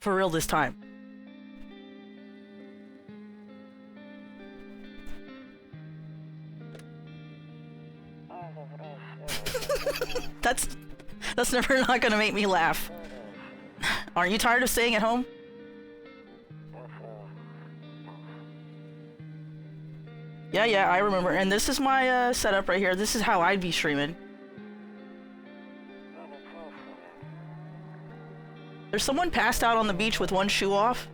For real this time. That's never not gonna make me laugh. Aren't you tired of staying at home? Yeah, I remember. And this is my setup right here. This is how I'd be streaming. There's someone passed out on the beach with one shoe off.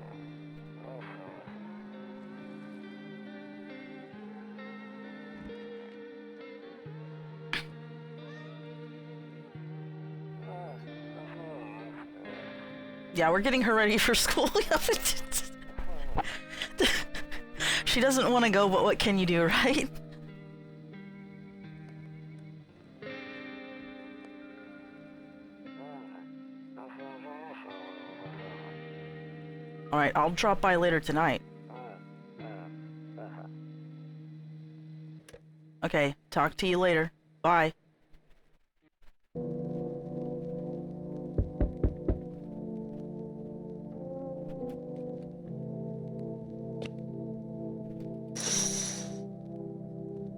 Yeah, we're getting her ready for school. She doesn't want to go, but what can you do, right? Alright, I'll drop by later tonight. Okay, talk to you later. Bye.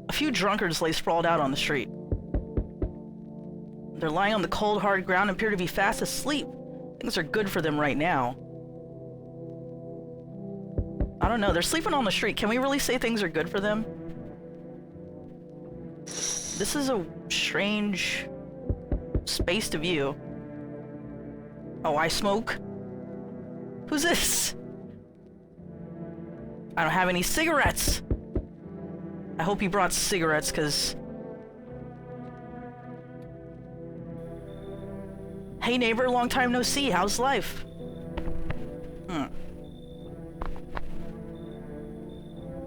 A few drunkards lay sprawled out on the street. They're lying on the cold, hard ground and appear to be fast asleep. Things are good for them right now. I don't know, they're sleeping on the street. Can we really say things are good for them? This is a strange space to view. Oh, I smoke? Who's this? I don't have any cigarettes! I hope he brought cigarettes, cause... Hey neighbor, long time no see, how's life?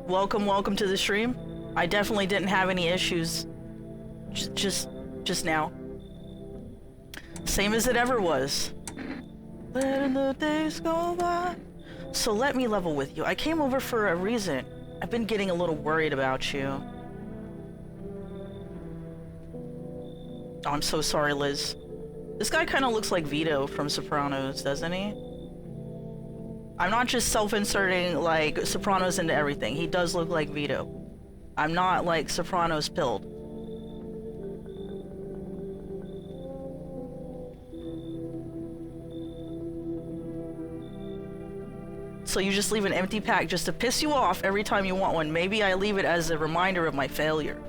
Welcome to the stream. I definitely didn't have any issues just now. Same as it ever was. Letting the days go by. So let me level with you. I came over for a reason. I've been getting a little worried about you. Oh, I'm so sorry, Liz. This guy kind of looks like Vito from Sopranos, doesn't he? I'm not just self-inserting, like, Sopranos into everything. He does look like Vito. I'm not, like, Sopranos pilled. So you just leave an empty pack just to piss you off every time you want one. Maybe I leave it as a reminder of my failure.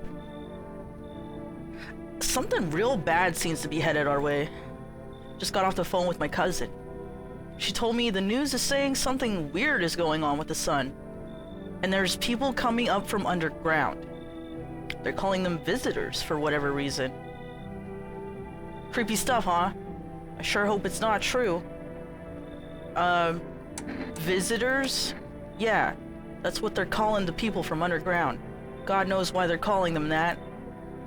Something real bad seems to be headed our way. Just got off the phone with my cousin. She told me the news is saying something weird is going on with the sun. And there's people coming up from underground. They're calling them visitors for whatever reason. Creepy stuff, huh? I sure hope it's not true. Visitors? Yeah, that's what they're calling the people from underground. God knows why they're calling them that.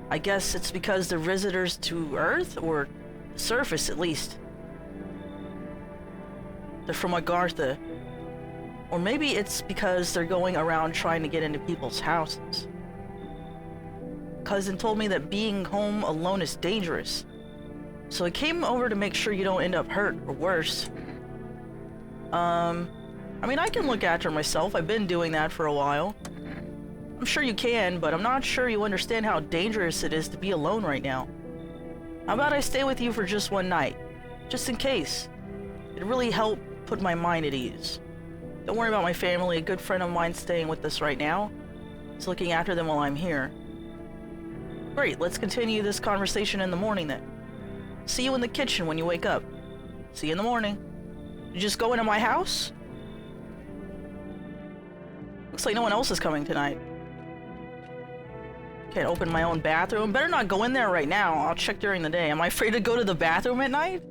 I guess it's because they're visitors to Earth, or the surface at least. They're from Agartha. Or maybe it's because they're going around trying to get into people's houses. Cousin told me that being home alone is dangerous. So I came over to make sure you don't end up hurt or worse. I mean, I can look after myself. I've been doing that for a while. I'm sure you can, but I'm not sure you understand how dangerous it is to be alone right now. How about I stay with you for just one night? Just in case. It'd really help put my mind at ease. Don't worry about my family. A good friend of mine staying with us right now. He's looking after them while I'm here. Great, let's continue this conversation in the morning then. See you in the kitchen when you wake up. See you in the morning. You just go into my house? Looks like no one else is coming tonight. Can't open my own bathroom. Better not go in there right now. I'll check during the day. Am I afraid to go to the bathroom at night?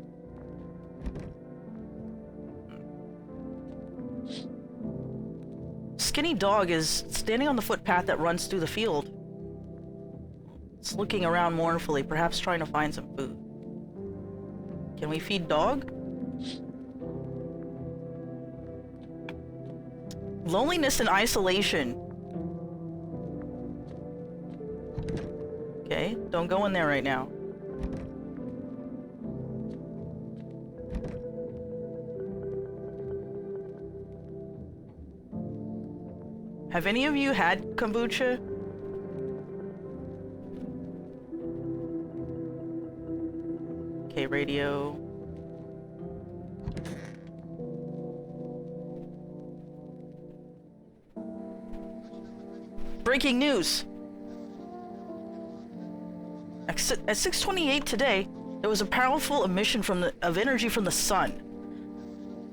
Skinny dog is standing on the footpath that runs through the field. It's looking around mournfully, perhaps trying to find some food. Can we feed dog? Loneliness and isolation. Okay, don't go in there right now. Have any of you had kombucha? Okay, radio. Breaking news! At 6:28 today, there was a powerful emission of energy from the sun.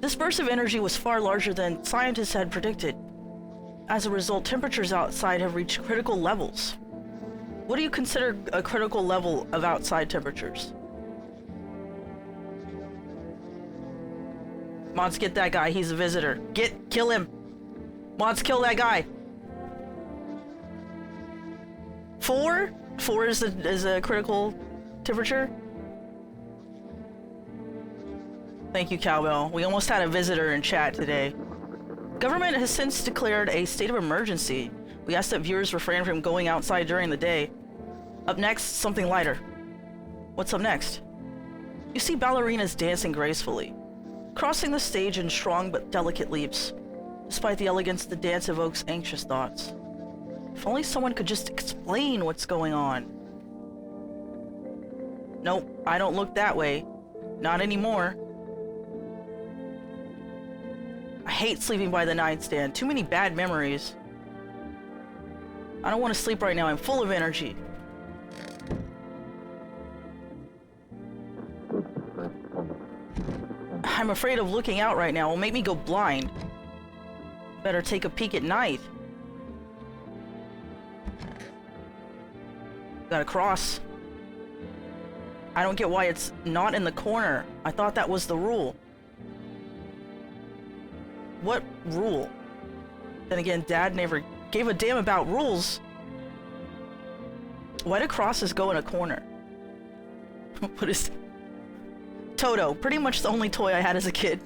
This burst of energy was far larger than scientists had predicted. As a result, temperatures outside have reached critical levels. What do you consider a critical level of outside temperatures? Mods, get that guy. He's a visitor. Kill him. Mods, kill that guy. 4? 4 is a critical temperature? Thank you, Cowbell. We almost had a visitor in chat today. Government has since declared a state of emergency. We ask that viewers refrain from going outside during the day. Up next, something lighter. What's up next? You see ballerinas dancing gracefully, crossing the stage in strong but delicate leaps. Despite the elegance, the dance evokes anxious thoughts. If only someone could just explain what's going on. Nope, I don't look that way. Not anymore. I hate sleeping by the nightstand. Too many bad memories. I don't want to sleep right now. I'm full of energy. I'm afraid of looking out right now. It'll make me go blind. Better take a peek at night. Gotta cross. I don't get why it's not in the corner. I thought that was the rule. What rule? Then again, Dad never gave a damn about rules. Why do crosses go in a corner? What is... Toto, pretty much the only toy I had as a kid.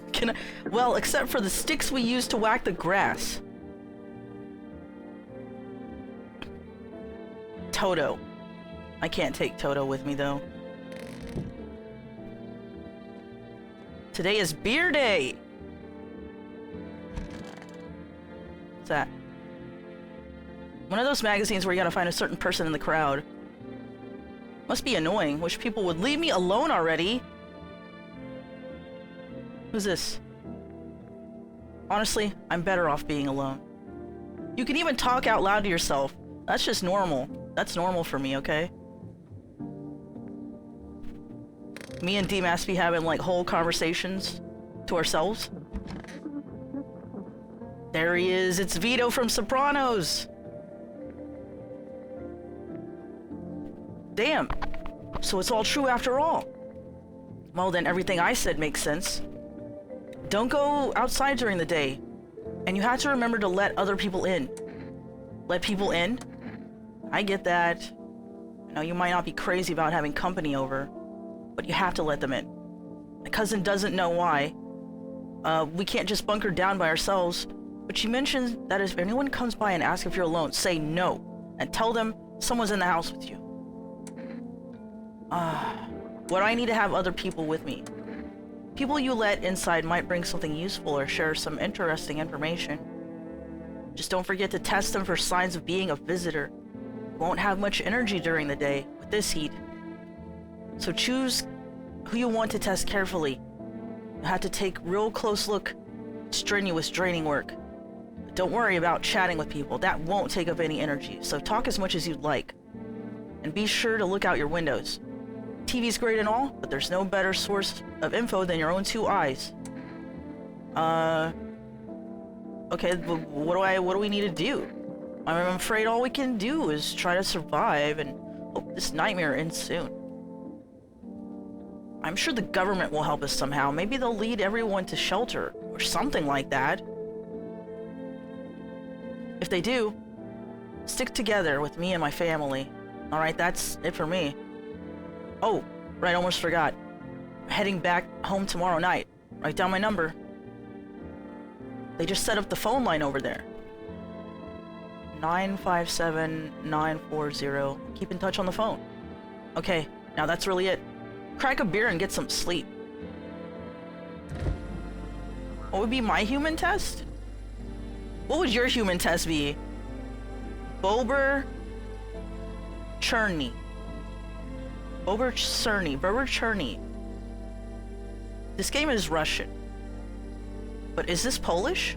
Well, except for the sticks we used to whack the grass. Toto. I can't take Toto with me, though. Today is beer day! What's that? One of those magazines where you gotta find a certain person in the crowd. Must be annoying. Wish people would leave me alone already. Who's this? Honestly, I'm better off being alone. You can even talk out loud to yourself. That's just normal. That's normal for me, okay? Me and D-Mass be having like whole conversations to ourselves. There he is. It's Vito from Sopranos. Damn. So it's all true after all. Well, then everything I said makes sense. Don't go outside during the day. And you have to remember to let other people in. Let people in? I get that. I know you might not be crazy about having company over, but you have to let them in. My cousin doesn't know why. We can't just bunker down by ourselves, but she mentioned that if anyone comes by and asks if you're alone, say no, and tell them someone's in the house with you. What do I need to have other people with me? People you let inside might bring something useful or share some interesting information. Just don't forget to test them for signs of being a visitor. You won't have much energy during the day with this heat. So choose who you want to test carefully. You have to take real close look. Strenuous, draining work. But don't worry about chatting with people. That won't take up any energy. So talk as much as you'd like. And be sure to look out your windows. TV's great and all, but there's no better source of info than your own two eyes. Okay, but what do we need to do? I'm afraid all we can do is try to survive and hope this nightmare ends soon. I'm sure the government will help us somehow. Maybe they'll lead everyone to shelter or something like that. If they do, stick together with me and my family. Alright, that's it for me. Oh, right, almost forgot. I'm heading back home tomorrow night. Write down my number. They just set up the phone line over there. 957-940. Keep in touch on the phone. Okay, now that's really it. Crack a beer and get some sleep. What would be my human test? What would your human test be? Bober Cherny. Bober Cherny. This game is Russian. But is this Polish?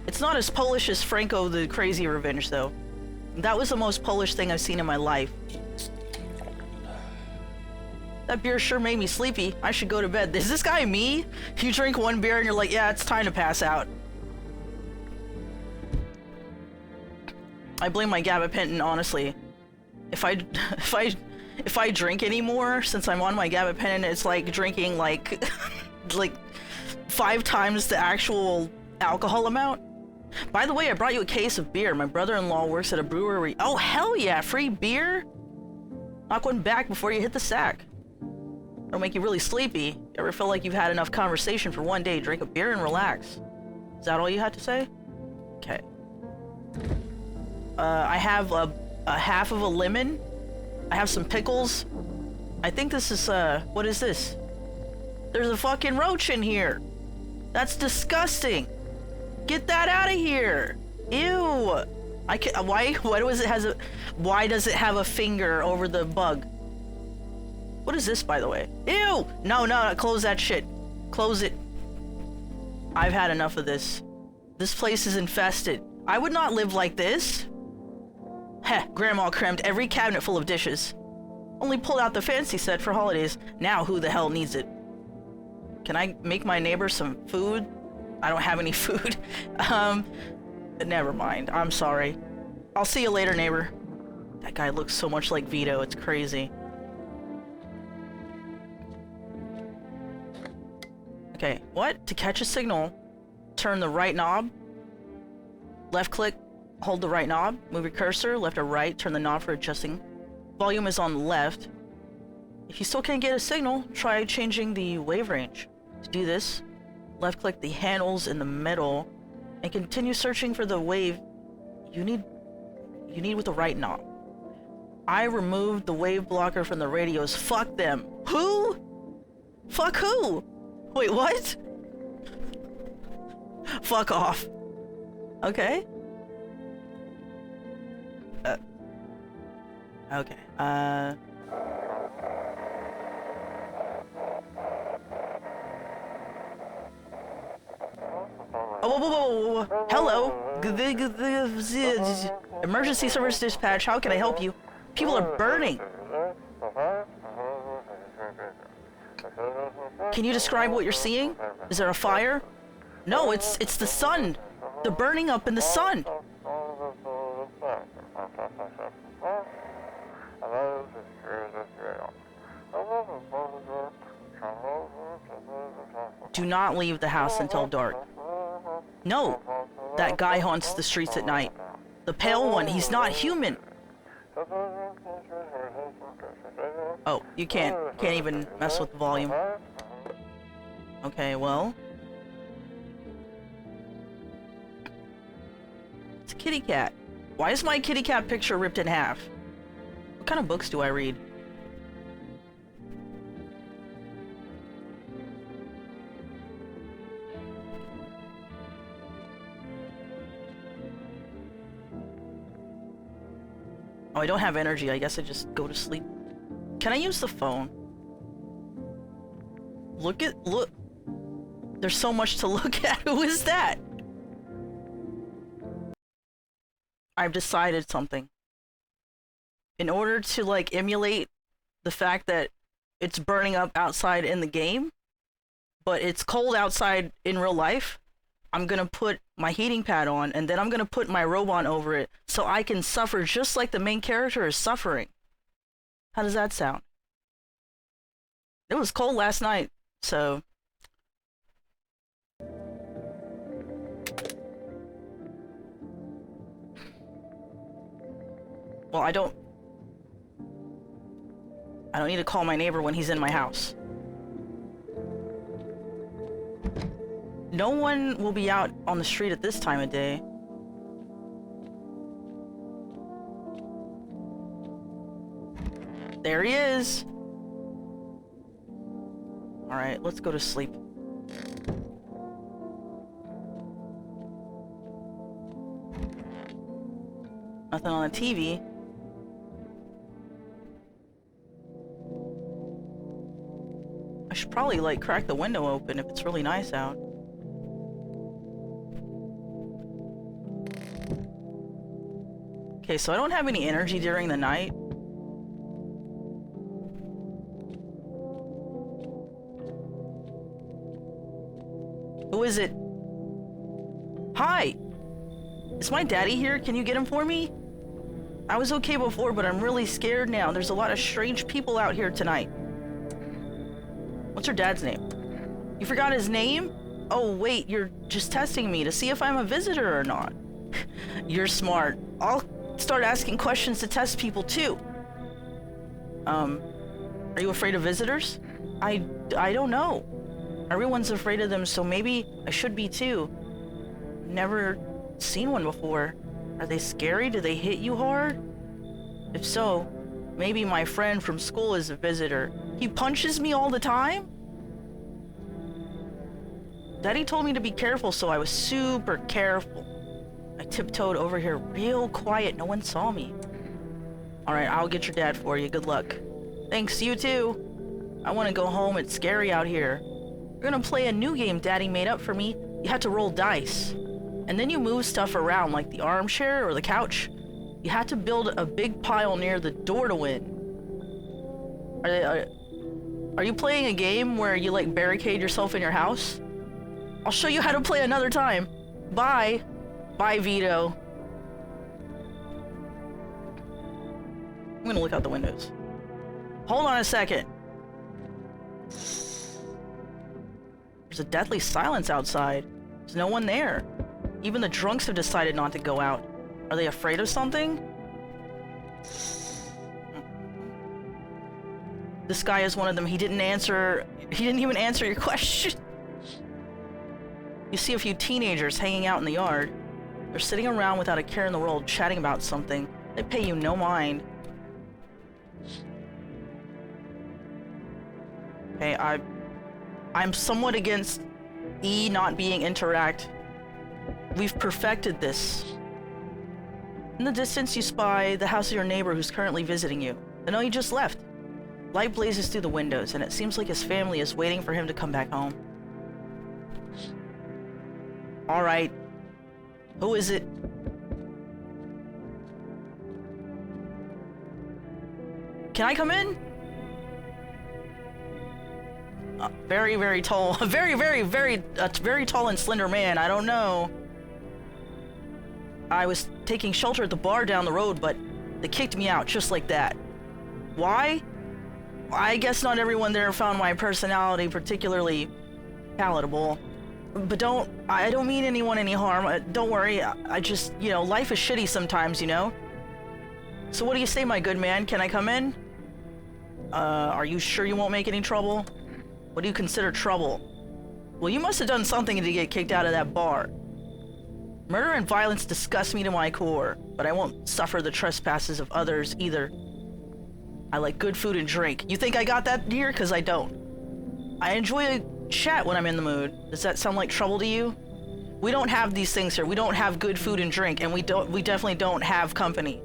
It's not as Polish as Franco the Crazy Revenge, though. That was the most Polish thing I've seen in my life. That beer sure made me sleepy. I should go to bed. Is this guy me? You drink one beer and you're like, yeah, it's time to pass out. I blame my gabapentin, honestly. If I drink anymore, since I'm on my gabapentin, it's like drinking like like 5 times the actual alcohol amount. By the way, I brought you a case of beer. My brother-in-law works at a brewery. Oh, hell yeah, free beer? Knock one back before you hit the sack. It'll make you really sleepy. You ever feel like you've had enough conversation for one day? Drink a beer and relax. Is that all you had to say? Okay. I have a half of a lemon. I have some pickles. I think this is, what is this? There's a fucking roach in here. That's disgusting. Get that out of here. Ew. I can why does it have a finger over the bug? What is this, by the way? Ew. No, close that shit. Close it. I've had enough of this. This place is infested. I would not live like this. Heh, Grandma crammed every cabinet full of dishes. Only pulled out the fancy set for holidays. Now who the hell needs it? Can I make my neighbor some food? I don't have any food. Never mind. I'm sorry. I'll see you later, neighbor. That guy looks so much like Vito, it's crazy. Okay, what? To catch a signal, turn the right knob. Left click, hold the right knob. Move your cursor, left or right, turn the knob for adjusting. Volume is on the left. If you still can't get a signal, try changing the wave range. To do this, left click the handles in the middle and continue searching for the wave you need with the right knob. I removed the wave blocker from the radios. Fuck them. Who? Fuck who? Wait, what? Fuck off. Okay. Okay. Oh, whoa. Hello. Emergency service dispatch. How can I help you? People are burning. Can you describe what you're seeing? Is there a fire? No, it's the sun. They're burning up in the sun. Do not leave the house until dark. No, that guy haunts the streets at night. The pale one, he's not human. Oh, you can't even mess with the volume. Okay, well. It's a kitty cat. Why is my kitty cat picture ripped in half? What kind of books do I read? Oh, I don't have energy. I guess I just go to sleep. Can I use the phone? Look. There's so much to look at. Who is that? I've decided something. In order to, like, emulate the fact that it's burning up outside in the game, but it's cold outside in real life, I'm gonna put my heating pad on, and then I'm gonna put my robot over it, so I can suffer just like the main character is suffering. How does that sound? It was cold last night, so... Well, I don't need to call my neighbor when he's in my house. No one will be out on the street at this time of day. There he is! Alright, let's go to sleep. nothing on the TV. I should probably, like, crack the window open if it's really nice out. Okay, so I don't have any energy during the night. Who is it? Hi! Is my daddy here? Can you get him for me? I was okay before, but I'm really scared now. There's a lot of strange people out here tonight. What's your dad's name? You forgot his name? Oh, wait, you're just testing me to see if I'm a visitor or not. You're smart. I'll start asking questions to test people, too. Are you afraid of visitors? I don't know. Everyone's afraid of them, so maybe I should be, too. Never seen one before. Are they scary? Do they hit you hard? If so, maybe my friend from school is a visitor. He punches me all the time? Daddy told me to be careful, so I was super careful. I tiptoed over here real quiet. No one saw me. Alright, I'll get your dad for you. Good luck. Thanks, you too. I want to go home. It's scary out here. We're gonna play a new game Daddy made up for me. You have to roll dice. And then you move stuff around, like the armchair or the couch. You have to build a big pile near the door to win. Are you playing a game where you, like, barricade yourself in your house? I'll show you how to play another time. Bye. Bye, Vito. I'm gonna look out the windows. Hold on a second. There's a deathly silence outside. There's no one there. Even the drunks have decided not to go out. Are they afraid of something? This guy is one of them. He didn't even answer your question. You see a few teenagers hanging out in the yard. They're sitting around without a care in the world, chatting about something. They pay you no mind. Okay, I'm somewhat against E not being interact. We've perfected this. In the distance, you spy the house of your neighbor who's currently visiting you. I know he just left. Light blazes through the windows, and it seems like his family is waiting for him to come back home. Alright. Who is it? Can I come in? Very, very tall. Very tall and slender man. I don't know. I was taking shelter at the bar down the road, but they kicked me out just like that. Why? I guess not everyone there found my personality particularly palatable. But I don't mean anyone any harm. Don't worry. I just, you know, life is shitty sometimes, you know? So what do you say, my good man? Can I come in? Are you sure you won't make any trouble? What do you consider trouble? Well, you must have done something to get kicked out of that bar. Murder and violence disgust me to my core, but I won't suffer the trespasses of others either. I like good food and drink. You think I got that here? 'Cause I don't. I enjoy a chat when I'm in the mood. Does that sound like trouble to you? We don't have these things here. We don't have good food and drink, and we definitely don't have company.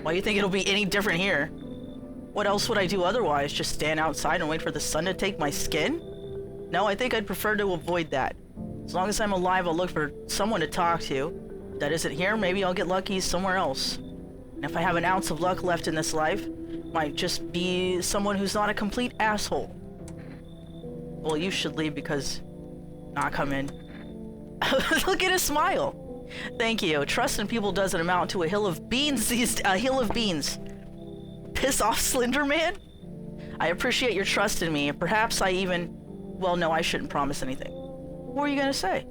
Why do you think it'll be any different here? What else would I do otherwise? Just stand outside and wait for the sun to take my skin? No, I think I'd prefer to avoid that. As long as I'm alive, I'll look for someone to talk to. If that isn't here, maybe I'll get lucky somewhere else. And if I have an ounce of luck left in this life, might just be someone who's not a complete asshole. Well, you should leave because... Nah, come in. Look at his smile. Thank you. Trust in people doesn't amount to a hill of beans. A hill of beans. Piss off, Slender Man? I appreciate your trust in me. Perhaps I even... Well, no, I shouldn't promise anything. What were you gonna say?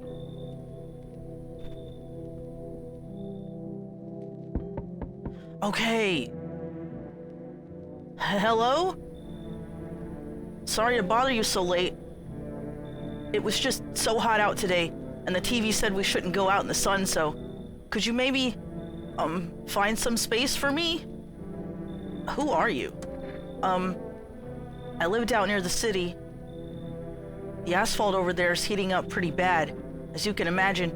Okay. Hello? Sorry to bother you so late. It was just so hot out today, and the TV said we shouldn't go out in the sun, so... Could you maybe, find some space for me? Who are you? I lived out near the city. The asphalt over there is heating up pretty bad, as you can imagine.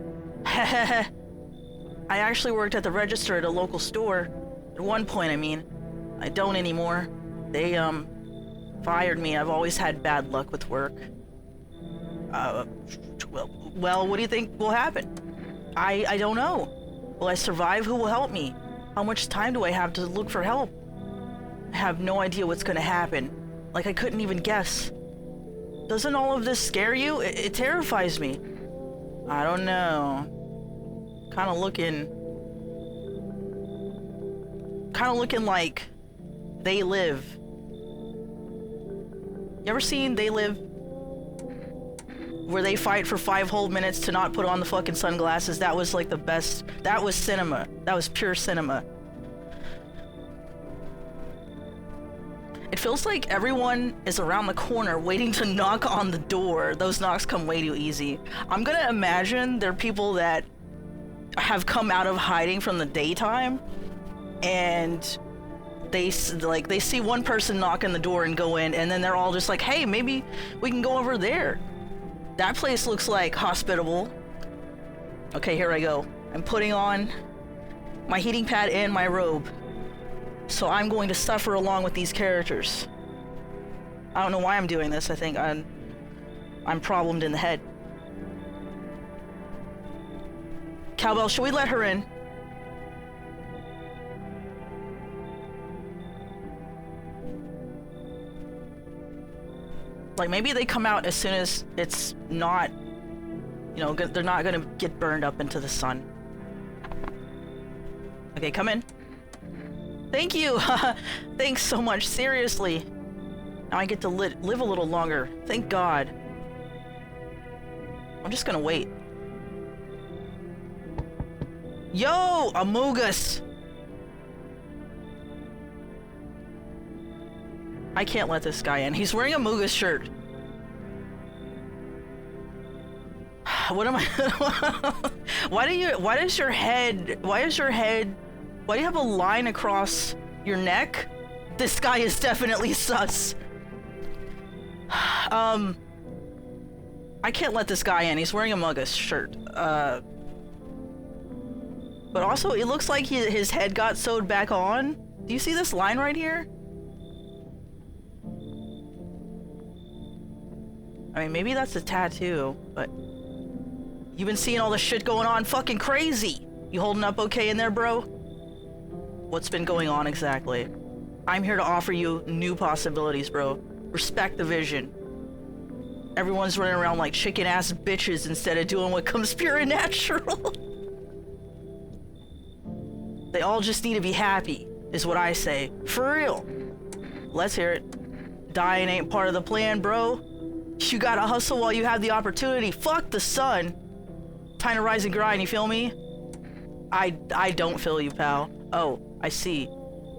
I actually worked at the register at a local store. At one point, I mean. I don't anymore. They, fired me. I've always had bad luck with work. Well, what do you think will happen? I don't know. Will I survive? Who will help me? How much time do I have to look for help? I have no idea what's gonna happen. Like, I couldn't even guess. Doesn't all of this scare you? It terrifies me. I don't know. Kind of looking like They Live. You ever seen They Live? Where they fight for 5 whole minutes to not put on the fucking sunglasses. That was like the best. That was cinema. That was pure cinema. It feels like everyone is around the corner waiting to knock on the door. Those knocks come way too easy. I'm gonna imagine there are people that have come out of hiding from the daytime and they see one person knock on the door and go in, and then they're all just like, hey, maybe we can go over there. That place looks like hospitable. Okay, here I go. I'm putting on my heating pad and my robe. So I'm going to suffer along with these characters. I don't know why I'm doing this. I think I'm problemed in the head. Cowbell, should we let her in? Like, maybe they come out as soon as it's not, you know, they're not gonna get burned up into the sun. Okay, come in. Thank you! Thanks so much, seriously. Now I get to live a little longer. Thank God. I'm just gonna wait. Yo! Amogus! I can't let this guy in. He's wearing a Mughas shirt. What am I? Why do you have a line across your neck? This guy is definitely sus. I can't let this guy in. He's wearing a Mughas shirt. But also, it looks like his head got sewed back on. Do you see this line right here? I mean, maybe that's a tattoo, but you've been seeing all this shit going on fucking crazy. You holding up okay in there, bro? What's been going on exactly? I'm here to offer you new possibilities, bro. Respect the vision. Everyone's running around like chicken-ass bitches instead of doing what comes pure and natural. They all just need to be happy, is what I say. For real. Let's hear it. Dying ain't part of the plan, bro. You gotta hustle while you have the opportunity. Fuck the sun. Time to rise and grind, you feel me? I don't feel you, pal. Oh, I see.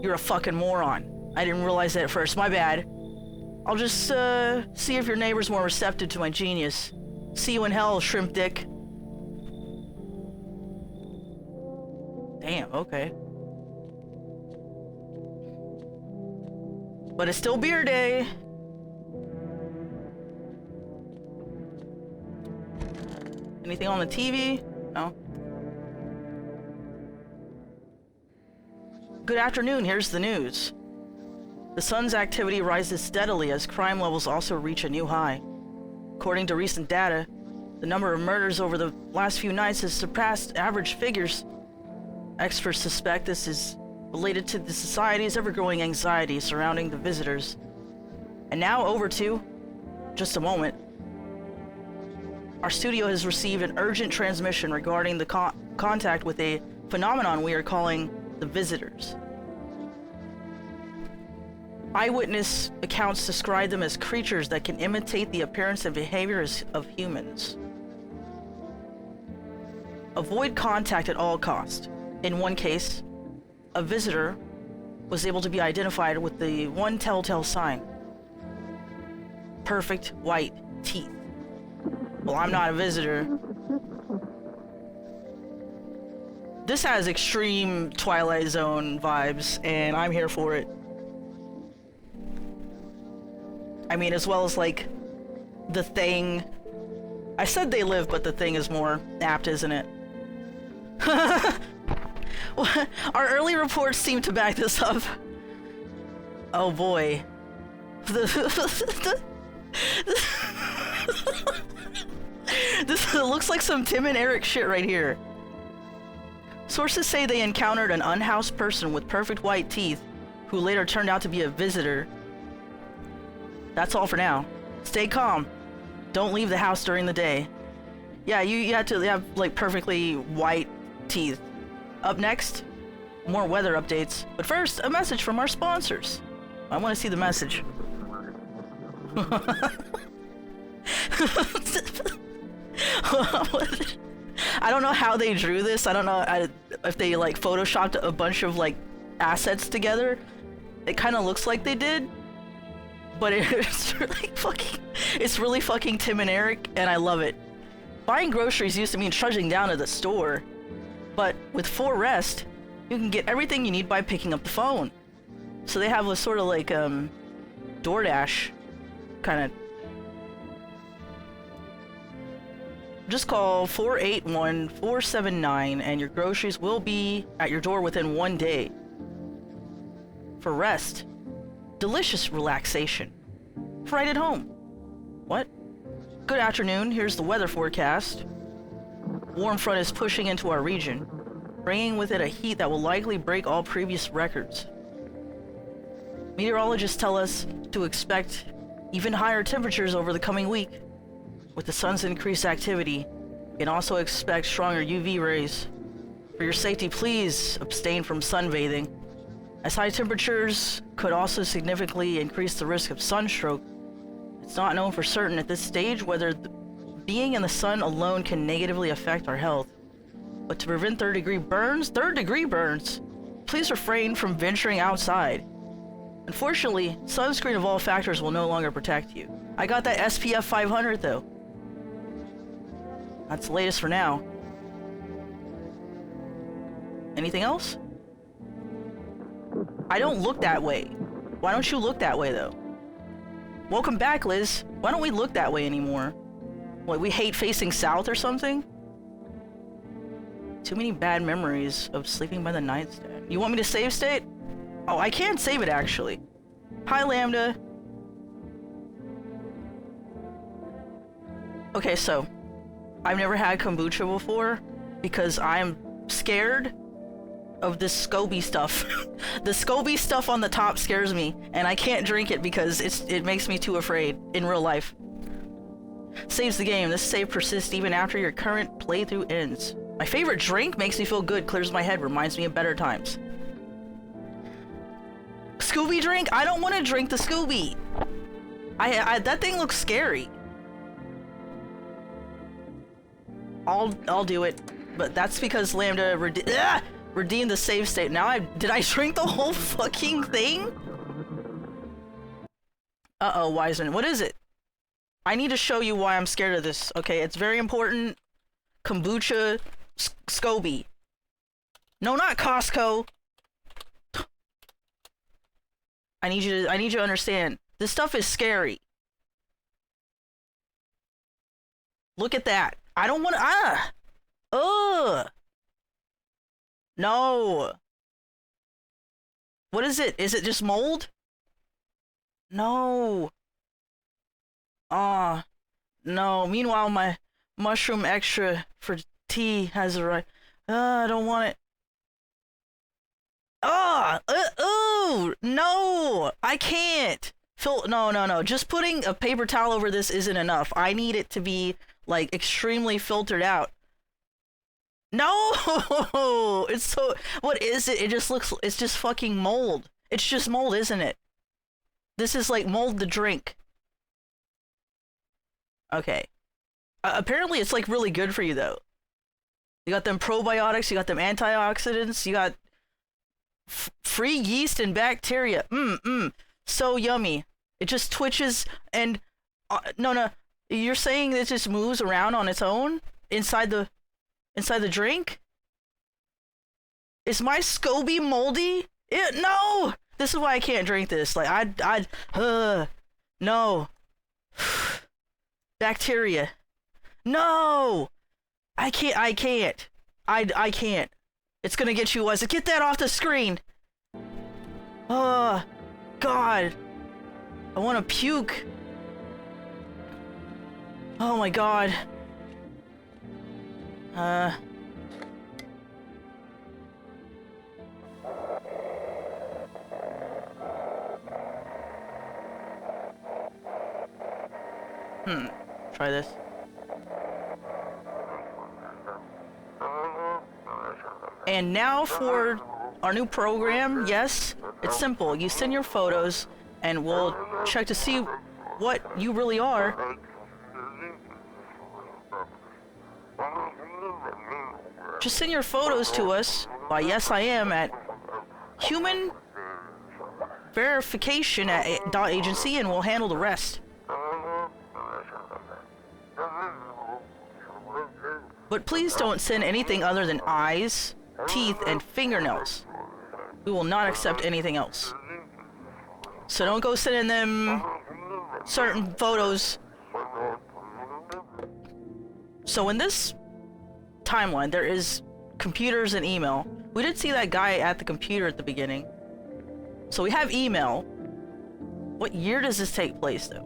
You're a fucking moron. I didn't realize that at first. My bad. I'll just, see if your neighbor's more receptive to my genius. See you in hell, shrimp dick. Damn, okay. But it's still beer day. Anything on the TV? No. Good afternoon, here's the news. The sun's activity rises steadily as crime levels also reach a new high. According to recent data, the number of murders over the last few nights has surpassed average figures. Experts suspect this is related to the society's ever-growing anxiety surrounding the visitors. And now over to just a moment. Our studio has received an urgent transmission regarding the contact with a phenomenon we are calling the visitors. Eyewitness accounts describe them as creatures that can imitate the appearance and behaviors of humans. Avoid contact at all costs. In one case, a visitor was able to be identified with the one telltale sign. Perfect white teeth. Well, I'm not a visitor. This has extreme Twilight Zone vibes, and I'm here for it. I mean, as well as, like, The Thing. I said They Live, but The Thing is more apt, isn't it? Our early reports seem to back this up. Oh boy. This looks like some Tim and Eric shit right here. Sources say they encountered an unhoused person with perfect white teeth who later turned out to be a visitor. That's all for now. Stay calm. Don't leave the house during the day. Yeah, you have to have like perfectly white teeth. Up next, more weather updates. But first, a message from our sponsors. I want to see the message. I don't know how they drew this. I don't know if they like photoshopped a bunch of like assets together. It kind of looks like they did, but it's really fucking Tim and Eric, and I love it. Buying groceries used to mean trudging down to the store, but with 4Rest, you can get everything you need by picking up the phone. So they have a sort of like DoorDash kind of. Just call 481-479 and your groceries will be at your door within 1 day. For rest, delicious relaxation. Right at home. What? Good afternoon, here's the weather forecast. Warm front is pushing into our region, bringing with it a heat that will likely break all previous records. Meteorologists tell us to expect even higher temperatures over the coming week. With the sun's increased activity, you can also expect stronger UV rays. For your safety, please abstain from sunbathing, as high temperatures could also significantly increase the risk of sunstroke. It's not known for certain at this stage whether being in the sun alone can negatively affect our health. But to prevent third-degree burns, please refrain from venturing outside. Unfortunately, sunscreen of all factors will no longer protect you. I got that SPF 500 though. That's the latest for now. Anything else? I don't look that way. Why don't you look that way though? Welcome back, Liz. Why don't we look that way anymore? Like we hate facing south or something? Too many bad memories of sleeping by the nightstand. You want me to save state? Oh, I can't save it actually. Hi, Lambda. Okay, so I've never had kombucha before because I'm scared of this SCOBY stuff. The SCOBY stuff on the top scares me, and I can't drink it because it makes me too afraid in real life. Saves the game. This save persists even after your current playthrough ends. My favorite drink makes me feel good, clears my head, reminds me of better times. Scooby drink? I don't want to drink the Scooby. That thing looks scary. I'll do it, but that's because Lambda redeemed the save state. Now did I drink the whole fucking thing? Uh-oh, Wiseman, what is it? I need to show you why I'm scared of this. Okay, it's very important. Kombucha SCOBY. No, not Costco. I need you to understand. This stuff is scary. Look at that. I don't want to. Ugh. No. What is it? Is it just mold? No. No. Meanwhile, my mushroom extra for tea has arrived. I don't want it. Oh, no. I can't. No. Just putting a paper towel over this isn't enough. I need it to be like extremely filtered out. No, it's so. What is it? It just looks. It's just fucking mold. It's just mold, isn't it? This is like mold the drink. Okay. Apparently, it's like really good for you though. You got them probiotics. You got them antioxidants. You got free yeast and bacteria. So yummy. It just twitches and no. You're saying it just moves around on its own inside the drink? Is my SCOBY moldy? No! This is why I can't drink this. Like no. Bacteria. No! I can't. I can't. It's gonna get you, Wes. Get that off the screen! Oh, God. I wanna puke. Oh my God. Try this. And now for our new program. Yes, it's simple. You send your photos and we'll check to see what you really are. Just send your photos to us by Yes I Am at human verification at .agency and we'll handle the rest. But please don't send anything other than eyes, teeth, and fingernails. We will not accept anything else. So don't go sending them certain photos. So in this timeline, there is computers and email. We did see that guy at the computer at the beginning. So we have email. What year does this take place, though?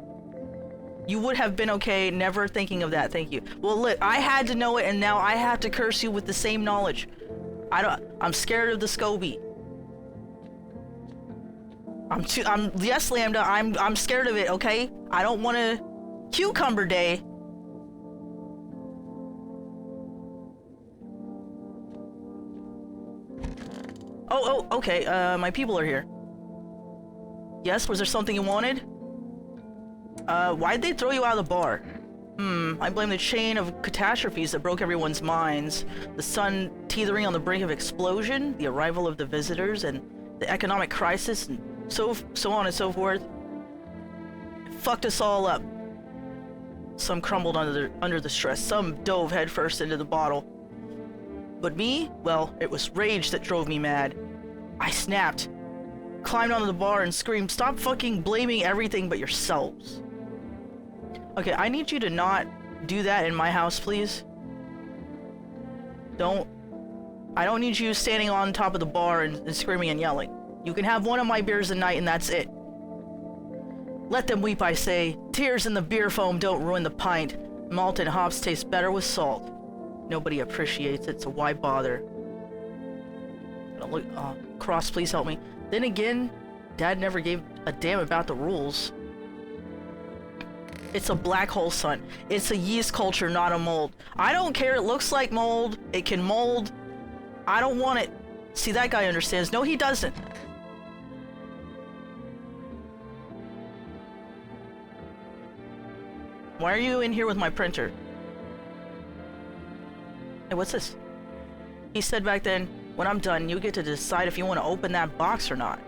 You would have been okay never thinking of that, thank you. Well, look, I had to know it, and now I have to curse you with the same knowledge. I'm scared of the SCOBY. Yes, Lambda, I'm scared of it, okay? I don't want a cucumber day. Oh, okay, my people are here. Yes, was there something you wanted? Why'd they throw you out of the bar? I blame the chain of catastrophes that broke everyone's minds. The sun teetering on the brink of explosion, the arrival of the visitors, and the economic crisis, and so on and so forth. It fucked us all up. Some crumbled under the stress. Some dove headfirst into the bottle. But me? Well, it was rage that drove me mad. I snapped, climbed onto the bar, and screamed, "Stop fucking blaming everything but yourselves." Okay, I need you to not do that in my house, please. I don't need you standing on top of the bar and screaming and yelling. You can have one of my beers a night and that's it. Let them weep, I say. Tears in the beer foam don't ruin the pint. Malt and hops taste better with salt. Nobody appreciates it, so why bother? Look, Cross, please help me. Then again, Dad never gave a damn about the rules. It's a black hole, son. It's a yeast culture, not a mold. I don't care. It looks like mold. It can mold. I don't want it. See, that guy understands. No, he doesn't. Why are you in here with my printer? Hey, what's this? He said back then, when I'm done, you get to decide if you want to open that box or not.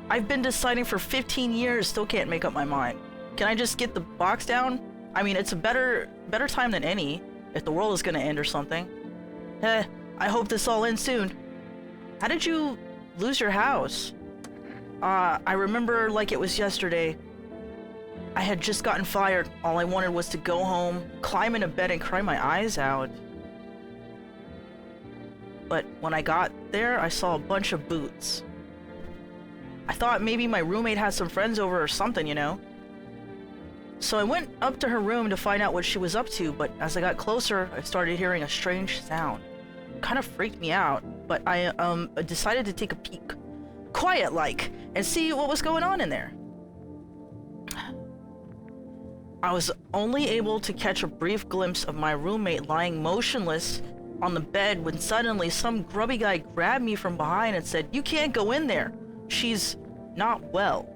I've been deciding for 15 years, still can't make up my mind. Can I just get the box down? I mean, it's a better time than any, if the world is gonna end or something. I hope this all ends soon. How did you lose your house? I remember like it was yesterday. I had just gotten fired. All I wanted was to go home, climb into bed, and cry my eyes out. But when I got there, I saw a bunch of boots. I thought maybe my roommate had some friends over or something, you know? So I went up to her room to find out what she was up to, but as I got closer, I started hearing a strange sound. It kind of freaked me out, but I decided to take a peek, quiet-like, and see what was going on in there. I was only able to catch a brief glimpse of my roommate lying motionless on the bed when suddenly some grubby guy grabbed me from behind and said, "You can't go in there. She's not well.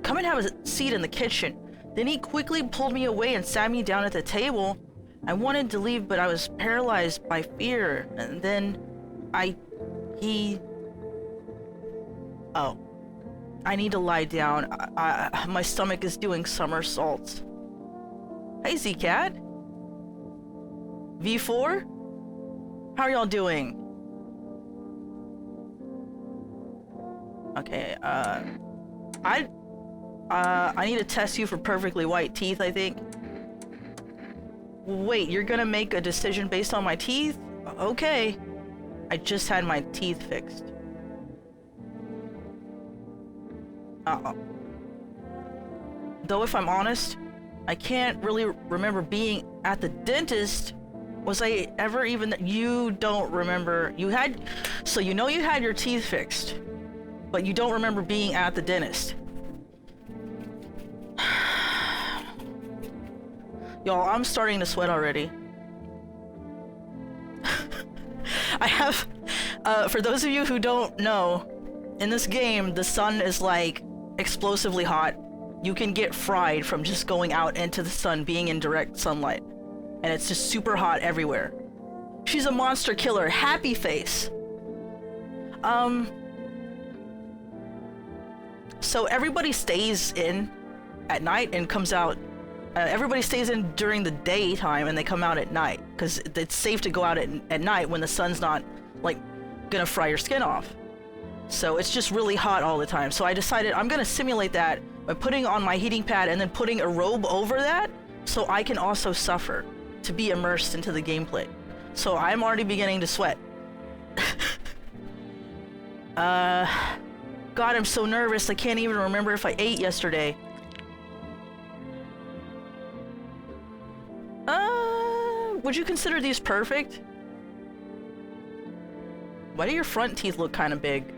Come and have a seat in the kitchen." Then he quickly pulled me away and sat me down at the table. I wanted to leave, but I was paralyzed by fear. And then I need to lie down. My stomach is doing somersaults. Hey, Z-Cat. V4? How are y'all doing? Okay, I need to test you for perfectly white teeth, I think. Wait, you're gonna make a decision based on my teeth? Okay. I just had my teeth fixed. Though if I'm honest, I can't really remember being at the dentist. Was I ever even you don't remember so you know you had your teeth fixed, but you don't remember being at the dentist. Y'all, I'm starting to sweat already. I have, for those of you who don't know, in this game, the sun is like explosively hot. You can get fried from just going out into the sun, being in direct sunlight. And it's just super hot everywhere. She's a monster killer. Happy face. So everybody stays in at night and comes out. Everybody stays in during the daytime and they come out at night. Because it's safe to go out at night when the sun's not, like, gonna fry your skin off. So it's just really hot all the time. So I decided I'm gonna simulate that by putting on my heating pad and then putting a robe over that so I can also suffer to be immersed into the gameplay. So I'm already beginning to sweat. God, I'm so nervous. I can't even remember if I ate yesterday. Would you consider these perfect? Why do your front teeth look kind of big?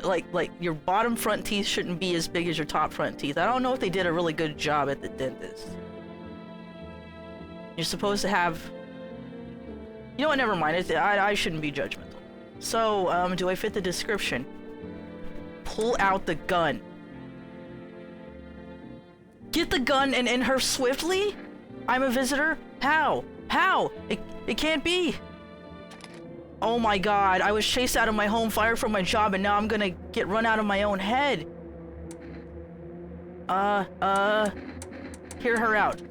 Like your bottom front teeth shouldn't be as big as your top front teeth. I don't know if they did a really good job at the dentist. You're supposed to have... You know what, never mind. I shouldn't be judgmental. So, do I fit the description? Pull out the gun. Get the gun and end her swiftly? I'm a visitor? How? How? It can't be. Oh my god, I was chased out of my home, fired from my job, and now I'm gonna get run out of my own head. Hear her out.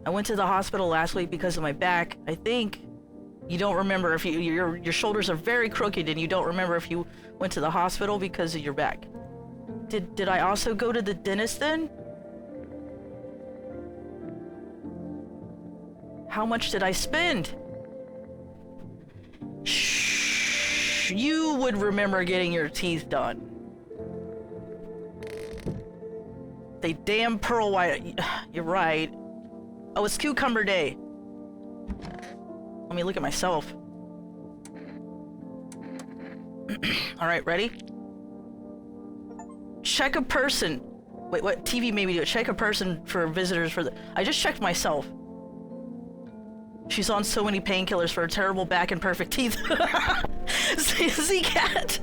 I went to the hospital last week because of my back. I think you don't remember if your shoulders are very crooked and you don't remember if you went to the hospital because of your back. Did I also go to the dentist then? How much did I spend? Shh, you would remember getting your teeth done. They damn pearl white. You're right. Oh, it's cucumber day. Let me look at myself. Alright, ready? Check a person. Wait, what? TV made me do it. Check a person for visitors for the... I just checked myself. She's on so many painkillers for a terrible back and perfect teeth. Z-Cat.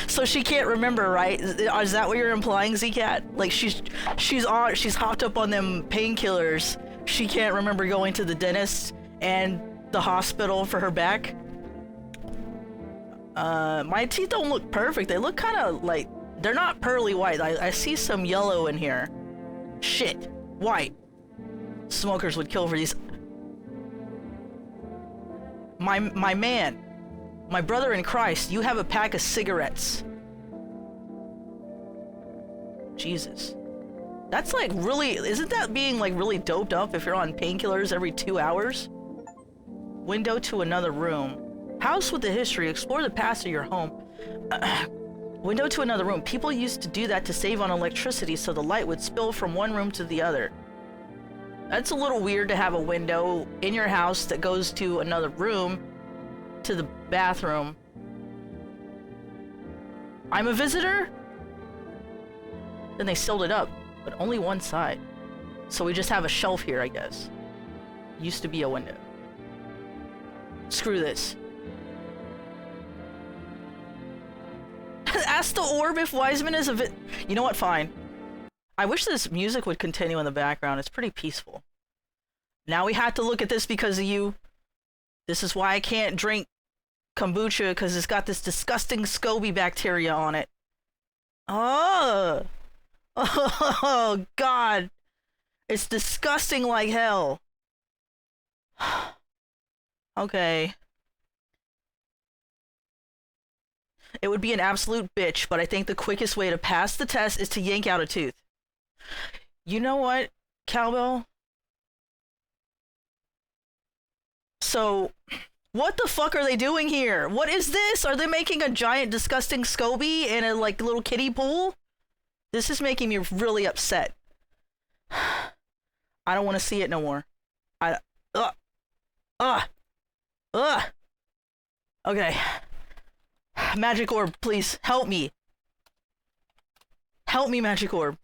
So she can't remember, right? Is that what you're implying, Z-Cat? Like she's hopped up on them painkillers. She can't remember going to the dentist and the hospital for her back. My teeth don't look perfect. They look kind of like, they're not pearly white. I see some yellow in here. Shit. White. Smokers would kill for these. My man. My brother in Christ, you have a pack of cigarettes. Jesus. That's like really, isn't that being like really doped up if you're on painkillers every 2 hours? Window to another room. House with a history. Explore the past of your home. Window to another room. People used to do that to save on electricity so the light would spill from one room to the other. That's a little weird to have a window in your house that goes to another room, to the bathroom. I'm a visitor? Then they sealed it up, but only one side. So we just have a shelf here, I guess. Used to be a window. Screw this. Ask the orb if Wiseman is a You know what? Fine. I wish this music would continue in the background. It's pretty peaceful. Now we have to look at this because of you. This is why I can't drink kombucha, because it's got this disgusting SCOBY bacteria on it. Oh! Oh, God. It's disgusting like hell. Okay. It would be an absolute bitch, but I think the quickest way to pass the test is to yank out a tooth. You know what, Cowbell? So, What the fuck are they doing here? What is this? Are they making a giant disgusting SCOBY in a like little kiddie pool? This is making me really upset. I don't want to see it no more. Okay. Magic orb, please help me. Help me, magic orb.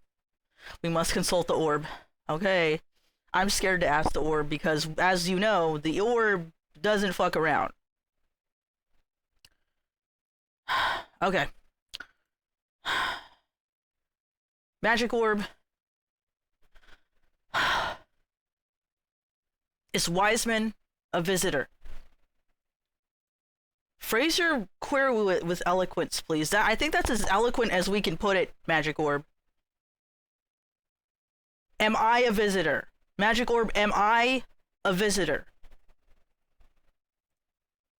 We must consult the orb. Okay. I'm scared to ask the orb because, as you know, the orb doesn't fuck around. Okay. Magic orb. Is Wiseman a visitor? Phrase your query with eloquence, please. I think that's as eloquent as we can put it, Magic Orb. Am I a visitor? Magic Orb, am I a visitor?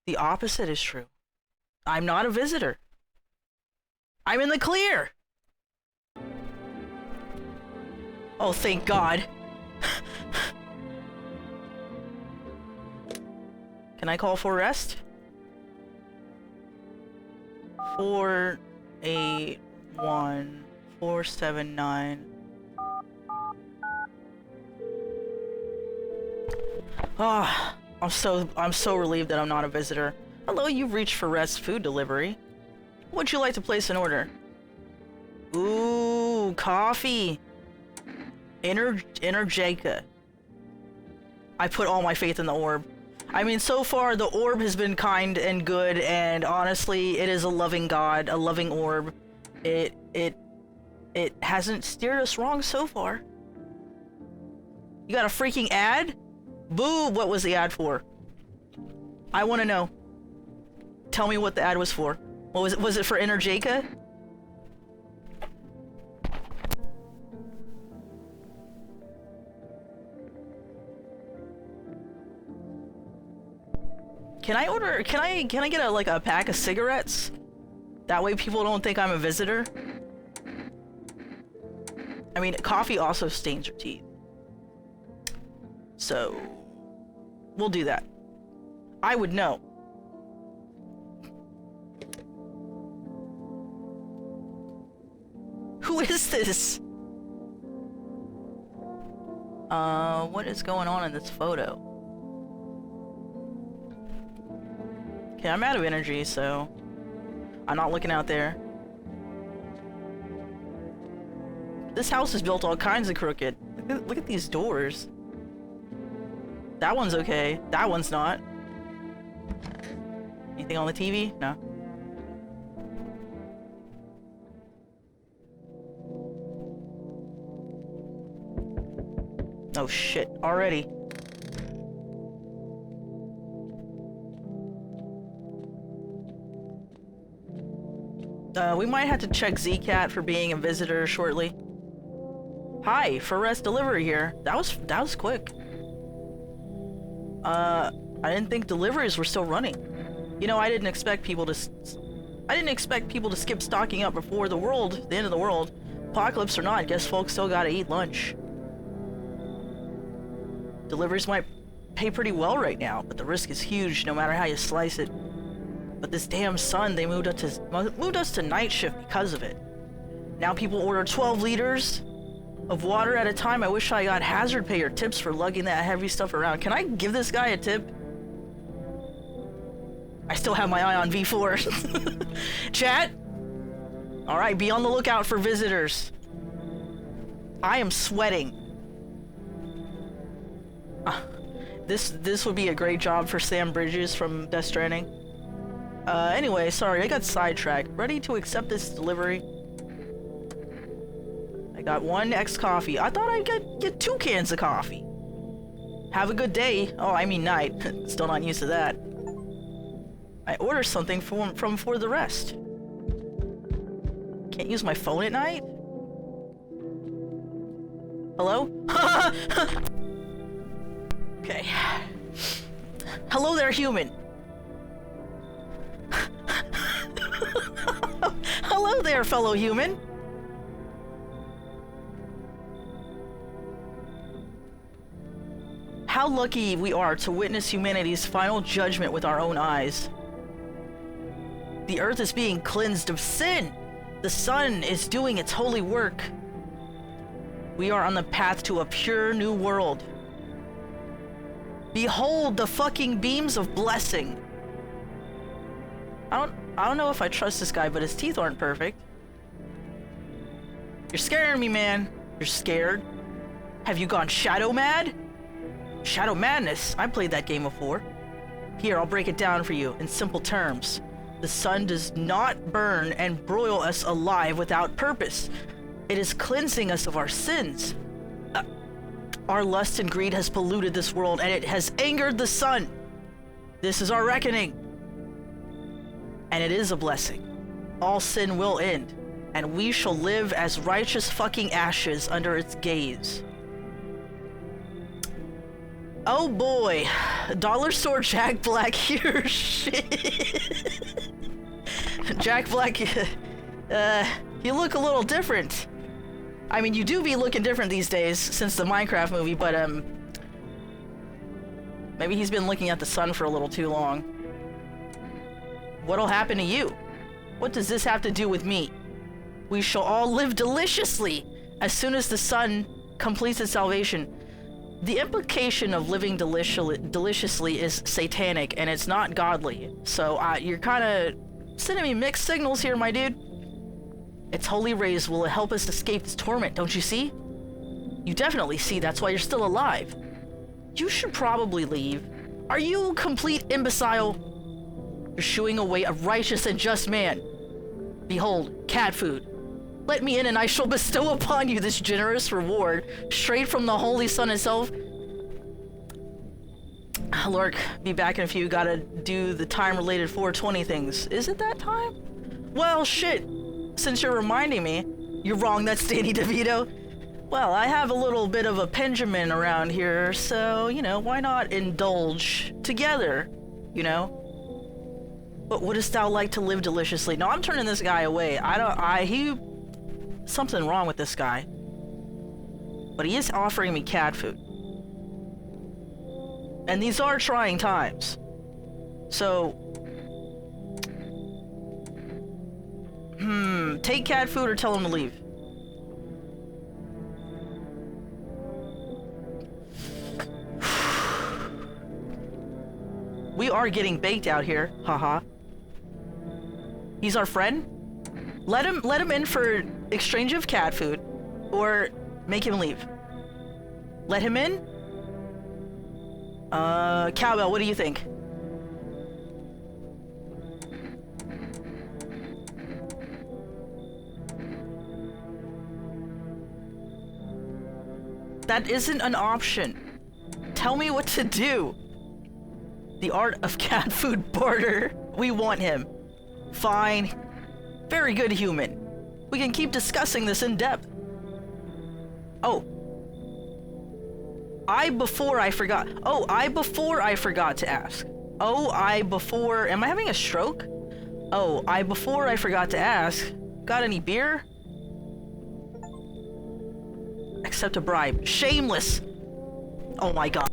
The opposite is true. I'm not a visitor. I'm in the clear! Oh, thank God. Can I call for rest? 481-479. Ah, I'm so relieved that I'm not a visitor. Hello, you've reached for rest food delivery. What would you like to place an order? Ooh, coffee. Energica. I put all my faith in the orb. I mean, so far the orb has been kind and good, and honestly, it is a loving god, a loving orb. It hasn't steered us wrong so far. You got a freaking ad? Boo! What was the ad for? I want to know. Tell me what the ad was for. What was it? Was it for Energica? Can I order? Can I get a pack of cigarettes? That way people don't think I'm a visitor. I mean, coffee also stains your teeth. So, we'll do that. I would know. Who is this? What is going on in this photo? Okay, I'm out of energy, so I'm not looking out there. This house is built all kinds of crooked. Look at these doors. That one's okay. That one's not. Anything on the TV? No. Oh shit, already. We might have to check Zcat for being a visitor shortly. Hi, for rest delivery here. That was quick. I didn't think deliveries were still running. You know, I didn't expect people to skip stocking up before the end of the world. Apocalypse or not, guess folks still gotta eat lunch. Deliveries might pay pretty well right now, but the risk is huge no matter how you slice it. But this damn sun, they moved us to night shift because of it. Now people order 12 liters of water at a time. I wish I got hazard pay or tips for lugging that heavy stuff around. Can I give this guy a tip? I still have my eye on V4. Chat? Alright, be on the lookout for visitors. I am sweating. This would be a great job for Sam Bridges from Death Stranding. Anyway, sorry, I got sidetracked. Ready to accept this delivery? I got 1 X coffee. I thought I'd get 2 cans of coffee. Have a good day. Oh, I mean night. Still not used to that. I ordered something from For the Rest. Can't use my phone at night? Hello? Okay. Hello there, human. Hello there, fellow human. how lucky we are to witness humanity's final judgment with our own eyes. The earth is being cleansed of sin. The sun is doing its holy work. We are on the path to a pure new world. Behold the fucking beams of blessing. I don't know if I trust this guy, but his teeth aren't perfect. You're scaring me, man. You're scared? Have you gone shadow mad? Shadow madness. I played that game before. Here, I'll break it down for you in simple terms. The sun does not burn and broil us alive without purpose. It is cleansing us of our sins. Our lust and greed has polluted this world, and it has angered the sun. This is our reckoning. And it is a blessing. All sin will end, and we shall live as righteous fucking ashes under its gaze. Oh boy, Dollar Store Jack Black here. Shit. Jack Black, you look a little different. I mean, you do be looking different these days since the Minecraft movie, but maybe he's been looking at the sun for a little too long. What'll happen to you? What does this have to do with me? We shall all live deliciously as soon as the sun completes its salvation. The implication of living deliciously is satanic, and it's not godly. So you're kind of sending me mixed signals here, my dude. Its holy rays will help us escape this torment, don't you see? You definitely see, that's why you're still alive. You should probably leave. Are you a complete imbecile? You're shooing away a righteous and just man. Behold, cat food. Let me in and I shall bestow upon you this generous reward, straight from the Holy Sun itself. Lurk, be back in a few. Gotta do the time-related 420 things. Is it that time? Well, shit. Since you're reminding me, you're wrong, that's Danny DeVito. Well, I have a little bit of a Benjamin around here, so, you know, why not indulge together, you know? But wouldst thou like to live deliciously? No, I'm turning this guy away. Something wrong with this guy. But he is offering me cat food. And these are trying times. So, take cat food or tell him to leave. We are getting baked out here, haha. He's our friend? Let him in for exchange of cat food, or make him leave. Let him in? Cowbell, what do you think? That isn't an option. Tell me what to do. The art of cat food barter. We want him. Fine. Very good, human. We can keep discussing this in depth. Oh. Before I forgot to ask. Am I having a stroke? Before I forgot to ask. Got any beer? Accept a bribe. Shameless! Oh my god.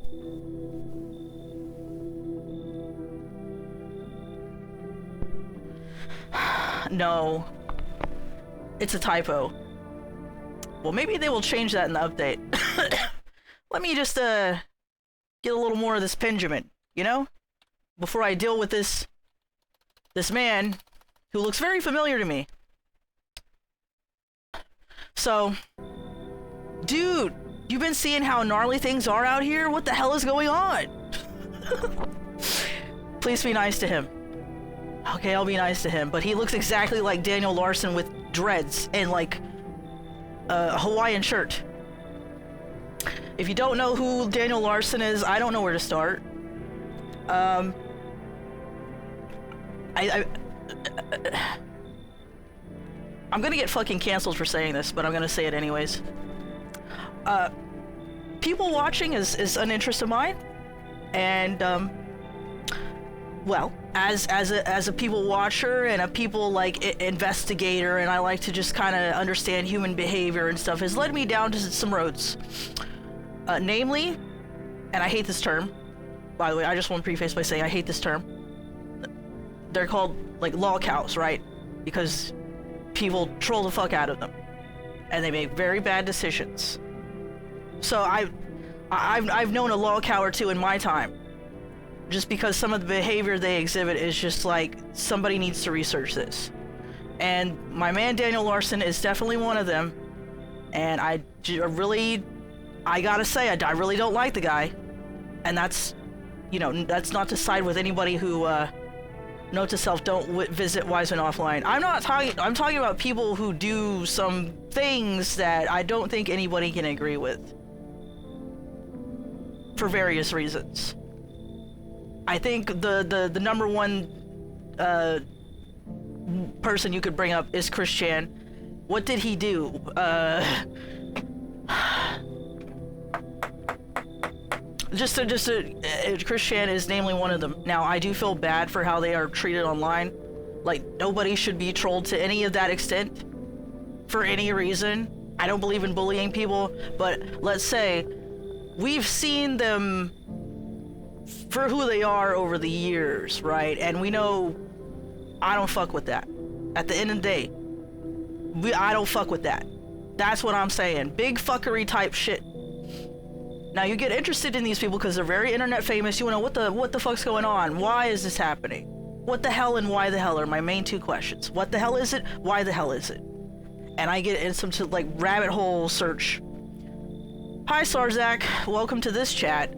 No. It's a typo. Well, maybe they will change that in the update. Let me just, get a little more of this Benjamin, you know? Before I deal with this man who looks very familiar to me. So, dude, you've been seeing how gnarly things are out here? What the hell is going on? Please be nice to him. Okay, I'll be nice to him, but he looks exactly like Daniel Larson with dreads and like a Hawaiian shirt. If you don't know who Daniel Larson is, I don't know where to start. I'm gonna get fucking canceled for saying this, but I'm gonna say it anyways. People watching is an interest of mine, and well, as a people watcher and a people like investigator, and I like to just kind of understand human behavior and stuff, has led me down to some roads. Namely, and I hate this term, by the way, I just want to preface by saying I hate this term. They're called, like, lol cows, right? Because people troll the fuck out of them. And they make very bad decisions. So I've known a lol cow or two in my time. Just because some of the behavior they exhibit is just like, somebody needs to research this. And my man Daniel Larson is definitely one of them. And I gotta say, I really don't like the guy. And that's, you know, that's not to side with anybody who, note to self, don't visit Wiseman offline. I'm talking about people who do some things that I don't think anybody can agree with. For various reasons. I think the number one person you could bring up is Chris Chan. What did he do? Chris Chan is namely one of them. Now, I do feel bad for how they are treated online. Like, nobody should be trolled to any of that extent for any reason. I don't believe in bullying people, but let's say we've seen them for who they are over the years, right? And we know I don't fuck with that. At the end of the day, I don't fuck with that. That's what I'm saying. Big fuckery type shit. Now you get interested in these people because they're very internet famous. You wanna know what the fuck's going on? Why is this happening? What the hell and why the hell are my main two questions. What the hell is it? Why the hell is it? And I get in some like rabbit hole search. Hi Sarzak, welcome to this chat.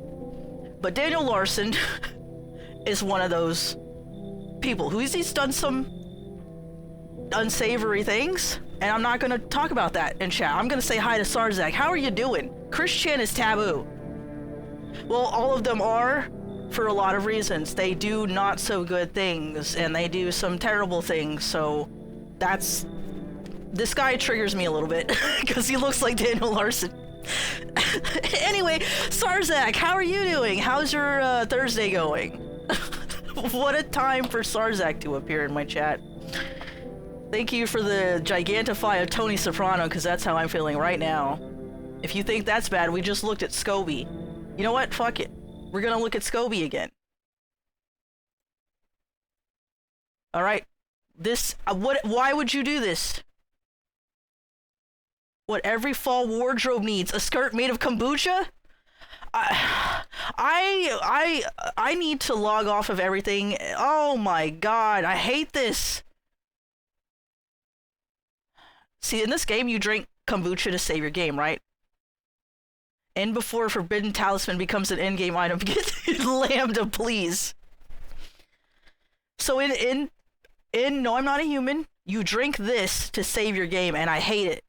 But Daniel Larson is one of those people he's done some unsavory things, and I'm not gonna talk about that in chat. I'm gonna say hi to Sarzak. How are you doing? Chris Chan is taboo. Well, all of them are, for a lot of reasons. They do not so good things, and they do some terrible things, so this guy triggers me a little bit, because he looks like Daniel Larson. Anyway, Sarzak, how are you doing? How's your Thursday going? What a time for Sarzak to appear in my chat. Thank you for the gigantify of Tony Soprano, because that's how I'm feeling right now. If you think that's bad, we just looked at Scobie. You know what? Fuck it. We're gonna look at Scobie again. Alright. Why would you do this? What every fall wardrobe needs, a skirt made of kombucha? I need to log off of everything. Oh my god, I hate this. See, in this game, you drink kombucha to save your game, right? And before Forbidden Talisman becomes an in-game item, get Lambda, please. So in No, I'm Not a Human, you drink this to save your game, and I hate it.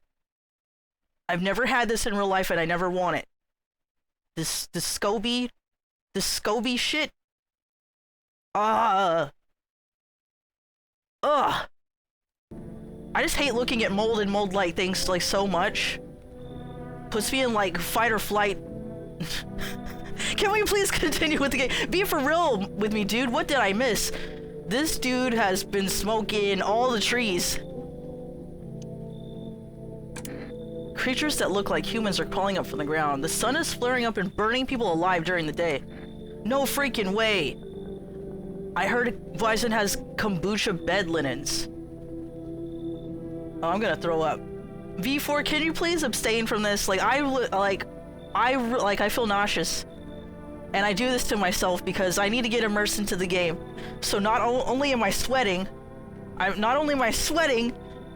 I've never had this in real life, and I never want it. This Scobie shit. Ugh. I just hate looking at mold and mold-like things like so much. Puts me in like fight or flight. Can we please continue with the game? Be for real with me, dude. What did I miss? This dude has been smoking all the trees. Creatures that look like humans are crawling up from the ground. The sun is flaring up and burning people alive during the day. No freaking way. I heard Wiseman has kombucha bed linens. Oh, I'm gonna throw up. V4, can you please abstain from this? Like, I feel nauseous. And I do this to myself because I need to get immersed into the game. So not only am I sweating,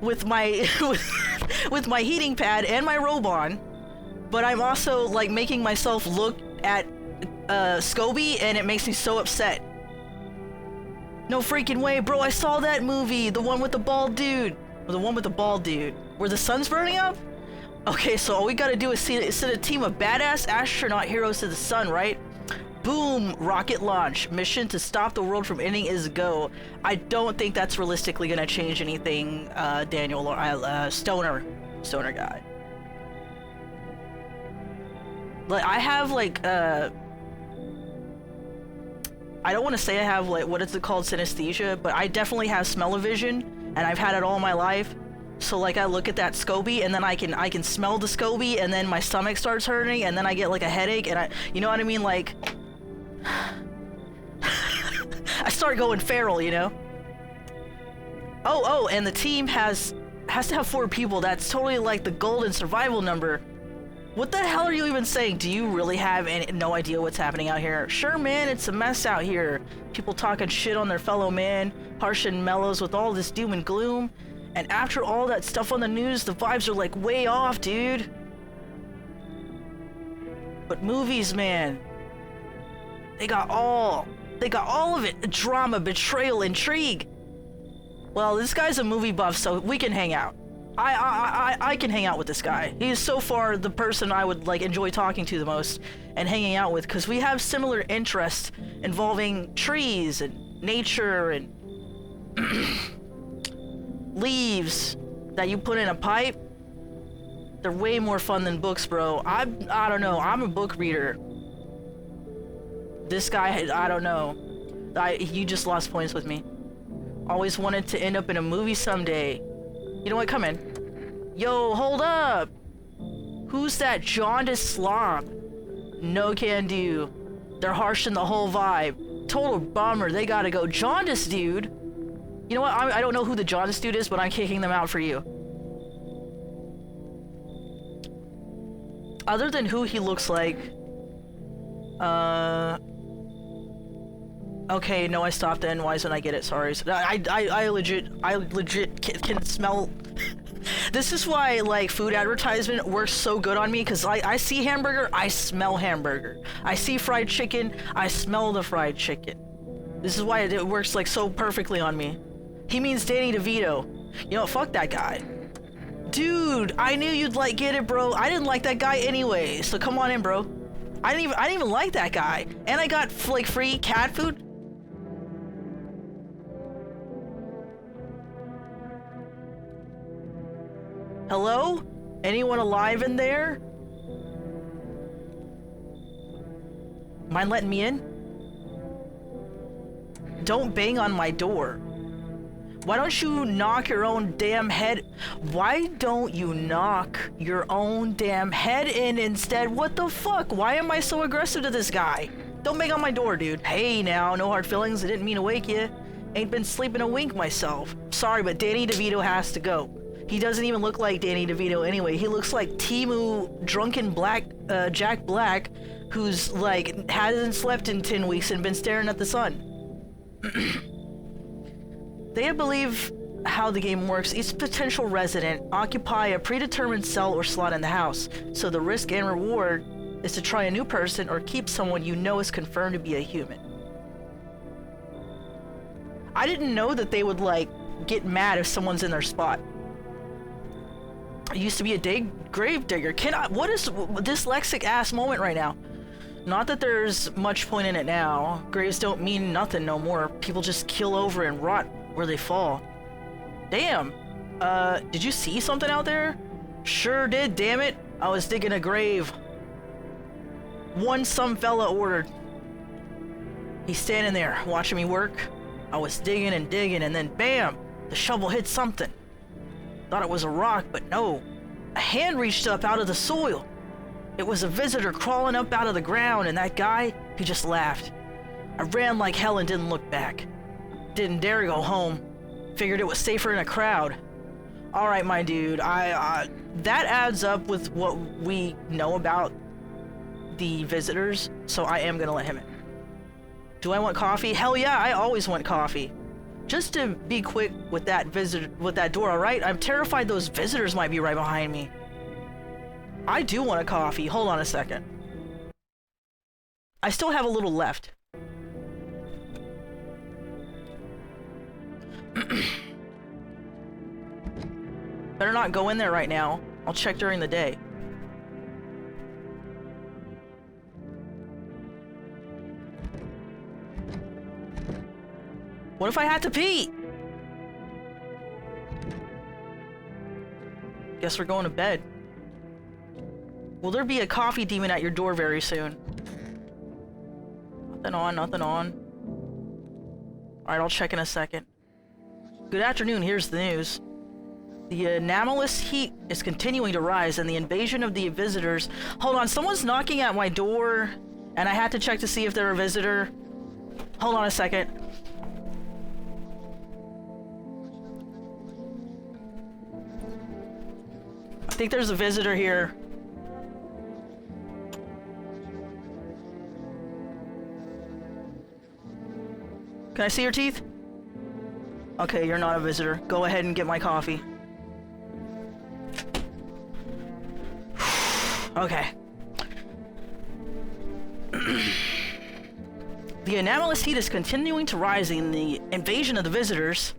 with my with my heating pad and my robe on, but I'm also like making myself look at Scobie, and it makes me so upset. No freaking way, bro, I saw that movie, the one with the bald dude. Where the sun's burning up? Okay, so all we gotta do is send a team of badass astronaut heroes to the sun, right? Boom! Rocket launch. Mission to stop the world from ending is go. I don't think that's realistically gonna change anything, Daniel, or Stoner guy. Like, I have, like, I don't want to say I have, like, what is it called, synesthesia, but I definitely have smell-o-vision, and I've had it all my life. So like I look at that SCOBY and then I can smell the SCOBY and then my stomach starts hurting and then I get like a headache and you know what I mean, like I start going feral, you know? Oh, and the team has to have 4 people. That's totally like the golden survival number. What the hell are you even saying? Do you really have no idea what's happening out here? Sure, man, it's a mess out here. People talking shit on their fellow man, harsh and mellows with all this doom and gloom. And after all that stuff on the news, the vibes are like way off, dude. But movies, man, they got all of it. Drama, betrayal, intrigue. Well, this guy's a movie buff, so we can hang out. I can hang out with this guy. He is so far the person I would like enjoy talking to the most and hanging out with, because we have similar interests involving trees and nature and leaves that you put in a pipe. They're way more fun than books, bro. I don't know. I'm a book reader. This guy, I don't know. You just lost points with me. Always wanted to end up in a movie someday. You know what? Come in. Yo, hold up. Who's that jaundiced slob? No can do. They're harshing the whole vibe. Total bummer. They gotta go. Jaundiced dude. You know what? I don't know who the jaundiced dude is, but I'm kicking them out for you. Other than who he looks like, okay, no, I stopped the NYs when I get it, sorry. So I legit can smell. This is why, like, food advertisement works so good on me, because I see hamburger, I smell hamburger. I see fried chicken, I smell the fried chicken. This is why it works, like, so perfectly on me. He means Danny DeVito. You know, fuck that guy. Dude, I knew you'd, like, get it, bro. I didn't like that guy anyway, so come on in, bro. I didn't even like that guy. And I got, like, free cat food. Hello? Anyone alive in there? Mind letting me in? Don't bang on my door. Why don't you knock your own damn head? Why don't you knock your own damn head in instead? What the fuck? Why am I so aggressive to this guy? Don't bang on my door, dude. Hey now, no hard feelings. I didn't mean to wake you. Ain't been sleeping a wink myself. Sorry, but Danny DeVito has to go. He doesn't even look like Danny DeVito anyway. He looks like Timu drunken Jack Black, who's like hasn't slept in 10 weeks and been staring at the sun. They believe how the game works. Each potential resident occupy a predetermined cell or slot in the house. So the risk and reward is to try a new person or keep someone you know is confirmed to be a human. I didn't know that they would like get mad if someone's in their spot. I used to be a grave digger. What is dyslexic ass moment right now? Not that there's much point in it now. Graves don't mean nothing no more. People just kill over and rot where they fall. Damn. Did you see something out there? Sure did, damn it. I was digging a grave. One some fella ordered. He's standing there watching me work. I was digging and digging and then bam! The shovel hit something. Thought it was a rock, but no. A hand reached up out of the soil. It was a visitor crawling up out of the ground, and that guy, he just laughed. I ran like hell and didn't look back. Didn't dare go home. Figured it was safer in a crowd. Alright, my dude, that adds up with what we know about the visitors, so I am gonna let him in. Do I want coffee? Hell yeah, I always want coffee. Just to be quick with that door, alright? I'm terrified those visitors might be right behind me. I do want a coffee. Hold on a second. I still have a little left. Better not go in there right now. I'll check during the day. What if I had to pee? Guess we're going to bed. Will there be a coffee demon at your door very soon? Nothing on, nothing on. Alright, I'll check in a second. Good afternoon, here's the news. The anomalous heat is continuing to rise, and the invasion of the visitors... Hold on, someone's knocking at my door, and I had to check to see if they're a visitor. Hold on a second. I think there's a visitor here. Can I see your teeth? Okay, you're not a visitor. Go ahead and get my coffee. Okay. The anomalous heat is continuing to rise in the invasion of the visitors.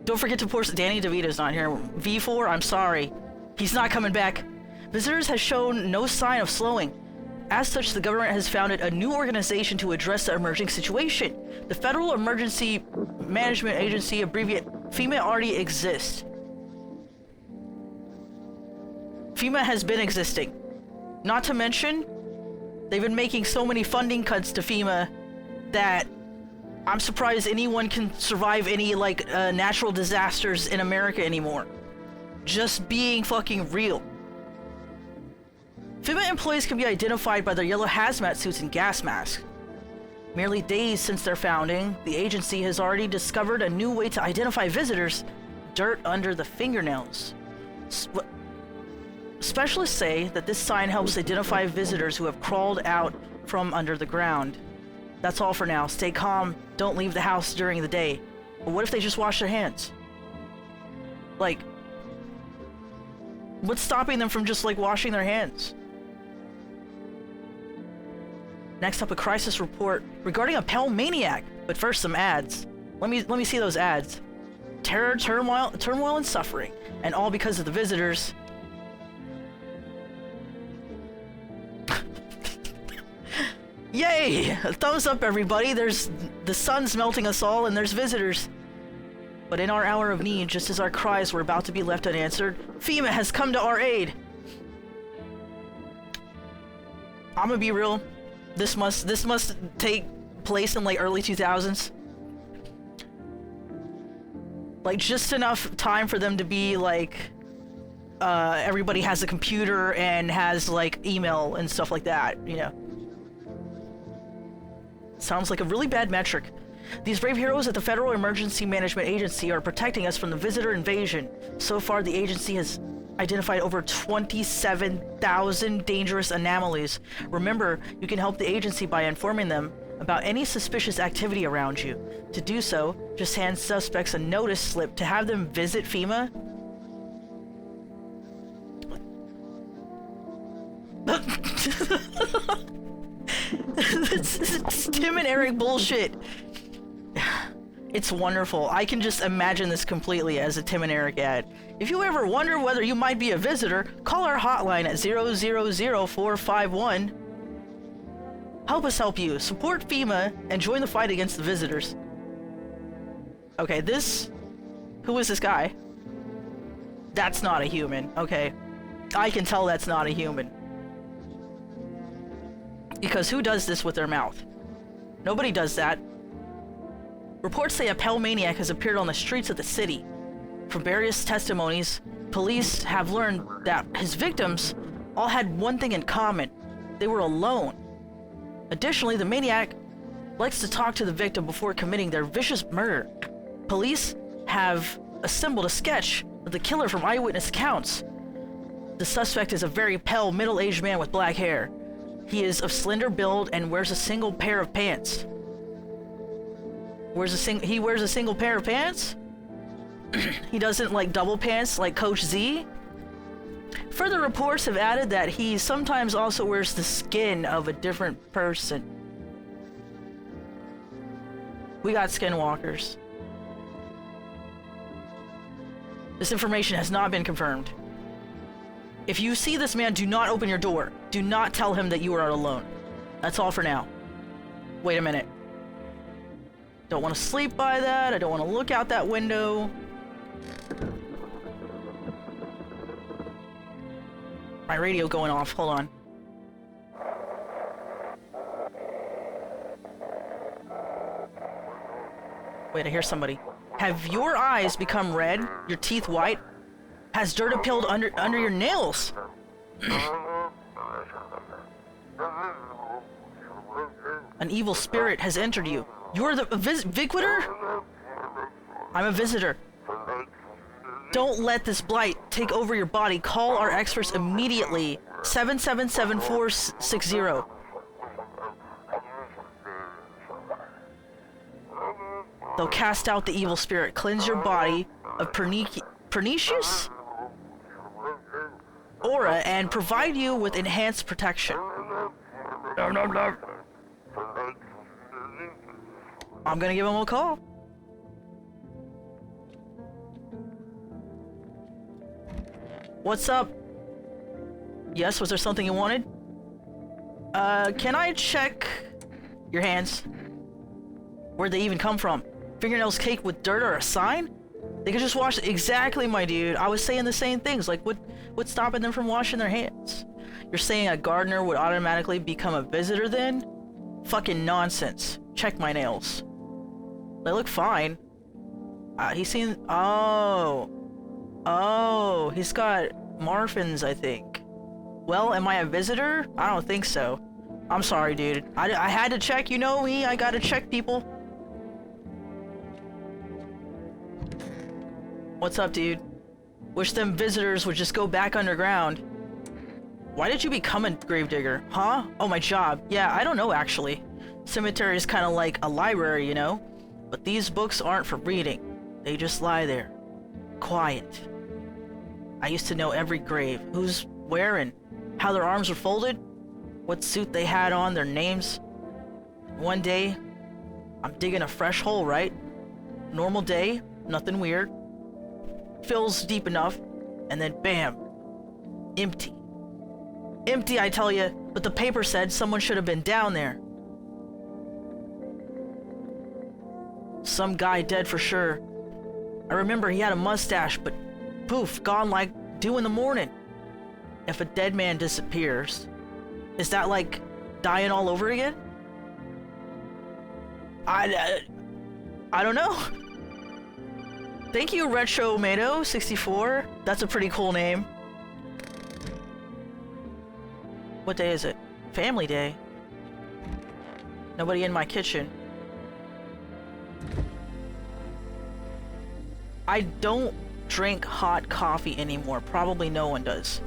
Don't forget to post Danny DeVito's not here. V4, I'm sorry. He's not coming back. Visitors has shown no sign of slowing. As such, the government has founded a new organization to address the emerging situation. The Federal Emergency Management Agency, abbreviated FEMA, already exists. FEMA has been existing. Not to mention, they've been making so many funding cuts to FEMA that I'm surprised anyone can survive any, like, natural disasters in America anymore. Just being fucking real. FEMA employees can be identified by their yellow hazmat suits and gas masks. Merely days since their founding, the agency has already discovered a new way to identify visitors: dirt under the fingernails. Specialists say that this sign helps identify visitors who have crawled out from under the ground. That's all for now. Stay calm. Don't leave the house during the day. But what if they just wash their hands? Like, what's stopping them from just, like, washing their hands? Next up, a crisis report regarding a pale maniac. But first, some ads. Let me see those ads. Terror, turmoil, and suffering, and all because of the visitors. Yay! A thumbs up, everybody. There's the sun's melting us all, and there's visitors. But in our hour of need, just as our cries were about to be left unanswered, FEMA has come to our aid. I'm gonna be real. This must take place in, like, early 2000s. Like, just enough time for them to be like, everybody has a computer and has, like, email and stuff like that, you know. Sounds like a really bad metric. These brave heroes at the Federal Emergency Management Agency are protecting us from the visitor invasion. So far, the agency has identified over 27,000 dangerous anomalies. Remember, you can help the agency by informing them about any suspicious activity around you. To do so, just hand suspects a notice slip to have them visit FEMA. It's Tim and Eric bullshit. It's wonderful. I can just imagine this completely as a Tim and Eric ad. If you ever wonder whether you might be a visitor, call our hotline at 000-451. Help us help you. Support FEMA and join the fight against the visitors. Okay, who is this guy? That's not a human. Okay. I can tell that's not a human. Because who does this with their mouth? Nobody does that. Reports say a pale maniac has appeared on the streets of the city. From various testimonies, police have learned that his victims all had one thing in common. They were alone. Additionally, the maniac likes to talk to the victim before committing their vicious murder. Police have assembled a sketch of the killer from eyewitness accounts. The suspect is a very pale, middle-aged man with black hair. He is of slender build and wears a single pair of pants. He wears a single pair of pants? He doesn't like double pants like Coach Z? Further reports have added that he sometimes also wears the skin of a different person. We got skinwalkers. This information has not been confirmed. If you see this man, do not open your door. Do not tell him that you are alone. That's all for now. Wait a minute. Don't want to sleep by that. I don't want to look out that window. My radio going off. Hold on. Wait, I hear somebody. Have your eyes become red? Your teeth white? has dirt appealed under your nails? An evil spirit has entered you. You're the Vigwitter? I'm a visitor. Don't let this blight take over your body. Call our experts immediately. 777460. They'll cast out the evil spirit, cleanse your body of pernicious aura, and provide you with enhanced protection. No, no, no. I'm gonna give him a call. What's up? Yes, was there something you wanted? Can I check your hands? Where'd they even come from? Fingernails caked with dirt or a sign? They could just wash. Exactly, my dude. I was saying the same things. Like, what's stopping them from washing their hands? You're saying a gardener would automatically become a visitor then? Fucking nonsense. Check my nails. They look fine. He's seen. Oh, he's got Marfans, I think. Well, am I a visitor? I don't think so. I'm sorry, dude. I had to check. You know me. I gotta check people. What's up, dude? Wish them visitors would just go back underground. Why did you become a gravedigger? Huh? Oh, my job. Yeah, I don't know, actually. Cemetery is kind of like a library, you know? But these books aren't for reading. They just lie there. Quiet. I used to know every grave. Who's wearing, how their arms were folded, what suit they had on, their names. One day, I'm digging a fresh hole, right? Normal day, nothing weird. Fills deep enough, and then bam, empty. Empty, I tell you, but the paper said someone should have been down there. Some guy dead for sure. I remember he had a mustache, but poof, gone like dew in the morning. If a dead man disappears, is that like dying all over again? I don't know. Thank you, Retromato64. That's a pretty cool name. What day is it? Family Day. Nobody in my kitchen. I don't drink hot coffee anymore. Probably no one does.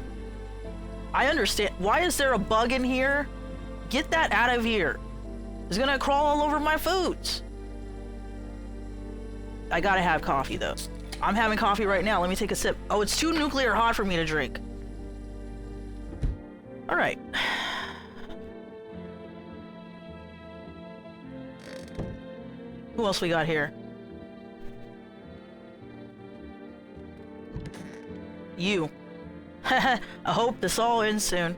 I understand. Why is there a bug in here? Get that out of here. It's gonna crawl all over my foods. I gotta have coffee though. I'm having coffee right now. Let me take a sip. Oh, it's too nuclear hot for me to drink. All right. Who else we got here? You. I hope this all ends soon.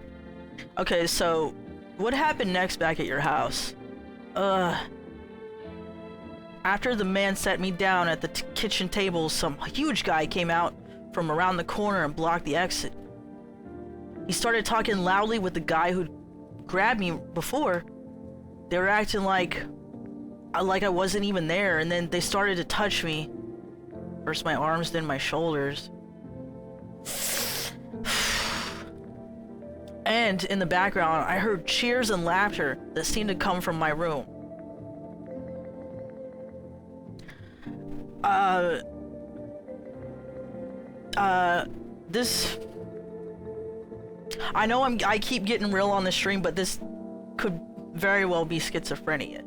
Okay, so what happened next back at your house? After the man sat me down at the kitchen table, some huge guy came out from around the corner and blocked the exit. He started talking loudly with the guy who grabbed me before. They were acting like I wasn't even there, and then they started to touch me. First my arms, then my shoulders. And in the background, I heard cheers and laughter that seemed to come from my room. This... I know I keep getting real on the stream, but this could very well be schizophrenia.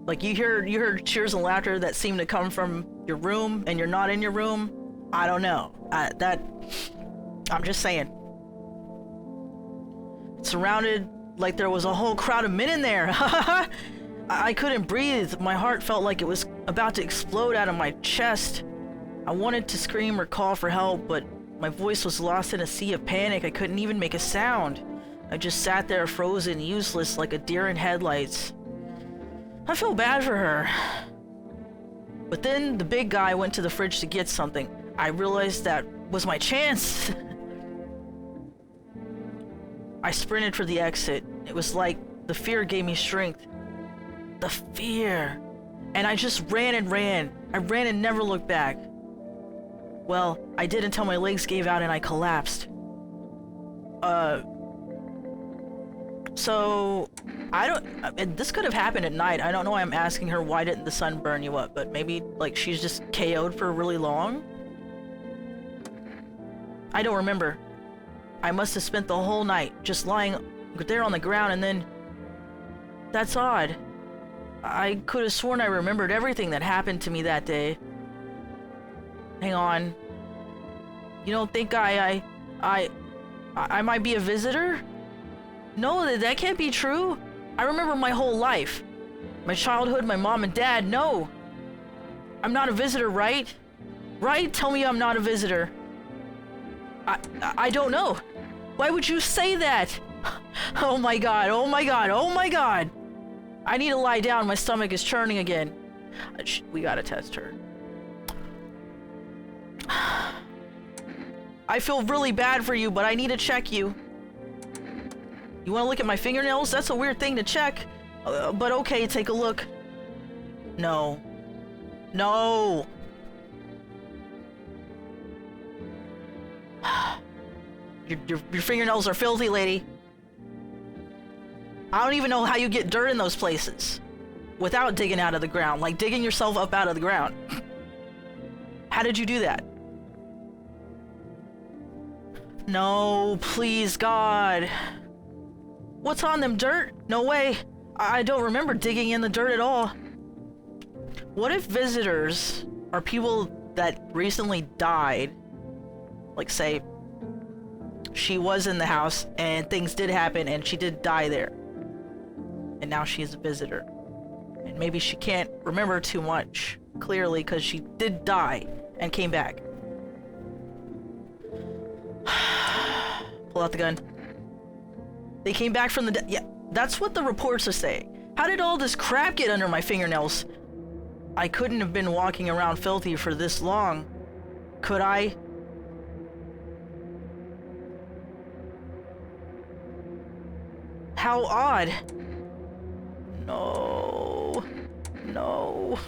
Like, you heard cheers and laughter that seem to come from your room, and you're not in your room. I don't know. I'm just saying. It surrounded like there was a whole crowd of men in there. I couldn't breathe. My heart felt like it was about to explode out of my chest. I wanted to scream or call for help, but my voice was lost in a sea of panic. I couldn't even make a sound. I just sat there frozen, useless, like a deer in headlights. I feel bad for her. But then the big guy went to the fridge to get something. I realized that was my chance. I sprinted for the exit. It was like the fear gave me strength. The fear. and I just ran and ran. I ran and never looked back. Well, I did until my legs gave out and I collapsed. So, I don't, this could have happened at night. I don't know why I'm asking her why didn't the sun burn you up, but maybe, like, she's just KO'd for really long? I don't remember. I must have spent the whole night just lying there on the ground and then... That's odd. I could have sworn I remembered everything that happened to me that day. Hang on. You don't think I might be a visitor? No, that can't be true. I remember my whole life. My childhood, my mom and dad, no. I'm not a visitor, right? Right? Tell me I'm not a visitor. I don't know. Why would you say that? Oh my god, oh my god, oh my god. I need to lie down, my stomach is churning again. We gotta test her. I feel really bad for you, but I need to check you. You want to look at my fingernails? That's a weird thing to check. But okay, take a look. No. No! Your fingernails are filthy, lady. I don't even know how you get dirt in those places without digging out of the ground, like digging yourself up out of the ground. How did you do that? No, please, God. What's on them, dirt? No way. I don't remember digging in the dirt at all. What if visitors are people that recently died? Like, say, she was in the house and things did happen and she did die there. And now she's a visitor. And maybe she can't remember too much clearly because she did die and came back. Pull out the gun. They came back from the dead. Yeah, that's what the reports are saying. How did all this crap get under my fingernails? I couldn't have been walking around filthy for this long. Could I? How odd. No. No.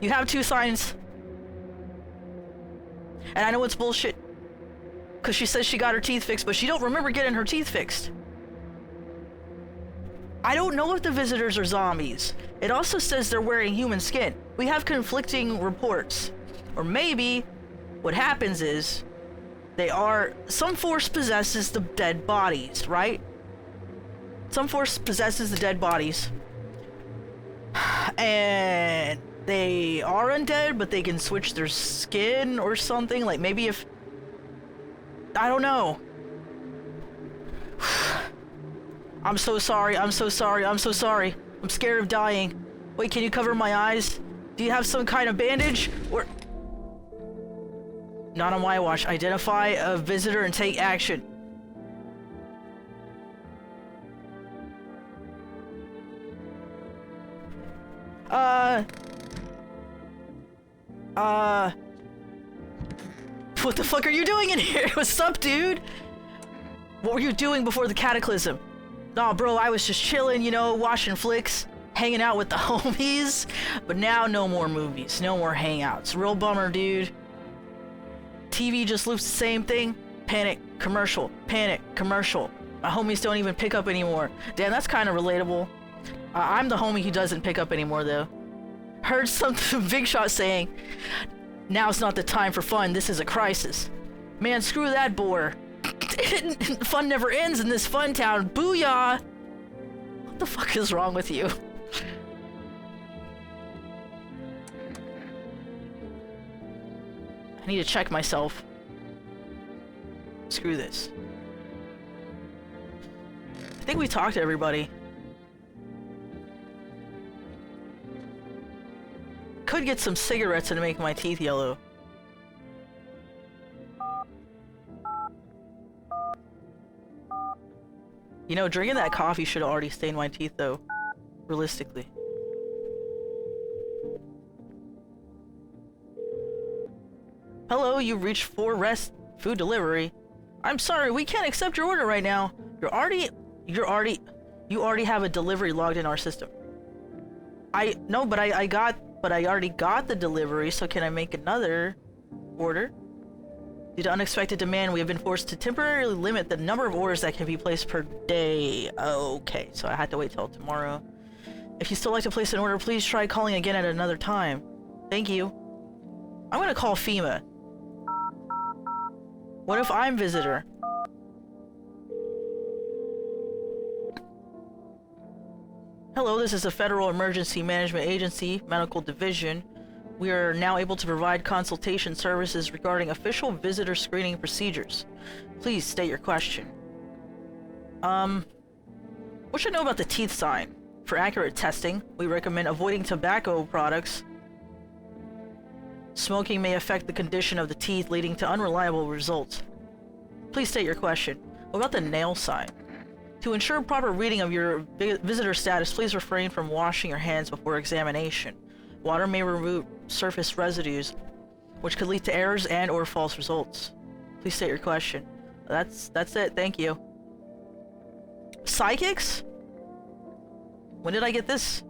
You have 2 signs. And I know it's bullshit. Because she says she got her teeth fixed, but she don't remember getting her teeth fixed. I don't know if the visitors are zombies. It also says they're wearing human skin. We have conflicting reports. Or maybe what happens is some force possesses the dead bodies, right? Some force possesses the dead bodies. And they are undead, but they can switch their skin or something. Like maybe if... I don't know. I'm so sorry, I'm so sorry, I'm so sorry. I'm scared of dying. Wait, can you cover my eyes? Do you have some kind of bandage? Or... Not on my watch. Identify a visitor and take action. What the fuck are you doing in here? What's up, dude? What were you doing before the cataclysm? Nah, bro, I was just chilling, you know, watching flicks, hanging out with the homies. But now, no more movies, no more hangouts. Real bummer, dude. TV just loops the same thing. Panic, commercial, panic, commercial. My homies don't even pick up anymore. Damn, that's kind of relatable. I'm the homie who doesn't pick up anymore, though. Heard something Big Shot saying, now's not the time for fun, this is a crisis. Man, screw that bore. Fun never ends in this fun town. Booyah! What the fuck is wrong with you? I need to check myself. Screw this. I think we talked to everybody. Could get some cigarettes to make my teeth yellow. You know, drinking that coffee should have already stained my teeth, though. Realistically. Hello, you've reached 4 Rest Food Delivery. I'm sorry, we can't accept your order right now. You already have a delivery logged in our system. but I already got the delivery, so can I make another order? Due to unexpected demand, we have been forced to temporarily limit the number of orders that can be placed per day. Okay, so I had to wait till tomorrow. If you still like to place an order, please try calling again at another time. Thank you. I'm gonna call FEMA. What if I'm visitor? Hello, this is the Federal Emergency Management Agency, Medical Division. We are now able to provide consultation services regarding official visitor screening procedures. Please state your question. What should I know about the teeth sign? For accurate testing, we recommend avoiding tobacco products. Smoking may affect the condition of the teeth, leading to unreliable results. Please state your question. What about the nail sign? To ensure proper reading of your visitor status, please refrain from washing your hands before examination. Water may remove surface residues, which could lead to errors and or false results. Please state your question. That's it, thank you. Psychics? When did I get this?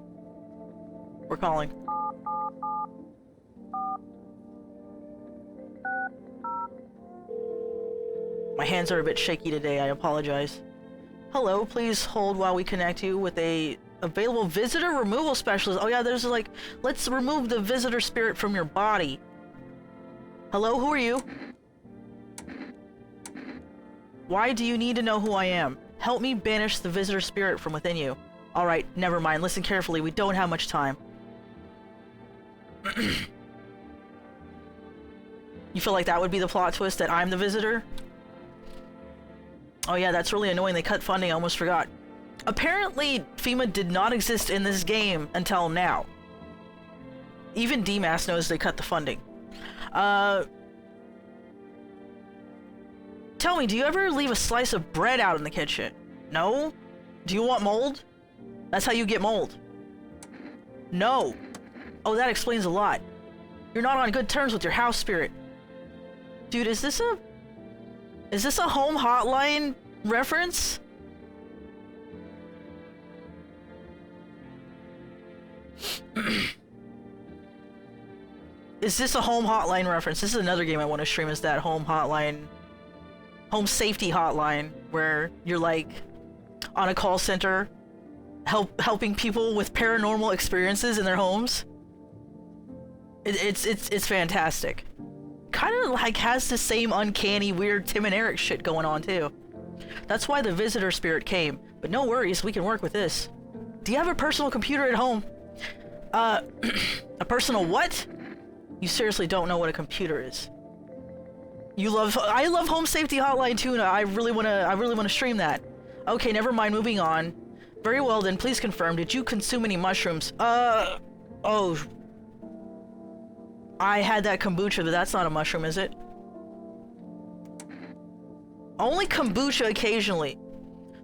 We're calling. My hands are a bit shaky today, I apologize. Hello, please hold while we connect you with a available visitor removal specialist. Oh yeah, there's like, let's remove the visitor spirit from your body. Hello, who are you? Why do you need to know who I am? Help me banish the visitor spirit from within you. Alright, never mind. Listen carefully. We don't have much time. You feel like that would be the plot twist, that I'm the visitor? Oh yeah, that's really annoying. They cut funding. I almost forgot. Apparently, FEMA did not exist in this game until now. Even DMAS knows they cut the funding. Tell me, do you ever leave a slice of bread out in the kitchen? No? Do you want mold? That's how you get mold. No. Oh, that explains a lot. You're not on good terms with your house spirit. Dude, is this a home hotline reference? Is this a home hotline reference? This is another game I want to stream, is that home hotline, home safety hotline, where you're like on a call center helping people with paranormal experiences in their homes. It's fantastic. Kind of like has the same uncanny weird Tim and Eric shit going on too. That's why the visitor spirit came. But no worries, we can work with this. Do you have a personal computer at home? A personal what? You seriously don't know what a computer is. I love Home Safety Hotline too, and I really wanna stream that. Okay, never mind, moving on. Very well then, please confirm, did you consume any mushrooms? Oh. I had that kombucha, but that's not a mushroom, is it? Only kombucha occasionally.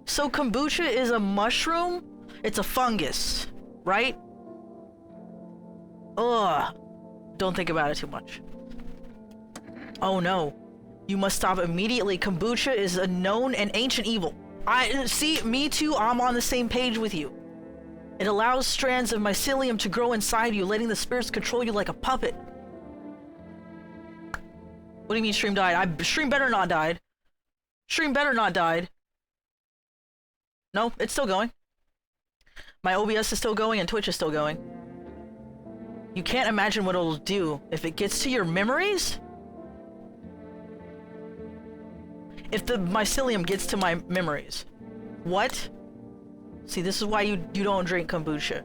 So kombucha is a mushroom? It's a fungus, right? Ugh. Don't think about it too much. Oh no. You must stop immediately. Kombucha is a known and ancient evil. See, me too, I'm on the same page with you. It allows strands of mycelium to grow inside you, letting the spirits control you like a puppet. What do you mean stream died? Stream better not died. Stream better not died. No, it's still going. My OBS is still going and Twitch is still going. You can't imagine what it'll do if it gets to your memories? If the mycelium gets to my memories. What? See, this is why you don't drink kombucha.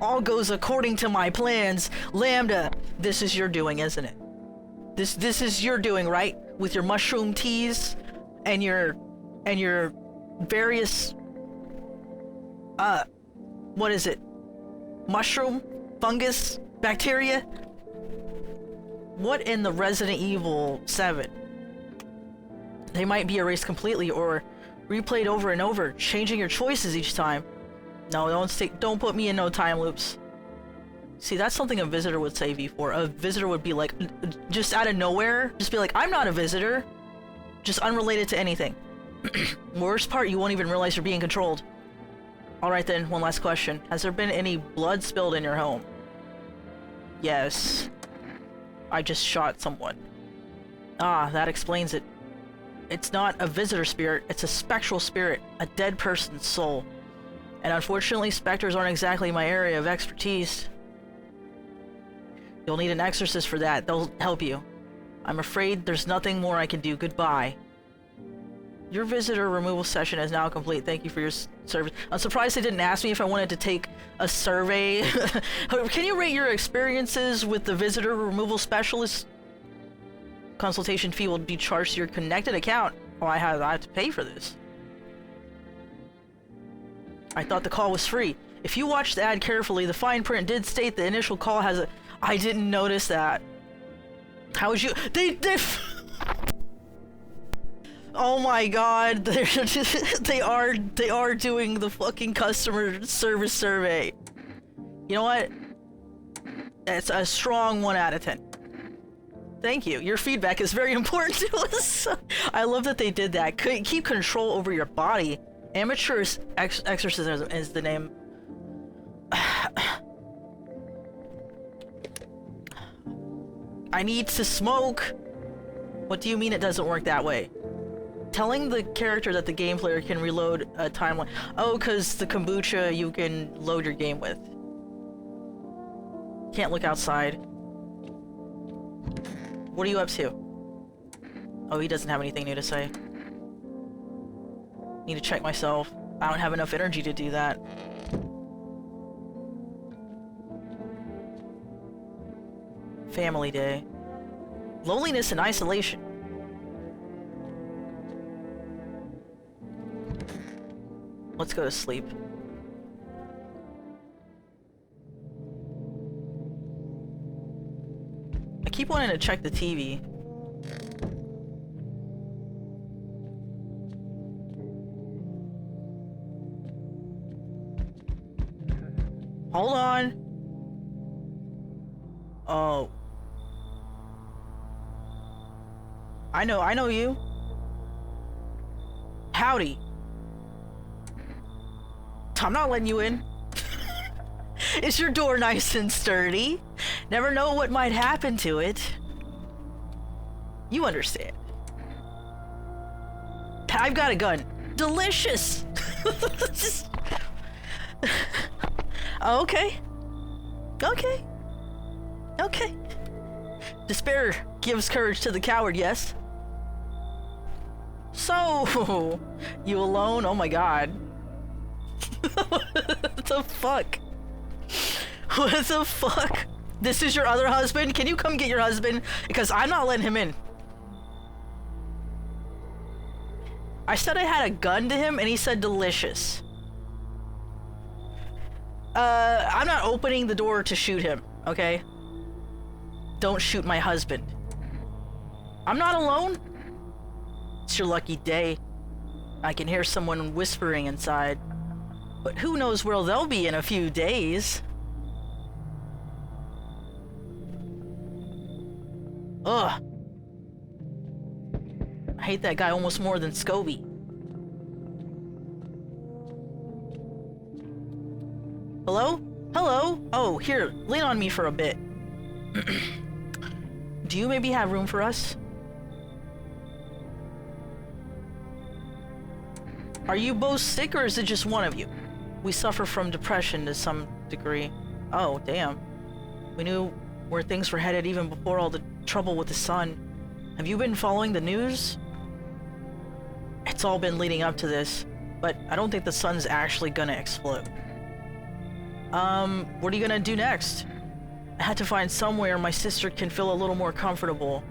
All goes according to my plans. Lambda, this is your doing, isn't it? This is your doing, right? With your mushroom teas and your various what is it? Mushroom, fungus, bacteria? What in the Resident Evil 7? They might be erased completely or replayed over and over, changing your choices each time. No, don't put me in no time loops. See, that's something a visitor would say before. A visitor would be like, just out of nowhere, just be like, I'm not a visitor. Just unrelated to anything. Worst part, you won't even realize you're being controlled. Alright then, one last question. Has there been any blood spilled in your home? Yes. I just shot someone. Ah, that explains it. It's not a visitor spirit, it's a spectral spirit, a dead person's soul. And unfortunately, specters aren't exactly my area of expertise. You'll need an exorcist for that, they'll help you. I'm afraid there's nothing more I can do. Goodbye. Your visitor removal session is now complete. Thank you for your service. I'm surprised they didn't ask me if I wanted to take a survey. Can you rate your experiences with the visitor removal specialist? Consultation fee will be charged to your connected account. Oh, I have to pay for this. I thought the call was free. If you watched the ad carefully, the fine print did state the initial call has a... I didn't notice that. How would you... They Oh my god, they are doing the fucking customer service survey. You know what? That's a strong 1 out of 10. Thank you. Your feedback is very important to us. I love that they did that. Keep control over your body. Amateur exorcism is the name. I need to smoke. What do you mean it doesn't work that way? Telling the character that the game player can reload a timeline. Oh, because the kombucha you can load your game with. Can't look outside. What are you up to? Oh, he doesn't have anything new to say. Need to check myself. I don't have enough energy to do that. Family day. Loneliness and isolation. Let's go to sleep. I keep wanting to check the TV. Hold on. Oh. I know you. Howdy. I'm not letting you in. Is your door nice and sturdy? Never know what might happen to it. You understand. I've got a gun. Delicious! Okay. Okay. Okay. Despair gives courage to the coward, yes? So, you alone? Oh my god. What the fuck? What the fuck? This is your other husband? Can you come get your husband? Because I'm not letting him in. I said I had a gun to him and he said delicious. I'm not opening the door to shoot him, okay? Don't shoot my husband. I'm not alone. It's your lucky day. I can hear someone whispering inside. But who knows where they'll be in a few days? Ugh. I hate that guy almost more than Scobie. Hello? Hello? Oh, here, lean on me for a bit. Do you maybe have room for us? Are you both sick or is it just one of you? We suffer from depression to some degree. Oh, damn. We knew where things were headed even before all the trouble with the sun. Have you been following the news? It's all been leading up to this, but I don't think the sun's actually gonna explode. What are you gonna do next? I had to find somewhere my sister can feel a little more comfortable.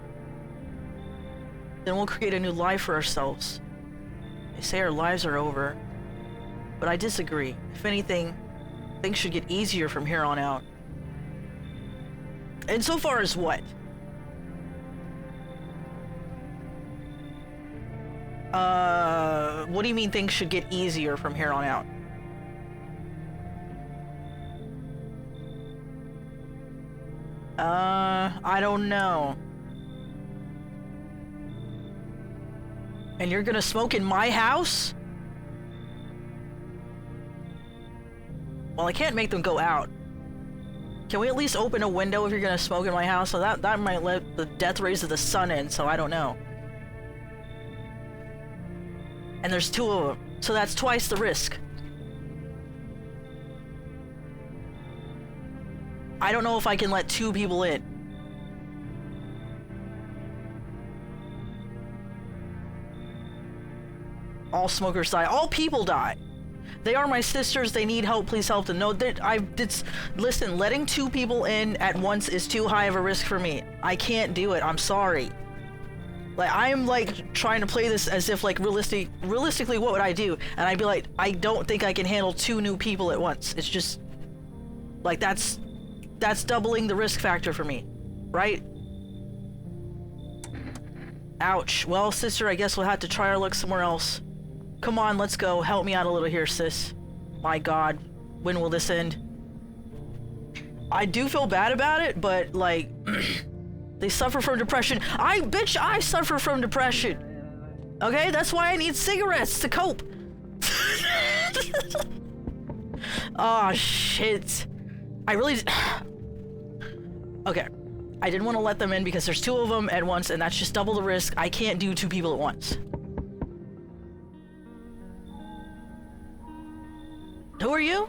Then we'll create a new life for ourselves. They say our lives are over, but I disagree. If anything, things should get easier from here on out. And so far as what? What do you mean things should get easier from here on out? I don't know. And you're gonna smoke in my house? Well, I can't make them go out. Can we at least open a window if you're gonna smoke in my house? So that might let the death rays of the sun in, so I don't know. And there's 2 of them, so that's twice the risk. I don't know if I can let 2 people in. All smokers die. All people die. They are my sisters. They need help. Please help them. No, listen, letting 2 people in at once is too high of a risk for me. I can't do it. I'm sorry. Like, I am like trying to play this as if like realistically, what would I do? And I'd be like, I don't think I can handle 2 new people at once. It's just like that's doubling the risk factor for me, right? Ouch. Well, sister, I guess we'll have to try our luck somewhere else. Come on, let's go. Help me out a little here, sis. My God, when will this end? I do feel bad about it, but like, they suffer from depression. I suffer from depression. Okay, that's why I need cigarettes to cope. Oh shit. I really. Okay, I didn't want to let them in because there's 2 of them at once, and that's just double the risk. I can't do 2 people at once. Who are you?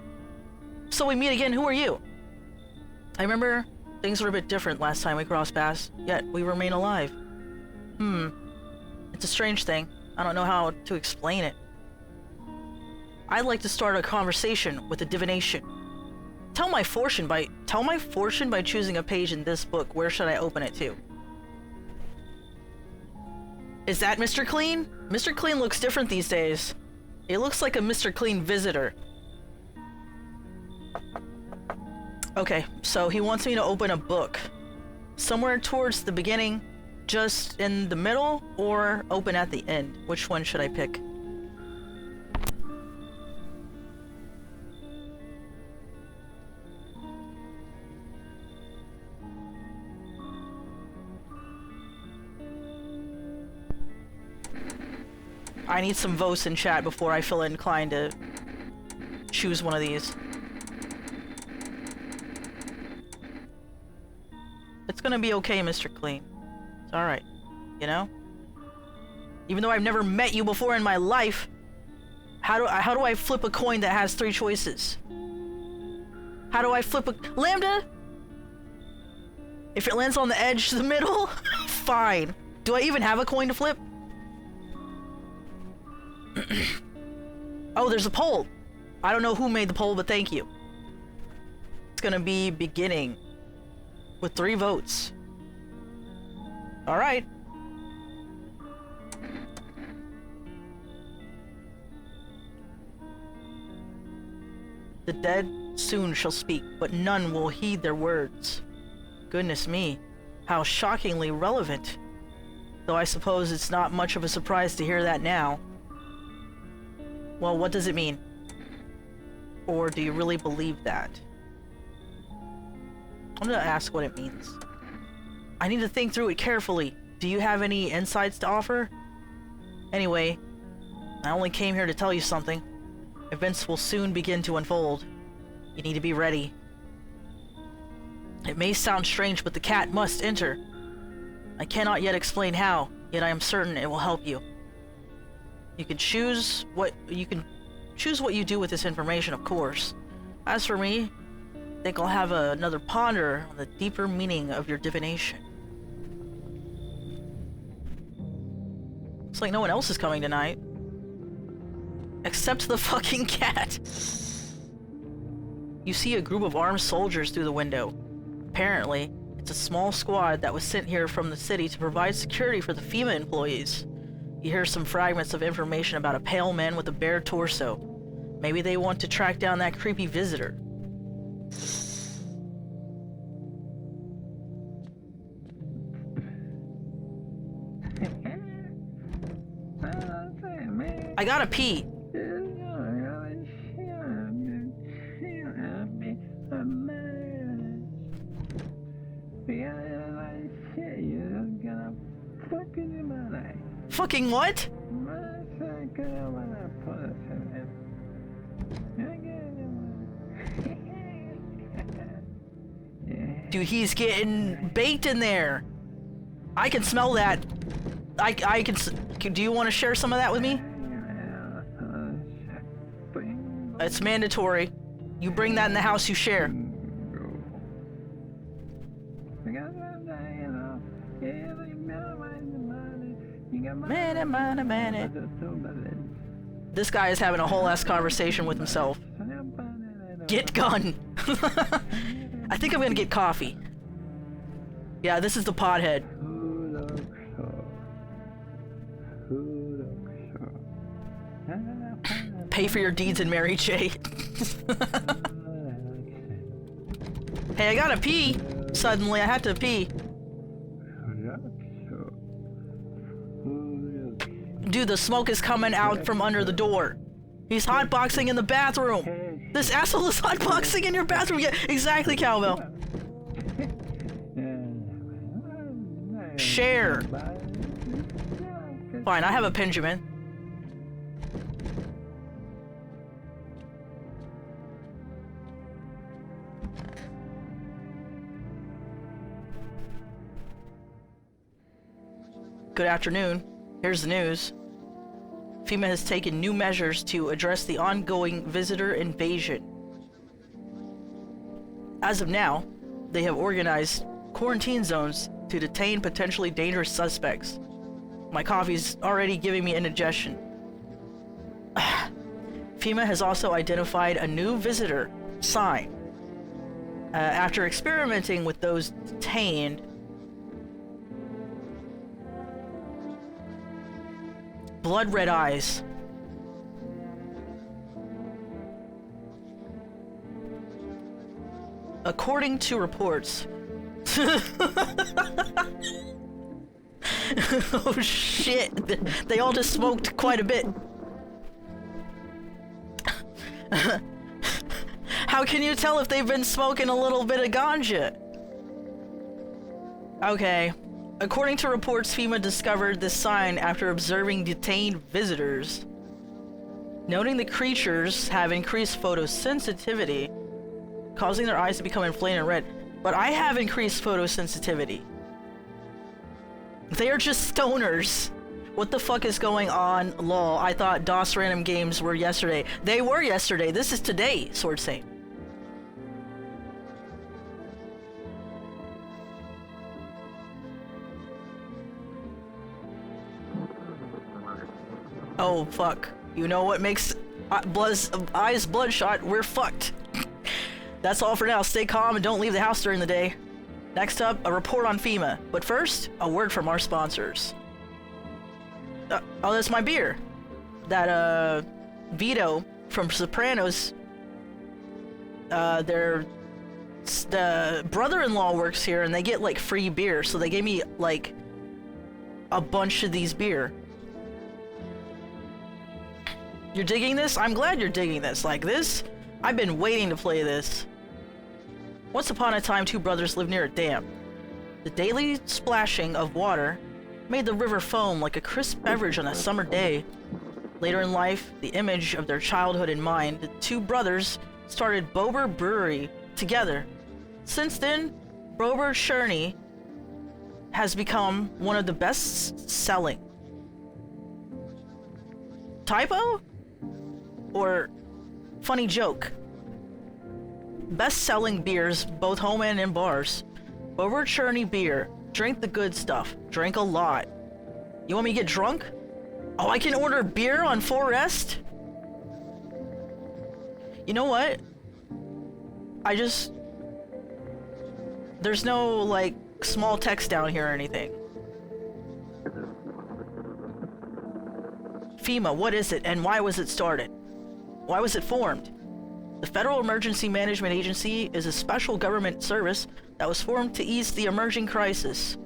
So we meet again, who are you? I remember things were a bit different last time we crossed paths, yet we remain alive. It's a strange thing. I don't know how to explain it. I'd like to start a conversation with a divination. Tell my fortune by choosing a page in this book. Where should I open it to? Is that Mr. Clean? Mr. Clean looks different these days. It looks like a Mr. Clean visitor. Okay, so he wants me to open a book. Somewhere towards the beginning, just in the middle, or open at the end? Which one should I pick? I need some votes in chat before I feel inclined to choose one of these. It's gonna be okay, Mr. Clean. It's alright. You know? Even though I've never met you before in my life, how do I flip a coin that has 3 choices? How do I flip a Lambda? If it lands on the edge to the middle, fine. Do I even have a coin to flip? Oh, there's a poll. I don't know who made the poll, but thank you. It's gonna be beginning with 3 votes. All right. The dead soon shall speak, but none will heed their words. Goodness me, how shockingly relevant. Though I suppose it's not much of a surprise to hear that now. Well, what does it mean? Or do you really believe that? I'm gonna ask what it means. I need to think through it carefully. Do you have any insights to offer? Anyway, I only came here to tell you something. Events will soon begin to unfold. You need to be ready. It may sound strange, but the cat must enter. I cannot yet explain how, yet I am certain it will help you. You can choose what you do with this information, of course. As for me, I think I'll have another ponder on the deeper meaning of your divination. Looks like no one else is coming tonight. Except the fucking cat. You see a group of armed soldiers through the window. Apparently, it's a small squad that was sent here from the city to provide security for the FEMA employees. You hear some fragments of information about a pale man with a bare torso. Maybe they want to track down that creepy visitor. I gotta pee. Fucking what? Dude, he's getting baked in there. I can smell that. I can. Do you want to share some of that with me? It's mandatory. You bring that in the house, you share. This guy is having a whole ass conversation with himself. Get gun. I think I'm gonna get coffee. Yeah, this is the pothead. Pay for your deeds and Mary J. Hey, I gotta pee. Suddenly, I had to pee. Dude, the smoke is coming out from under the door. He's hotboxing in the bathroom. This asshole is hotboxing in your bathroom. Yeah, exactly, Cowbell. Share. Fine, I have a Benjamin. Good afternoon. Here's the news. FEMA has taken new measures to address the ongoing visitor invasion. As of now, they have organized quarantine zones to detain potentially dangerous suspects. My coffee's already giving me indigestion. FEMA has also identified a new visitor sign. After experimenting with those detained, blood red eyes. According to reports. Oh shit, they all just smoked quite a bit. How can you tell if they've been smoking a little bit of ganja? Okay. According to reports, FEMA discovered this sign after observing detained visitors. Noting the creatures have increased photosensitivity, causing their eyes to become inflamed and red. But I have increased photosensitivity. They are just stoners. What the fuck is going on? Lol, I thought DOS random games were yesterday. They were yesterday. This is today, Sword Saint. Oh fuck. You know what makes eyes bloodshot? We're fucked. That's all for now. Stay calm and don't leave the house during the day. Next up, a report on FEMA. But first, a word from our sponsors. Oh, that's my beer. That, Vito from Sopranos. The brother-in-law works here and they get, like, free beer. So they gave me, like, a bunch of these beer. You're digging this? I'm glad you're digging this. Like this, I've been waiting to play this. Once upon a time, two brothers lived near a dam. The daily splashing of water made the river foam like a crisp beverage on a summer day. Later in life, the image of their childhood in mind, the two brothers started Bober Brewery together. Since then, Bober Cherney has become one of the best-selling. Typo? Or funny joke? Best-selling beers, both home and in bars. Bober Cherney beer. Drink the good stuff. Drink a lot. You want me to get drunk? Oh, I can order beer on Forest? You know what? There's no, like, small text down here or anything. FEMA, what is it and why was it started? Why was it formed? The Federal Emergency Management Agency is a special government service that was formed to ease the emerging crisis.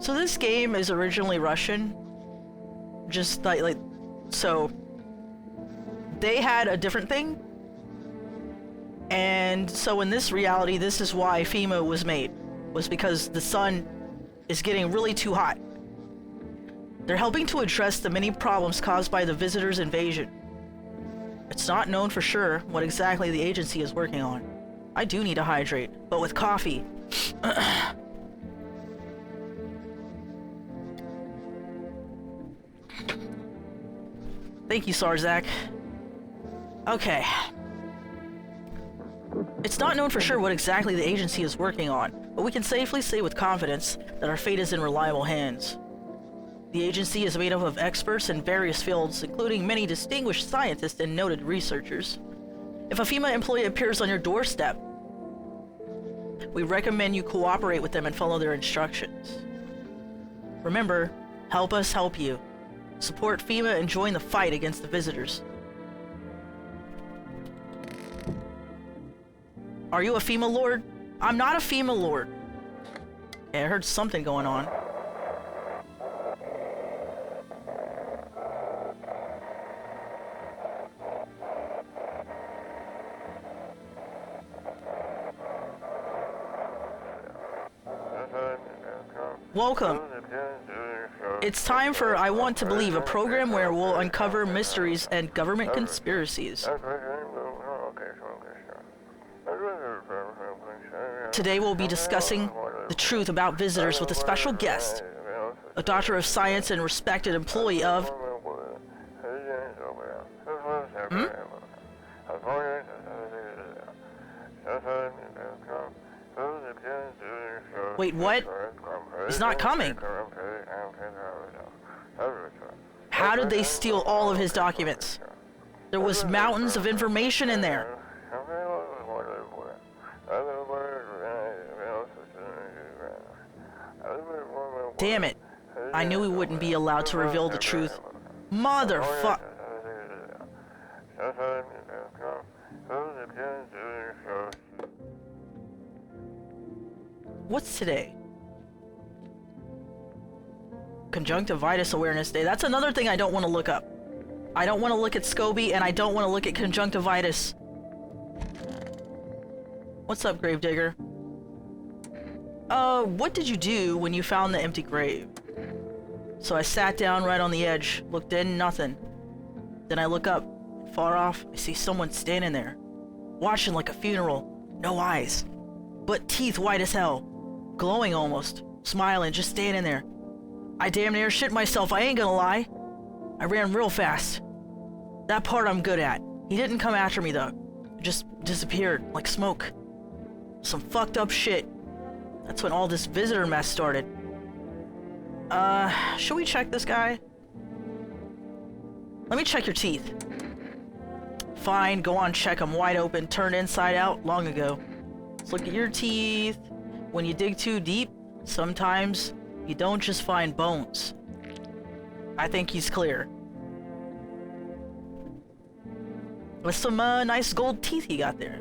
So this game is originally Russian. Just like so they had a different thing. And so in this reality, this is why FEMA was made. Was because the sun is getting really too hot. They're helping to address the many problems caused by the visitors' invasion. It's not known for sure what exactly the agency is working on. I do need to hydrate, but with coffee. Thank you, Sarzak. Okay. It's not known for sure what exactly the agency is working on, but we can safely say with confidence that our fate is in reliable hands. The agency is made up of experts in various fields, including many distinguished scientists and noted researchers. If a FEMA employee appears on your doorstep, we recommend you cooperate with them and follow their instructions. Remember, help us help you. Support FEMA and join the fight against the visitors. Are you a FEMA lord? I'm not a FEMA lord. Okay, I heard something going on. Welcome. It's time for I Want to Believe, a program where we'll uncover mysteries and government conspiracies. Today we'll be discussing the truth about visitors with a special guest, a doctor of science and respected employee of... Wait, what? He's not coming. How did they steal all of his documents? There was mountains of information in there. Damn it. I knew we wouldn't be allowed to reveal the truth. Motherfuck. What's today? Conjunctivitis Awareness Day. That's another thing I don't want to look up. I don't want to look at SCOBY, and I don't want to look at conjunctivitis. What's up, Gravedigger? What did you do when you found the empty grave? So I sat down right on the edge, looked in, nothing. Then I look up. Far off, I see someone standing there, watching like a funeral. No eyes, but teeth white as hell, glowing almost, smiling, just standing there. I damn near shit myself, I ain't gonna lie. I ran real fast. That part I'm good at. He didn't come after me though. It just disappeared, like smoke. Some fucked up shit. That's when all this visitor mess started. Should we check this guy? Let me check your teeth. Fine, go on, check them. Wide open, turned inside out long ago. Let's look at your teeth. When you dig too deep, sometimes you don't just find bones. I think he's clear. With some nice gold teeth he got there.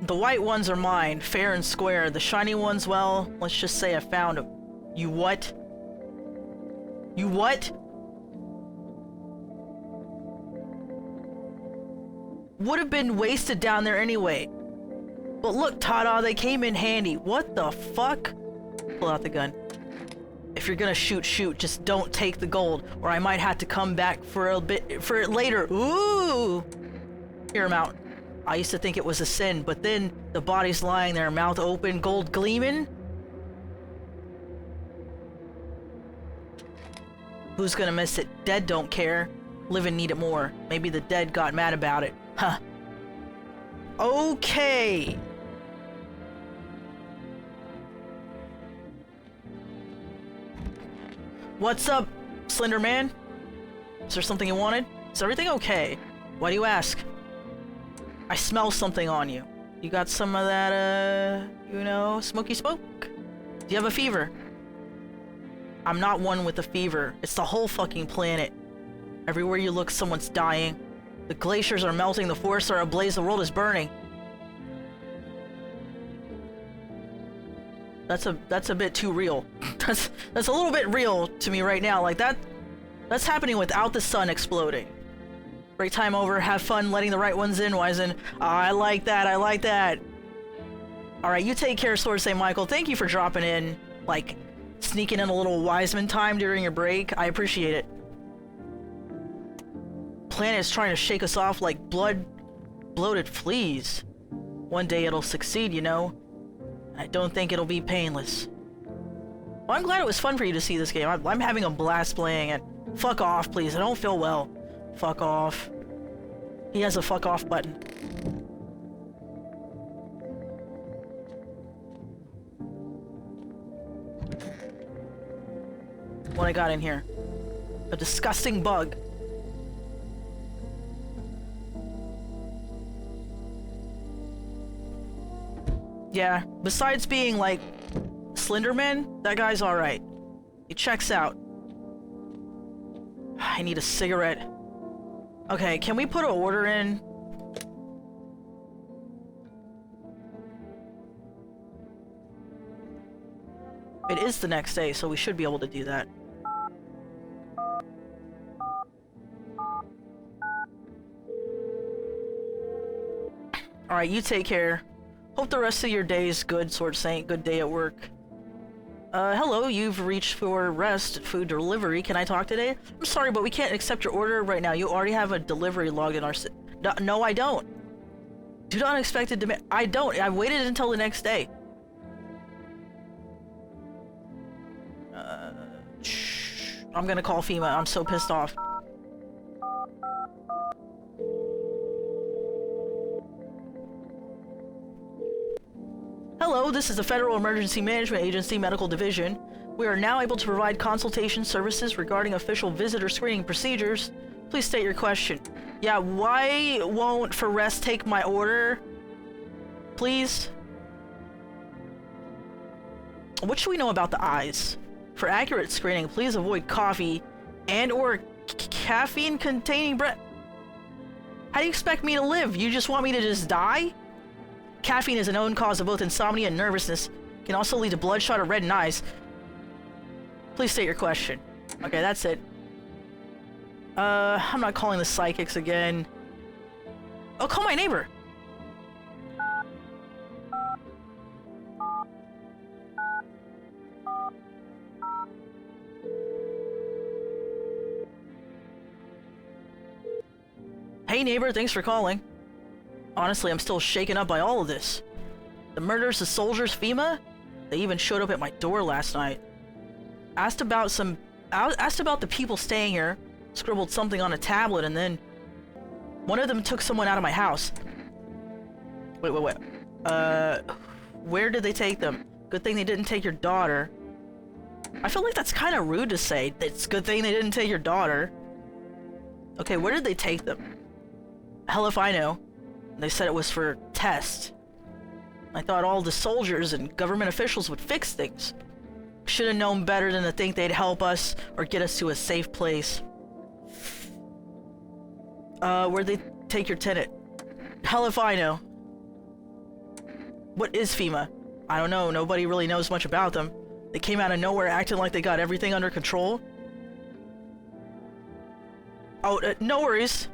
The white ones are mine, fair and square. The shiny ones, well, let's just say I found them. You what? You what? Would have been wasted down there anyway. But look, Tada, they came in handy. What the fuck? Pull out the gun. If you're gonna shoot, shoot. Just don't take the gold, or I might have to come back for a bit for it later. Ooh! Hear him out. I used to think it was a sin, but then the body's lying there, mouth open, gold gleaming. Who's gonna miss it? Dead don't care. Living need it more. Maybe the dead got mad about it. Huh. Okay. What's up, Slender Man? Is there something you wanted? Is everything okay? Why do you ask? I smell something on you. You got some of that, you know, smoky smoke? Do you have a fever? I'm not one with a fever. It's the whole fucking planet. Everywhere you look, someone's dying. The glaciers are melting, the forests are ablaze, the world is burning. That's a bit too real. That's a little bit real to me right now. Like that's happening without the sun exploding. Break time over, have fun letting the right ones in, Wizen. I like that, I like that. Alright, you take care, Sword St. Michael. Thank you for dropping in, like, sneaking in a little Wiseman time during your break. I appreciate it. Planet is trying to shake us off like blood bloated fleas. One day it'll succeed, you know. I don't think it'll be painless. Well, I'm glad it was fun for you to see this game. I'm having a blast playing it. Fuck off, please. I don't feel well. Fuck off. He has a fuck off button. What I got in here? A disgusting bug. Yeah, besides being like Slenderman, that guy's alright. He checks out. I need a cigarette. Okay, can we put an order in? It is the next day, so we should be able to do that. Alright, you take care. Hope the rest of your day is good, Sword Saint. Good day at work. Hello, you've reached for rest food delivery. Can I talk today? I'm sorry, but we can't accept your order right now. You already have a delivery log in our No, I don't. Do not unexpected demand. I don't. I waited until the next day. I'm gonna call FEMA. I'm so pissed off. Hello, this is the Federal Emergency Management Agency Medical Division. We are now able to provide consultation services regarding official visitor screening procedures. Please state your question. Yeah, why won't Forrest take my order? Please? What should we know about the eyes? For accurate screening, please avoid coffee and or caffeine-containing bread. How do you expect me to live? You just want me to just die? Caffeine is a known cause of both insomnia and nervousness. It can also lead to bloodshot or reddened eyes. Please state your question. Okay, that's it. I'm not calling the psychics again. Oh, call my neighbor. Hey neighbor, thanks for calling. Honestly, I'm still shaken up by all of this. The murders of soldiers, FEMA? They even showed up at my door last night. Asked about the people staying here, scribbled something on a tablet, and then one of them took someone out of my house. Wait. Where did they take them? Good thing they didn't take your daughter. I feel like that's kind of rude to say. It's a good thing they didn't take your daughter. Okay, where did they take them? Hell if I know. They said it was for tests. I thought all the soldiers and government officials would fix things. Should have known better than to think they'd help us or get us to a safe place. Where'd they take your tenant? Hell if I know. What is FEMA? I don't know. Nobody really knows much about them. They came out of nowhere acting like they got everything under control. Oh, no worries.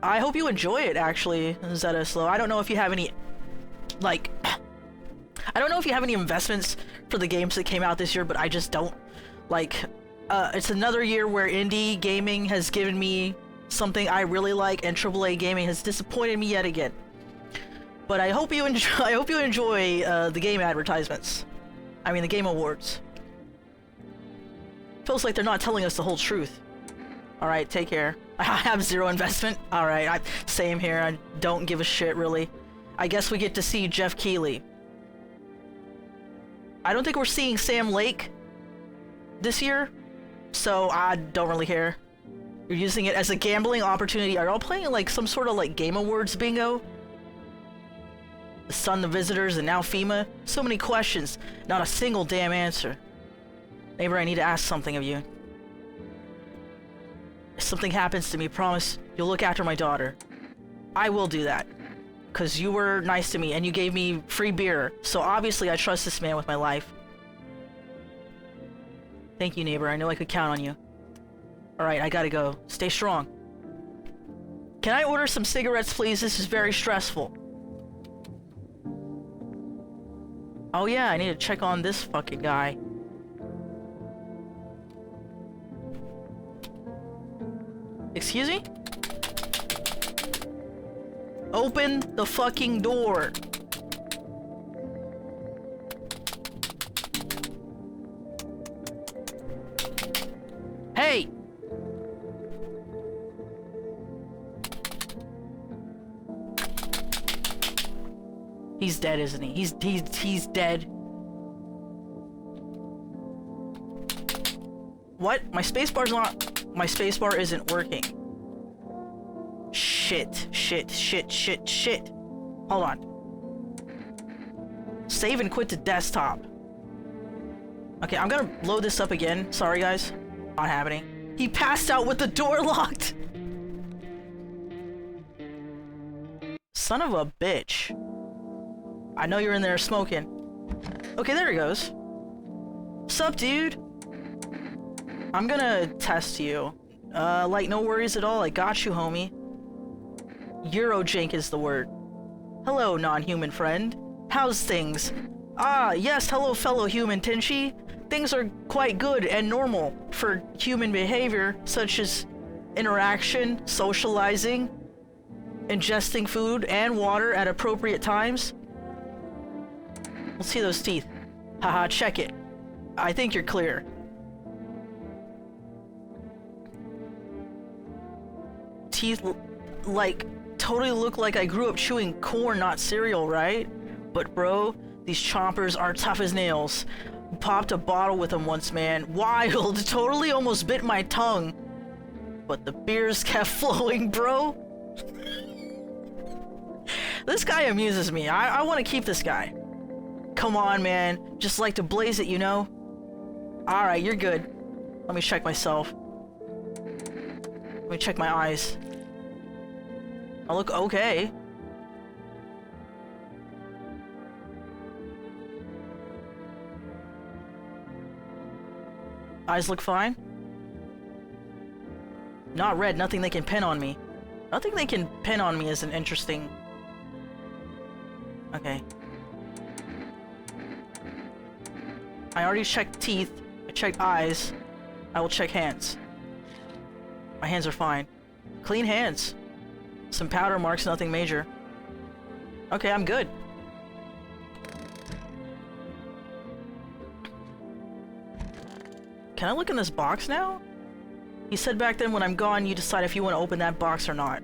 I hope you enjoy it, actually, Zetaslow. I don't know if you have any, like, I don't know if you have any investments for the games that came out this year, but I just don't. Like, it's another year where indie gaming has given me something I really like, and AAA gaming has disappointed me yet again. But I hope you enjoy. I hope you enjoy the game advertisements. I mean, the game awards. Feels like they're not telling us the whole truth. All right, take care. I have zero investment. All right, same here. I don't give a shit, really. I guess we get to see Jeff Keighley. I don't think we're seeing Sam Lake this year, so I don't really care. You're using it as a gambling opportunity. Are y'all playing like some sort of like Game Awards bingo? The Sun, the Visitors, and now FEMA? So many questions, not a single damn answer. Neighbor, I need to ask something of you. If something happens to me, promise you'll look after my daughter. I will do that. Because you were nice to me and you gave me free beer. So obviously I trust this man with my life. Thank you, neighbor. I know I could count on you. Alright, I gotta go. Stay strong. Can I order some cigarettes, please? This is very stressful. Oh yeah, I need to check on this fucking guy. Excuse me? Open the fucking door. Hey! He's dead, isn't he? He's dead. What? My spacebar isn't working. Shit. Hold on. Save and quit to desktop. Okay, I'm gonna load this up again. Sorry, guys. Not happening. He passed out with the door locked! Son of a bitch. I know you're in there smoking. Okay, there he goes. Sup, dude? I'm gonna test you. Like, no worries at all. I got you, homie. Eurojank is the word. Hello, non-human friend. How's things? Ah, yes, hello, fellow human Tenchi. Things are quite good and normal for human behavior, such as interaction, socializing, ingesting food and water at appropriate times. Let's see those teeth. Haha, check it. I think you're clear. Teeth, like, totally look like I grew up chewing corn, not cereal, right? But bro, these chompers are tough as nails. Popped a bottle with them once, man. Wild, totally almost bit my tongue. But the beers kept flowing, bro. This guy amuses me. I want to keep this guy. Come on, man. Just like to blaze it, you know? Alright, you're good. Let me check myself. Let me check my eyes. I look okay. Eyes look fine. Not red, nothing they can pin on me. Nothing they can pin on me is an interesting... Okay. I already checked teeth. I checked eyes. I will check hands. My hands are fine. Clean hands. Some powder marks, nothing major. Okay, I'm good. Can I look in this box now? He said back then, when I'm gone, you decide if you want to open that box or not.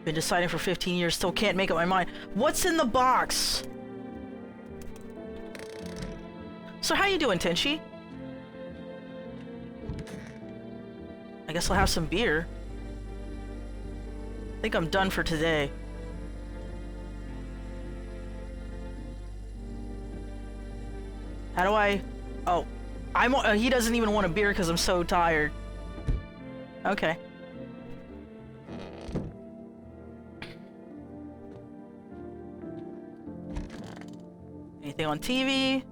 Been deciding for 15 years, still can't make up my mind. What's in the box? So how you doing, Tenchi? I guess I'll have some beer. I think I'm done for today. How do I... Oh. He doesn't even want a beer because I'm so tired. Okay. Anything on TV?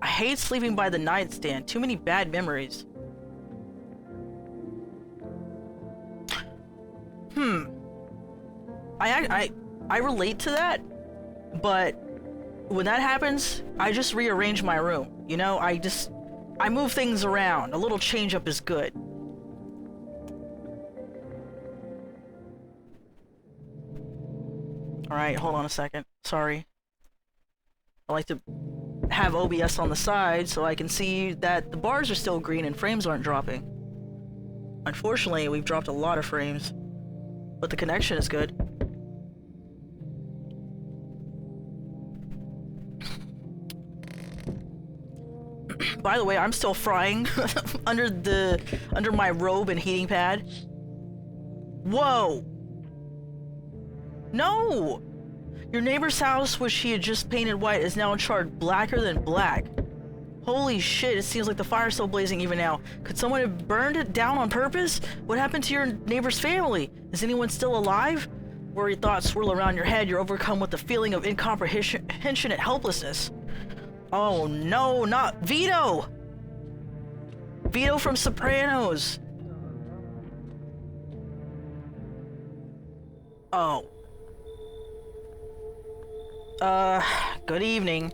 I hate sleeping by the nightstand. Too many bad memories. I relate to that, but when that happens, I just rearrange my room. You know, I move things around. A little change up is good. Alright, hold on a second. Sorry. I like to have OBS on the side so I can see that the bars are still green and frames aren't dropping. Unfortunately, we've dropped a lot of frames, but the connection is good. By the way, I'm still frying under my robe and heating pad. Whoa! No! Your neighbor's house, which he had just painted white, is now charred blacker than black. Holy shit, it seems like the fire's still blazing even now. Could someone have burned it down on purpose? What happened to your neighbor's family? Is anyone still alive? Worried thoughts swirl around your head. You're overcome with the feeling of incomprehension and helplessness. Oh no, not Vito! Vito from Sopranos! Oh. Good evening.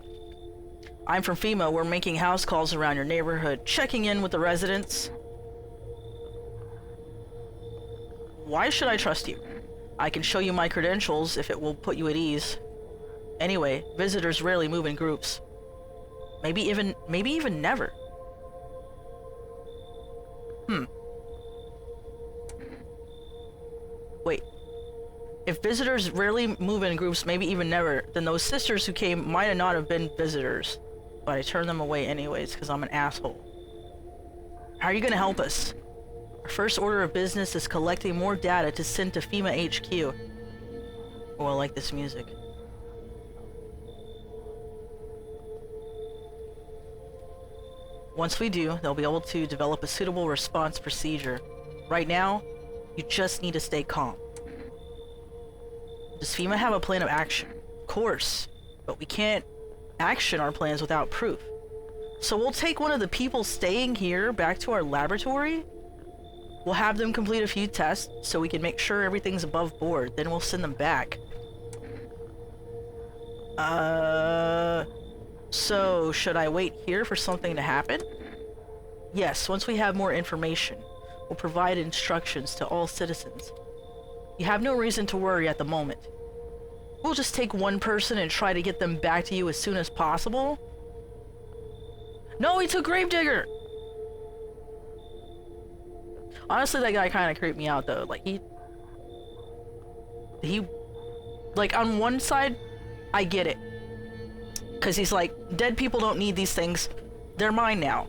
I'm from FEMA. We're making house calls around your neighborhood, checking in with the residents. Why should I trust you? I can show you my credentials if it will put you at ease. Anyway, visitors rarely move in groups. Maybe even never. Wait. If visitors rarely move in groups, maybe even never, then those sisters who came might not have been visitors. But I turned them away anyways, because I'm an asshole. How are you gonna help us? Our first order of business is collecting more data to send to FEMA HQ. Oh, I like this music. Once we do, they'll be able to develop a suitable response procedure. Right now, you just need to stay calm. Does FEMA have a plan of action? Of course, but we can't action our plans without proof. So we'll take one of the people staying here back to our laboratory. We'll have them complete a few tests so we can make sure everything's above board. Then we'll send them back. So should I wait here for something to happen? Yes, once we have more information, we'll provide instructions to all citizens. You have no reason to worry at the moment. We'll just take one person and try to get them back to you as soon as possible. No, he took Gravedigger! Honestly, that guy kind of creeped me out, though. Like, he... Like, on one side, I get it. Because he's like, dead people don't need these things. They're mine now.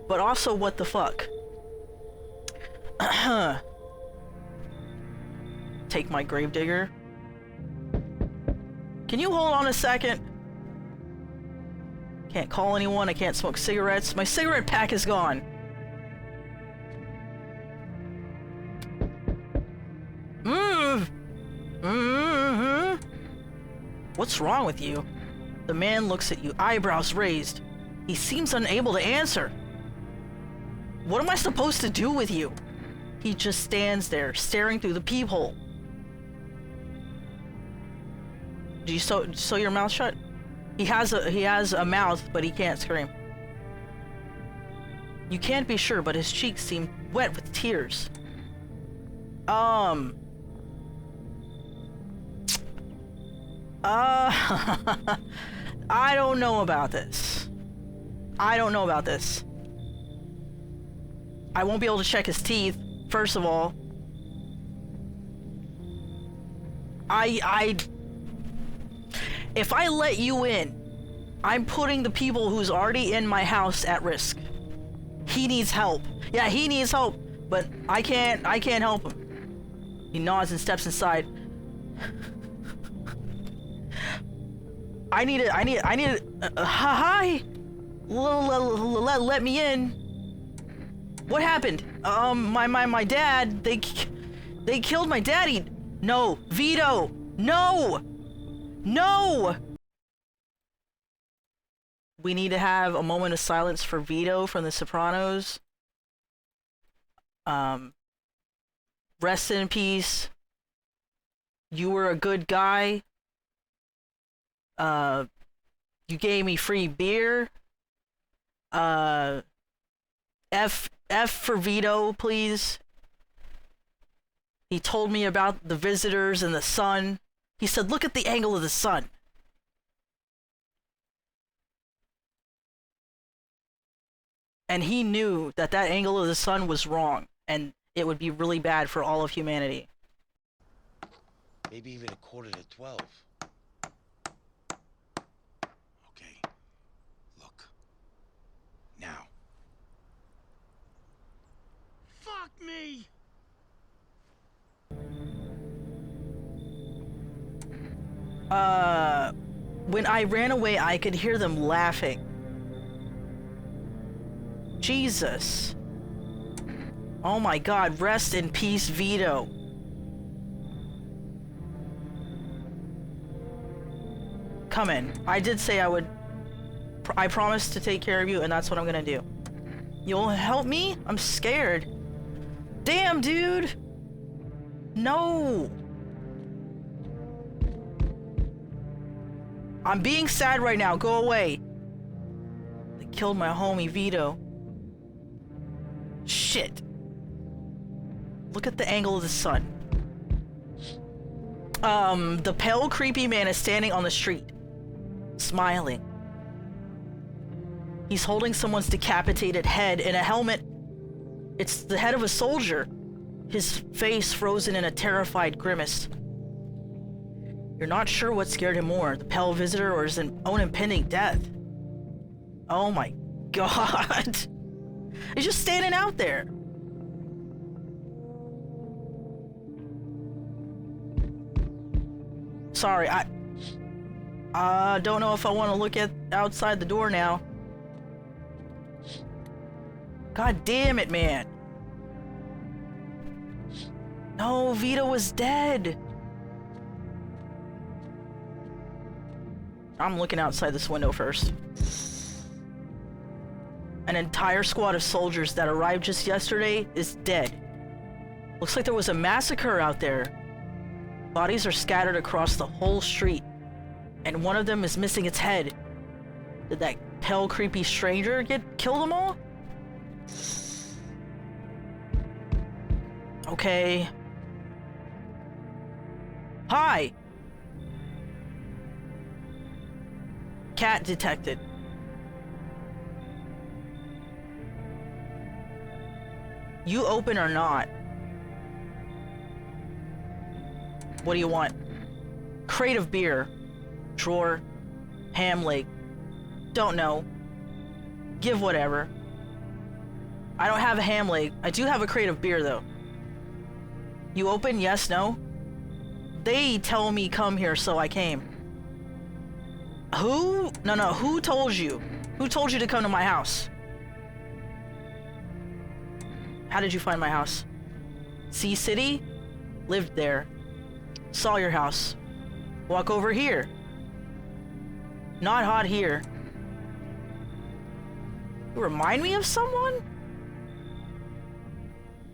But also, what the fuck? Take my Gravedigger. Can you hold on a second? Can't call anyone, I can't smoke cigarettes. My cigarette pack is gone. What's wrong with you? The man looks at you, eyebrows raised. He seems unable to answer. What am I supposed to do with you? He just stands there, staring through the peephole. Do you sew your mouth shut? He has a mouth, but he can't scream. You can't be sure, but his cheeks seem wet with tears. I don't know about this. I don't know about this. I won't be able to check his teeth, first of all. If I let you in, I'm putting the people who's already in my house at risk. He needs help. Yeah, he needs help, but I can't help him. He nods and steps inside. Hi! Let me in. What happened? My dad, they killed my daddy. No, Vito, no! No! We need to have a moment of silence for Vito from The Sopranos. Rest in peace. You were a good guy. You gave me free beer. F for Vito, please. He told me about the visitors and the sun. He said, look at the angle of the sun. And he knew that that angle of the sun was wrong, and it would be really bad for all of humanity. Maybe even 11:45. Okay. Look. Now. Fuck me! When I ran away, I could hear them laughing. Jesus. Oh my God, rest in peace, Vito. Come in. I did say I would... I promised to take care of you, and that's what I'm gonna do. You'll help me? I'm scared. Damn, dude! No! I'm being sad right now. Go away. They killed my homie, Vito. Shit. Look at the angle of the sun. The pale, creepy man is standing on the street, smiling. He's holding someone's decapitated head in a helmet. It's the head of a soldier, his face frozen in a terrified grimace. You're not sure what scared him more, the pale visitor or his own impending death. Oh my god. He's just standing out there. Sorry, I don't know if I want to look at outside the door now. God damn it, man. No, Vito was dead. I'm looking outside this window first. An entire squad of soldiers that arrived just yesterday is dead. Looks like there was a massacre out there. Bodies are scattered across the whole street, and one of them is missing its head. Did that pale, creepy stranger kill them all? Okay. Hi! Cat detected. You open or not? What do you want? Crate of beer. Drawer. Ham leg. Don't know. Give whatever. I don't have a ham leg. I do have a crate of beer though. You open? Yes, no? They tell me come here, so I came. Who? No, who told you? Who told you to come to my house? How did you find my house? Sea City? Lived there. Saw your house. Walk over here. Not hot here. You remind me of someone?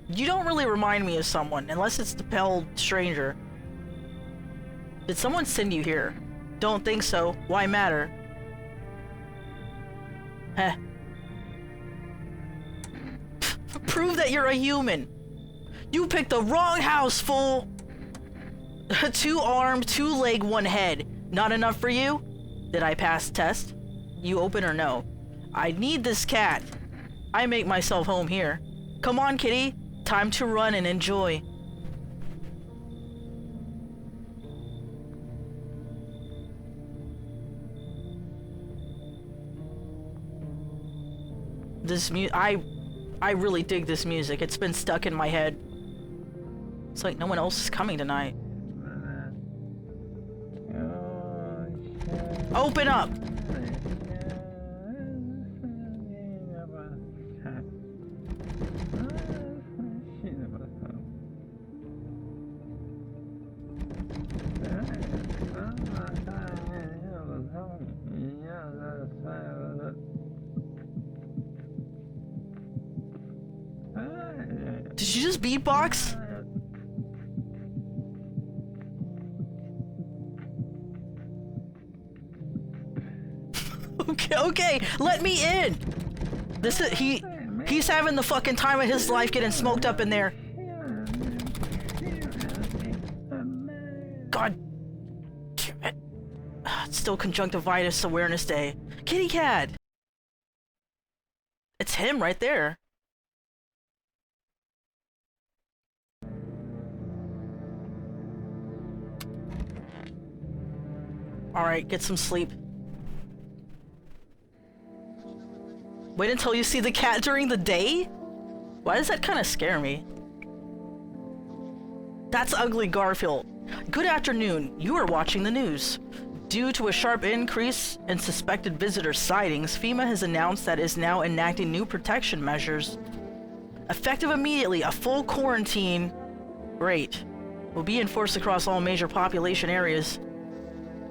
You don't really remind me of someone, unless it's the pale stranger. Did someone send you here? Don't think so. Why matter? Heh. Prove that you're a human. You picked the wrong house, fool! 2 arm, 2 leg, 1 head. Not enough for you? Did I pass test? You open or no? I need this cat. I make myself home here. Come on, kitty. Time to run and enjoy. This I really dig this music. It's been stuck in my head. It's like no one else is coming tonight. Open up! Did you just beatbox? Okay, let me in. This is he's having the fucking time of his life getting smoked up in there. God damn it. It's still Conjunctivitis Awareness Day. Kitty cat. It's him right there. Alright, get some sleep. Wait until you see the cat during the day? Why does that kind of scare me? That's Ugly Garfield. Good afternoon. You are watching the news. Due to a sharp increase in suspected visitor sightings, FEMA has announced that it is now enacting new protection measures. Effective immediately, a full quarantine rate will be enforced across all major population areas.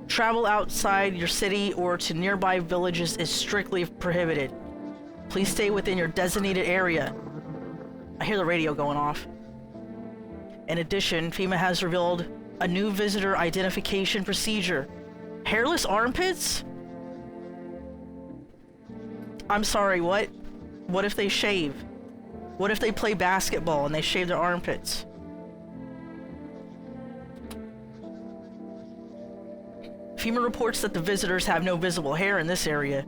Travel outside your city or to nearby villages is strictly prohibited. Please stay within your designated area. I hear the radio going off. In addition, FEMA has revealed a new visitor identification procedure. Hairless armpits? I'm sorry, what? What if they shave? What if they play basketball and they shave their armpits? FEMA reports that the visitors have no visible hair in this area,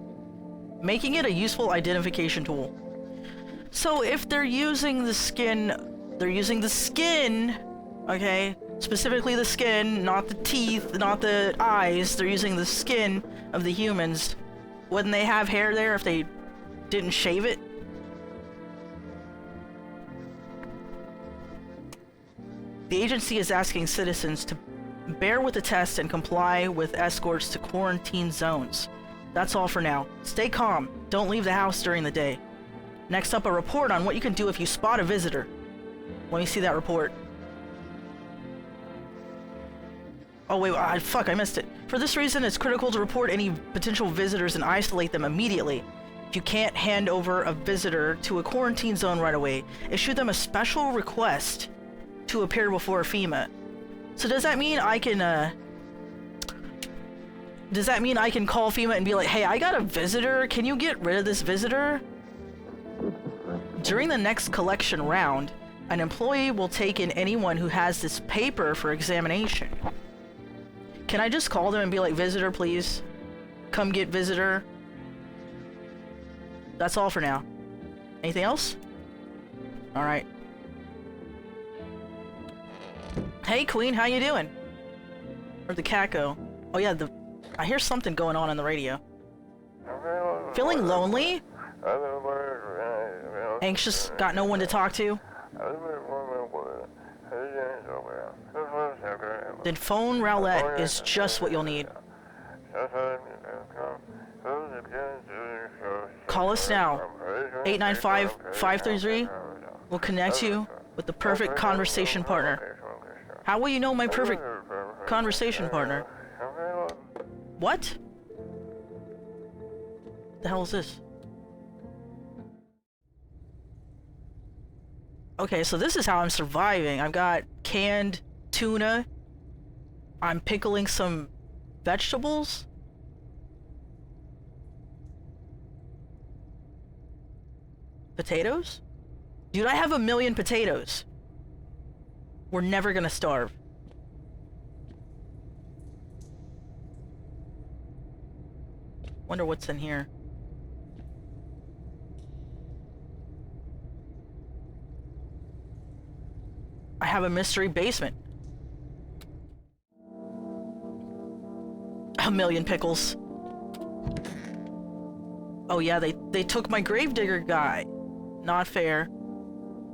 making it a useful identification tool. So if they're using the skin, okay? Specifically the skin, not the teeth, not the eyes. They're using the skin of the humans. Wouldn't they have hair there if they didn't shave it? The agency is asking citizens to bear with the test and comply with escorts to quarantine zones. That's all for now. Stay calm. Don't leave the house during the day. Next up, a report on what you can do if you spot a visitor. Let me see that report. Oh wait, fuck, I missed it. For this reason, it's critical to report any potential visitors and isolate them immediately. If you can't hand over a visitor to a quarantine zone right away, issue them a special request to appear before FEMA. So does that mean I can, call FEMA and be like, hey, I got a visitor, can you get rid of this visitor? During the next collection round, an employee will take in anyone who has this paper for examination. Can I just call them and be like, visitor, please? Come get visitor. That's all for now. Anything else? Alright. Hey, Queen, how you doing? Where'd the cat go? Oh yeah, I hear something going on the radio. Feeling lonely? Anxious? Got no one to talk to? Then phone Rowlett is just what you'll need. Call us now. 895-533 will connect you with the perfect conversation partner. How will you know my perfect conversation partner? What? The hell is this? Okay, so this is how I'm surviving. I've got canned tuna. I'm pickling some vegetables. Potatoes? Dude, I have 1 million potatoes. We're never gonna starve. Wonder what's in here. I have a mystery basement. 1 million pickles. Oh yeah, they took my gravedigger guy. Not fair.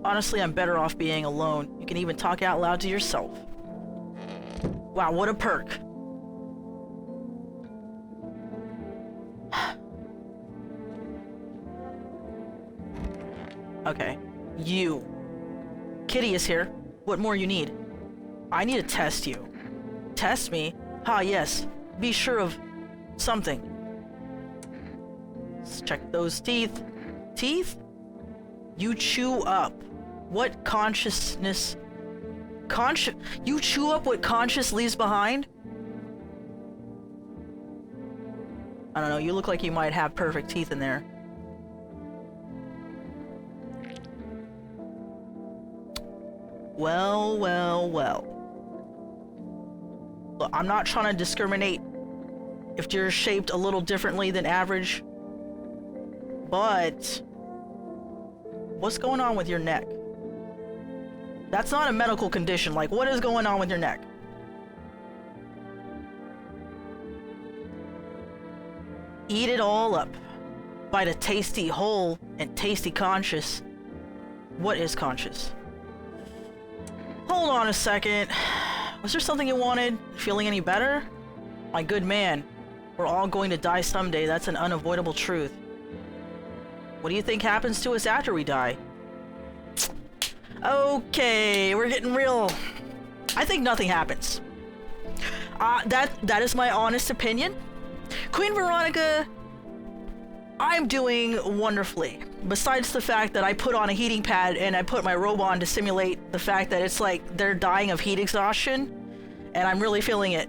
Honestly, I'm better off being alone. You can even talk out loud to yourself. Wow, what a perk. Okay. You. Kitty is here. What more you need? I need to test you. Test me? Ha, yes. Be sure of something. Let's check those teeth. Teeth? You chew up what consciousness... You chew up what conscious leaves behind? I don't know, you look like you might have perfect teeth in there. Well, well, well. Look, I'm not trying to discriminate if you're shaped a little differently than average, but what's going on with your neck? That's not a medical condition. Like, what is going on with your neck? Eat it all up. Bite a tasty whole and tasty conscious. What is conscious? Hold on a second. Was there something you wanted? Feeling any better? My good man, we're all going to die someday. That's an unavoidable truth. What do you think happens to us after we die? Okay, we're getting real. I think nothing happens. That is my honest opinion. Queen Veronica, I'm doing wonderfully. Besides the fact that I put on a heating pad and I put my robe on to simulate the fact that it's like they're dying of heat exhaustion, and I'm really feeling it.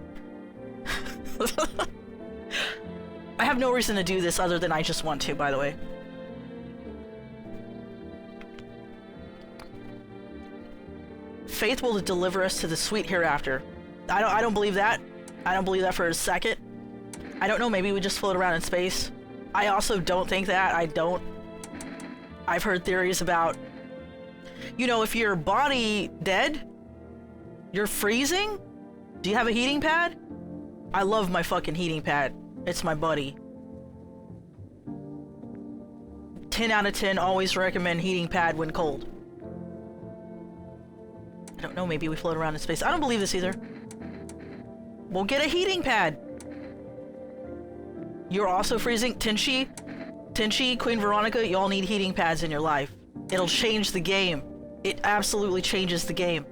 I have no reason to do this other than I just want to, by the way. Faith will deliver us to the sweet hereafter. I don't believe that. I don't believe that for a second. I don't know, maybe we just float around in space. I also don't think that. I've heard theories about, you know, if your body dead, you're freezing? Do you have a heating pad? I love my fucking heating pad. It's my buddy. 10 out of 10, always recommend heating pad when cold. I don't know, maybe we float around in space. I don't believe this either. We'll get a heating pad. You're also freezing. Tenchi, Queen Veronica, y'all need heating pads in your life. It'll change the game. It absolutely changes the game.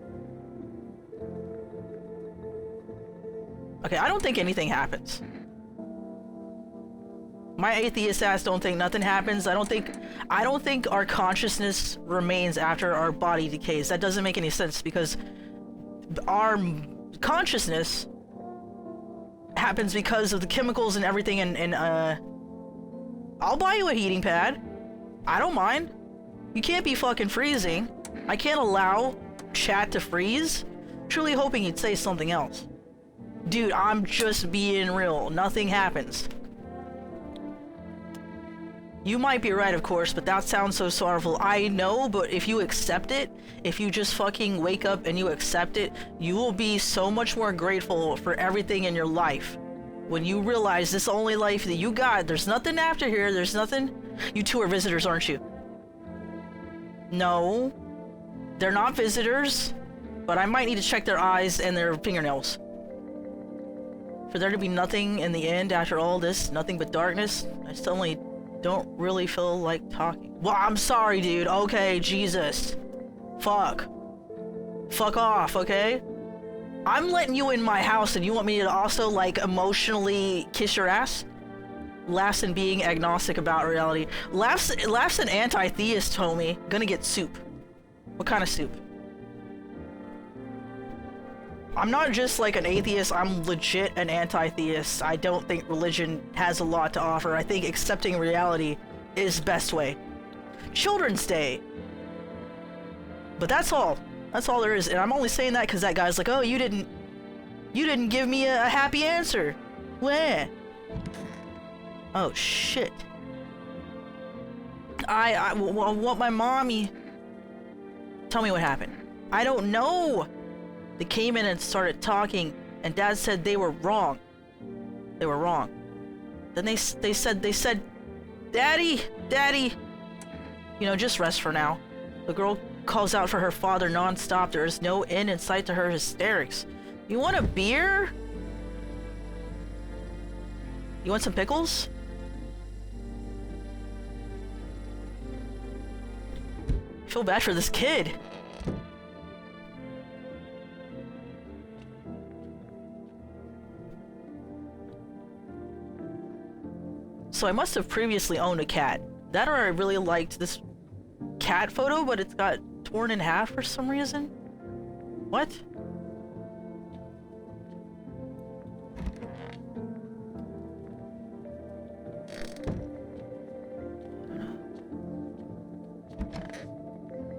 Okay, I don't think anything happens. My atheist ass don't think nothing happens. I don't think our consciousness remains after our body decays. That doesn't make any sense because our consciousness happens because of the chemicals and everything, and I'll buy you a heating pad. I don't mind. You can't be fucking freezing. I can't allow chat to freeze. Truly hoping you'd say something else. Dude, I'm just being real. Nothing happens. You might be right, of course, but that sounds so sorrowful. I know, but if you accept it, if you just fucking wake up and you accept it, you will be so much more grateful for everything in your life. When you realize this only life that you got, there's nothing after here, there's nothing. You two are visitors, aren't you? No, they're not visitors, but I might need to check their eyes and their fingernails. For there to be nothing in the end after all this, nothing but darkness, I suddenly don't really feel like talking. Well, I'm sorry, dude. Okay, Jesus. Fuck. Fuck off, okay? I'm letting you in my house and you want me to also, like, emotionally kiss your ass? Laughs and being agnostic about reality. Laughs an anti-theist, homie. Gonna get soup. What kind of soup? I'm not just like an atheist, I'm legit an anti-theist. I don't think religion has a lot to offer. I think accepting reality is the best way. Children's Day. But that's all. That's all there is. And I'm only saying that because that guy's like, oh, you didn't give me a happy answer. Where? Oh, shit. I want my mommy. Tell me what happened. I don't know. They came in and started talking, and Dad said they were wrong. They were wrong. Then they said, Daddy, you know, just rest for now. The girl calls out for her father non-stop. There is no end in sight to her hysterics. You want a beer? You want some pickles? I feel bad for this kid. So I must have previously owned a cat. That or I really liked this cat photo, but it's got torn in half for some reason. What?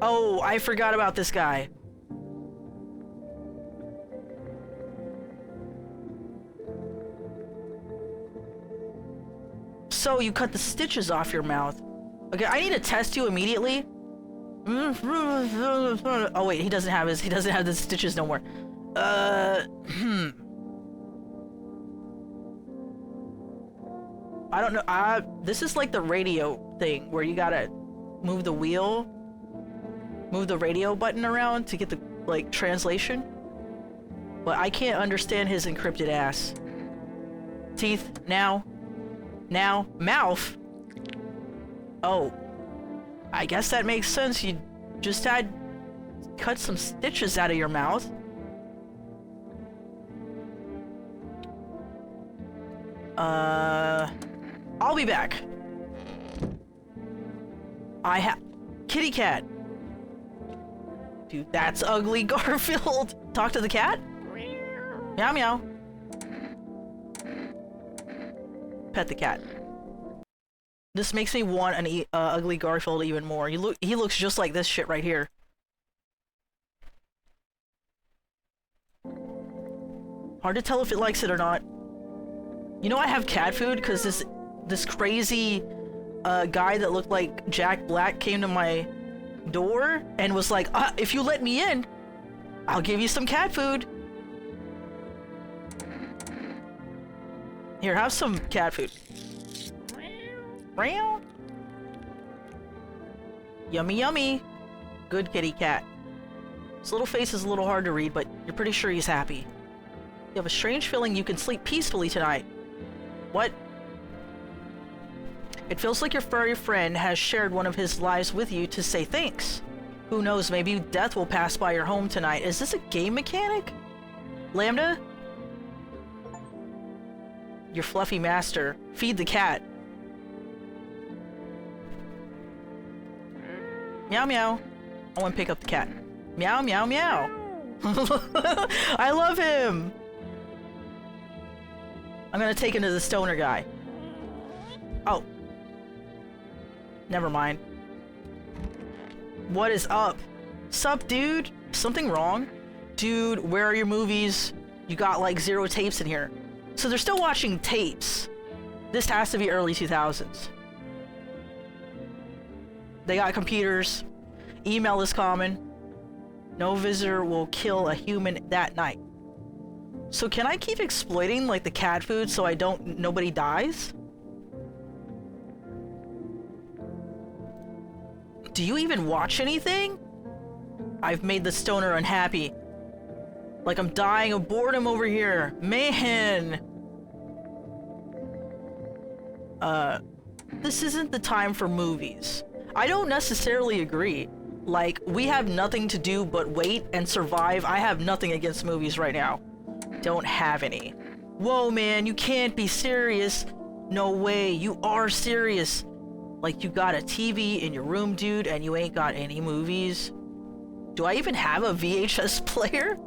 Oh, I forgot about this guy. So you cut the stitches off your mouth. Okay, I need to test you immediately. Oh wait, he doesn't have the stitches no more. I don't know. This is like the radio thing where you gotta move the radio button around to get the, like, translation. But I can't understand his encrypted ass. Teeth, now, mouth. Oh, I guess that makes sense. You just had cut some stitches out of your mouth. I'll be back. Kitty cat. Dude, that's ugly, Garfield. Talk to the cat? Meow meow. Pet the cat. This makes me want an ugly Garfield even more. He looks just like this shit right here. Hard to tell if it likes it or not. You know I have cat food because this crazy guy that looked like Jack Black came to my door and was like, if you let me in, I'll give you some cat food. Here, have some cat food. Meow. Yummy, yummy. Good kitty cat. His little face is a little hard to read, but you're pretty sure he's happy. You have a strange feeling you can sleep peacefully tonight. What? It feels like your furry friend has shared one of his lives with you to say thanks. Who knows, maybe death will pass by your home tonight. Is this a game mechanic? Lambda? Your fluffy master. Feed the cat. Meow meow. I want to pick up the cat. Meow meow meow. I love him. I'm gonna take him to the stoner guy. Oh. Never mind. What is up? Sup, dude? Something wrong? Dude, where are your movies? You got like 0 tapes in here. So they're still watching tapes. This has to be early 2000s. They got computers. Email is common. No visitor will kill a human that night. So can I keep exploiting like the cat food so nobody dies? Do you even watch anything? I've made the stoner unhappy. Like I'm dying of boredom over here. Man! This isn't the time for movies. I don't necessarily agree. Like, we have nothing to do but wait and survive. I have nothing against movies right now. Don't have any. Whoa, man, you can't be serious. No way, you are serious. Like, you got a TV in your room, dude, and you ain't got any movies? Do I even have a VHS player?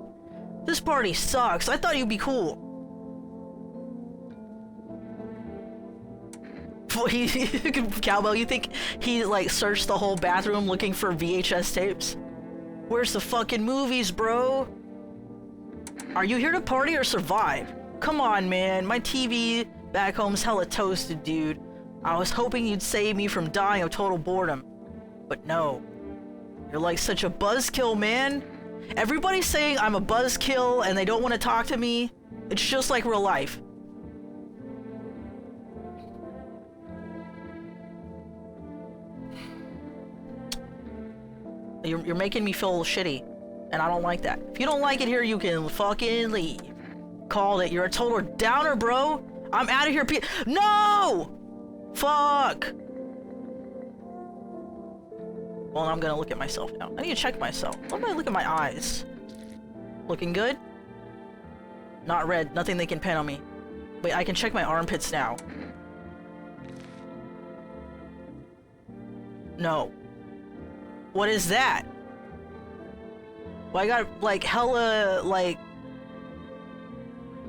This party sucks. I thought you'd be cool. Cowbell, you think he, like, searched the whole bathroom looking for VHS tapes? Where's the fucking movies, bro? Are you here to party or survive? Come on, man. My TV back home's hella toasted, dude. I was hoping you'd save me from dying of total boredom. But no. You're like such a buzzkill, man. Everybody's saying I'm a buzzkill and they don't want to talk to me. It's just like real life. You're making me feel shitty, and I don't like that. If you don't like it here, you can fucking leave. Called it. You're a total downer, bro. I'm out of here. No! Fuck! Well, I'm gonna look at myself now. I need to check myself. What if I look at my eyes? Looking good? Not red. Nothing they can pin on me. Wait, I can check my armpits now. No. What is that? Well, I got, like, hella, like...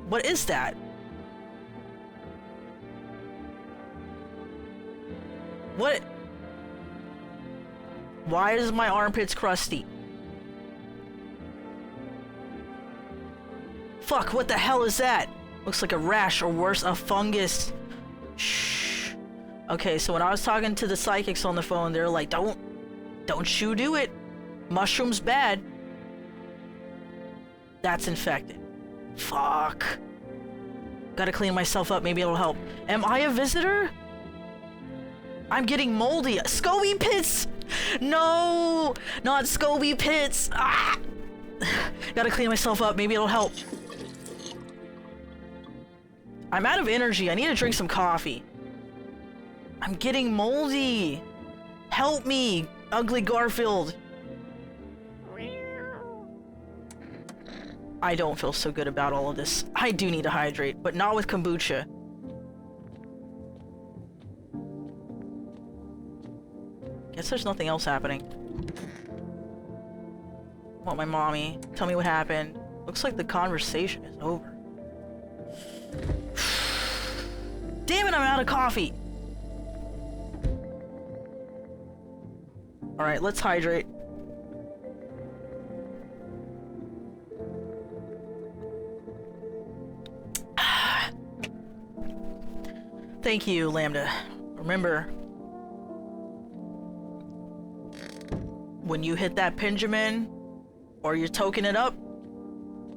What is that? What? Why is my armpits crusty? Fuck, what the hell is that? Looks like a rash, or worse, a fungus. Shh. Okay, so when I was talking to the psychics on the phone, they're like, don't you do it. Mushroom's bad. That's infected. Fuck. Gotta clean myself up, maybe it'll help. Am I a visitor? I'm getting moldy. Scoby pits! No! Not Scoby pits! Ah! Gotta clean myself up, maybe it'll help. I'm out of energy. I need to drink some coffee. I'm getting moldy. Help me, ugly Garfield. I don't feel so good about all of this. I do need to hydrate, but not with kombucha. Guess there's nothing else happening. Want my mommy. Tell me what happened. Looks like the conversation is over. Damn it, I'm out of coffee! Alright, let's hydrate. Thank you, Lambda. Remember, when you hit that Benjamin, or you're toking it up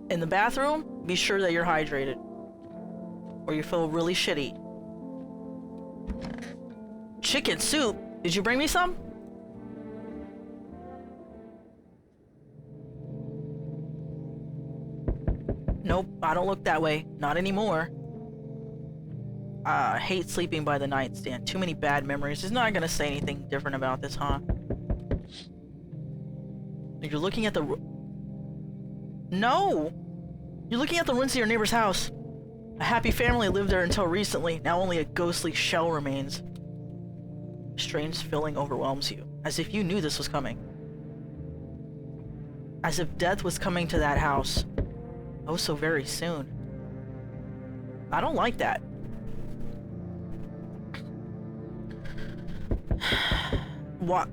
in the bathroom, be sure that you're hydrated, or you feel really shitty. Chicken soup? Did you bring me some? Nope, I don't look that way. Not anymore. I hate sleeping by the nightstand. Too many bad memories. He's not gonna say anything different about this, huh? You're looking at the... No! You're looking at the ruins of your neighbor's house. A happy family lived there until recently. Now only a ghostly shell remains. A strange feeling overwhelms you, as if you knew this was coming. As if death was coming to that house. Oh, so very soon. I don't like that. What?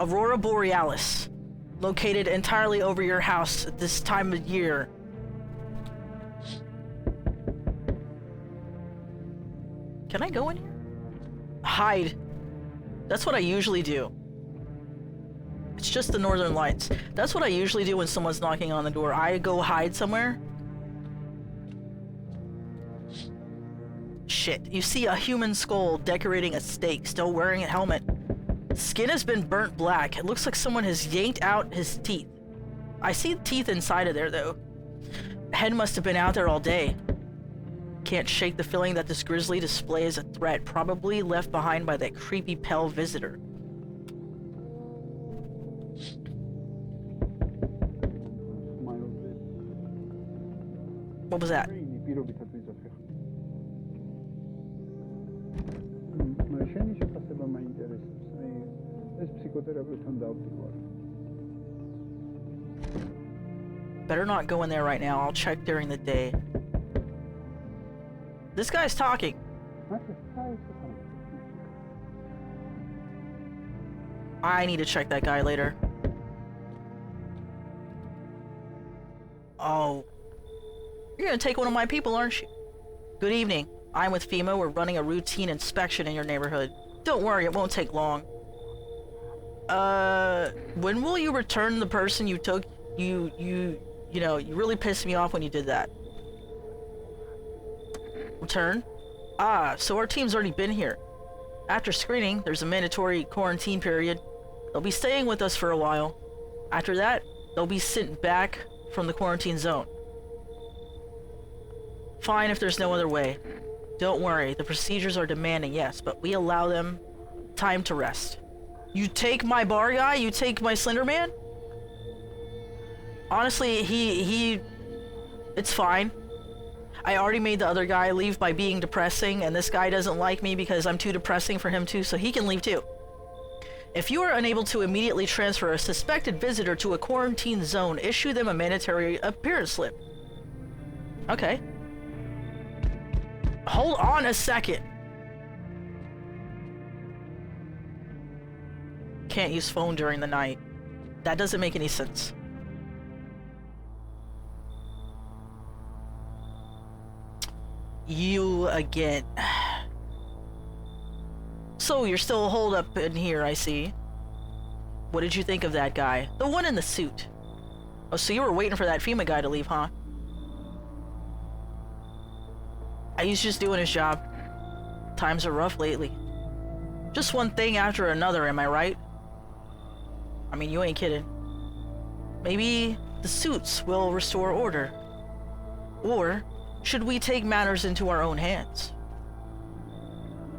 Aurora Borealis. Located entirely over your house at this time of year. Can I go in here? Hide. That's what I usually do. It's just the Northern Lights. That's what I usually do when someone's knocking on the door. I go hide somewhere. Shit. You see a human skull decorating a stake, still wearing a helmet. Skin has been burnt black. It looks like someone has yanked out his teeth. I see teeth inside of there, though. Head must have been out there all day. Can't shake the feeling that this grisly display is a threat, probably left behind by that creepy pale visitor. What was that? Better not go in there right now. I'll check during the day. This guy's talking. I need to check that guy later. Oh. You're gonna take one of my people, aren't you? Good evening. I'm with FEMA. We're running a routine inspection in your neighborhood. Don't worry, it won't take long. When will you return the person you took? You know, you really pissed me off when you did that. Return? Ah, so our team's already been here. After screening, there's a mandatory quarantine period. They'll be staying with us for a while. After that, they'll be sent back from the quarantine zone. Fine if there's no other way. Don't worry, the procedures are demanding, yes, but we allow them time to rest. You take my bar guy? You take my Slender Man? Honestly, it's fine. I already made the other guy leave by being depressing, and this guy doesn't like me because I'm too depressing for him too, so he can leave too. If you are unable to immediately transfer a suspected visitor to a quarantine zone, issue them a mandatory appearance slip. Okay. Hold on a second. Can't use phone during the night. That doesn't make any sense. You again. So you're still holed up in here, I see. What did you think of that guy? The one in the suit. Oh, so you were waiting for that FEMA guy to leave, huh? He's just doing his job. Times are rough lately. Just one thing after another, am I right? I mean, you ain't kidding. Maybe the suits will restore order. Or should we take matters into our own hands?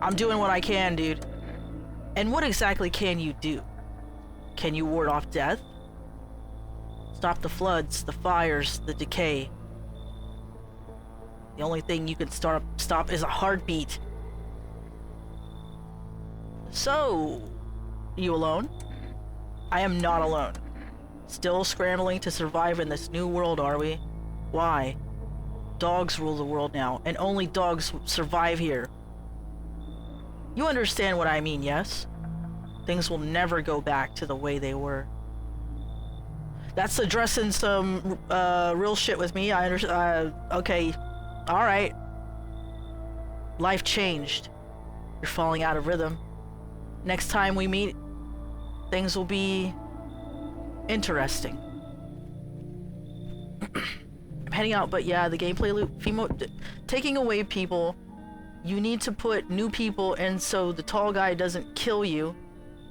I'm doing what I can, dude. And what exactly can you do? Can you ward off death? Stop the floods, the fires, the decay. The only thing you can stop is a heartbeat. So, you alone? I am not alone. Still scrambling to survive in this new world, are we? Why? Dogs rule the world now, and only dogs survive here. You understand what I mean, yes? Things will never go back to the way they were. That's addressing some real shit with me. I understand. Okay. Alright. Life changed. You're falling out of rhythm. Next time we meet, things will be interesting. I'm heading out, but yeah, the gameplay loop, FEMA, taking away people, you need to put new people in so the tall guy doesn't kill you.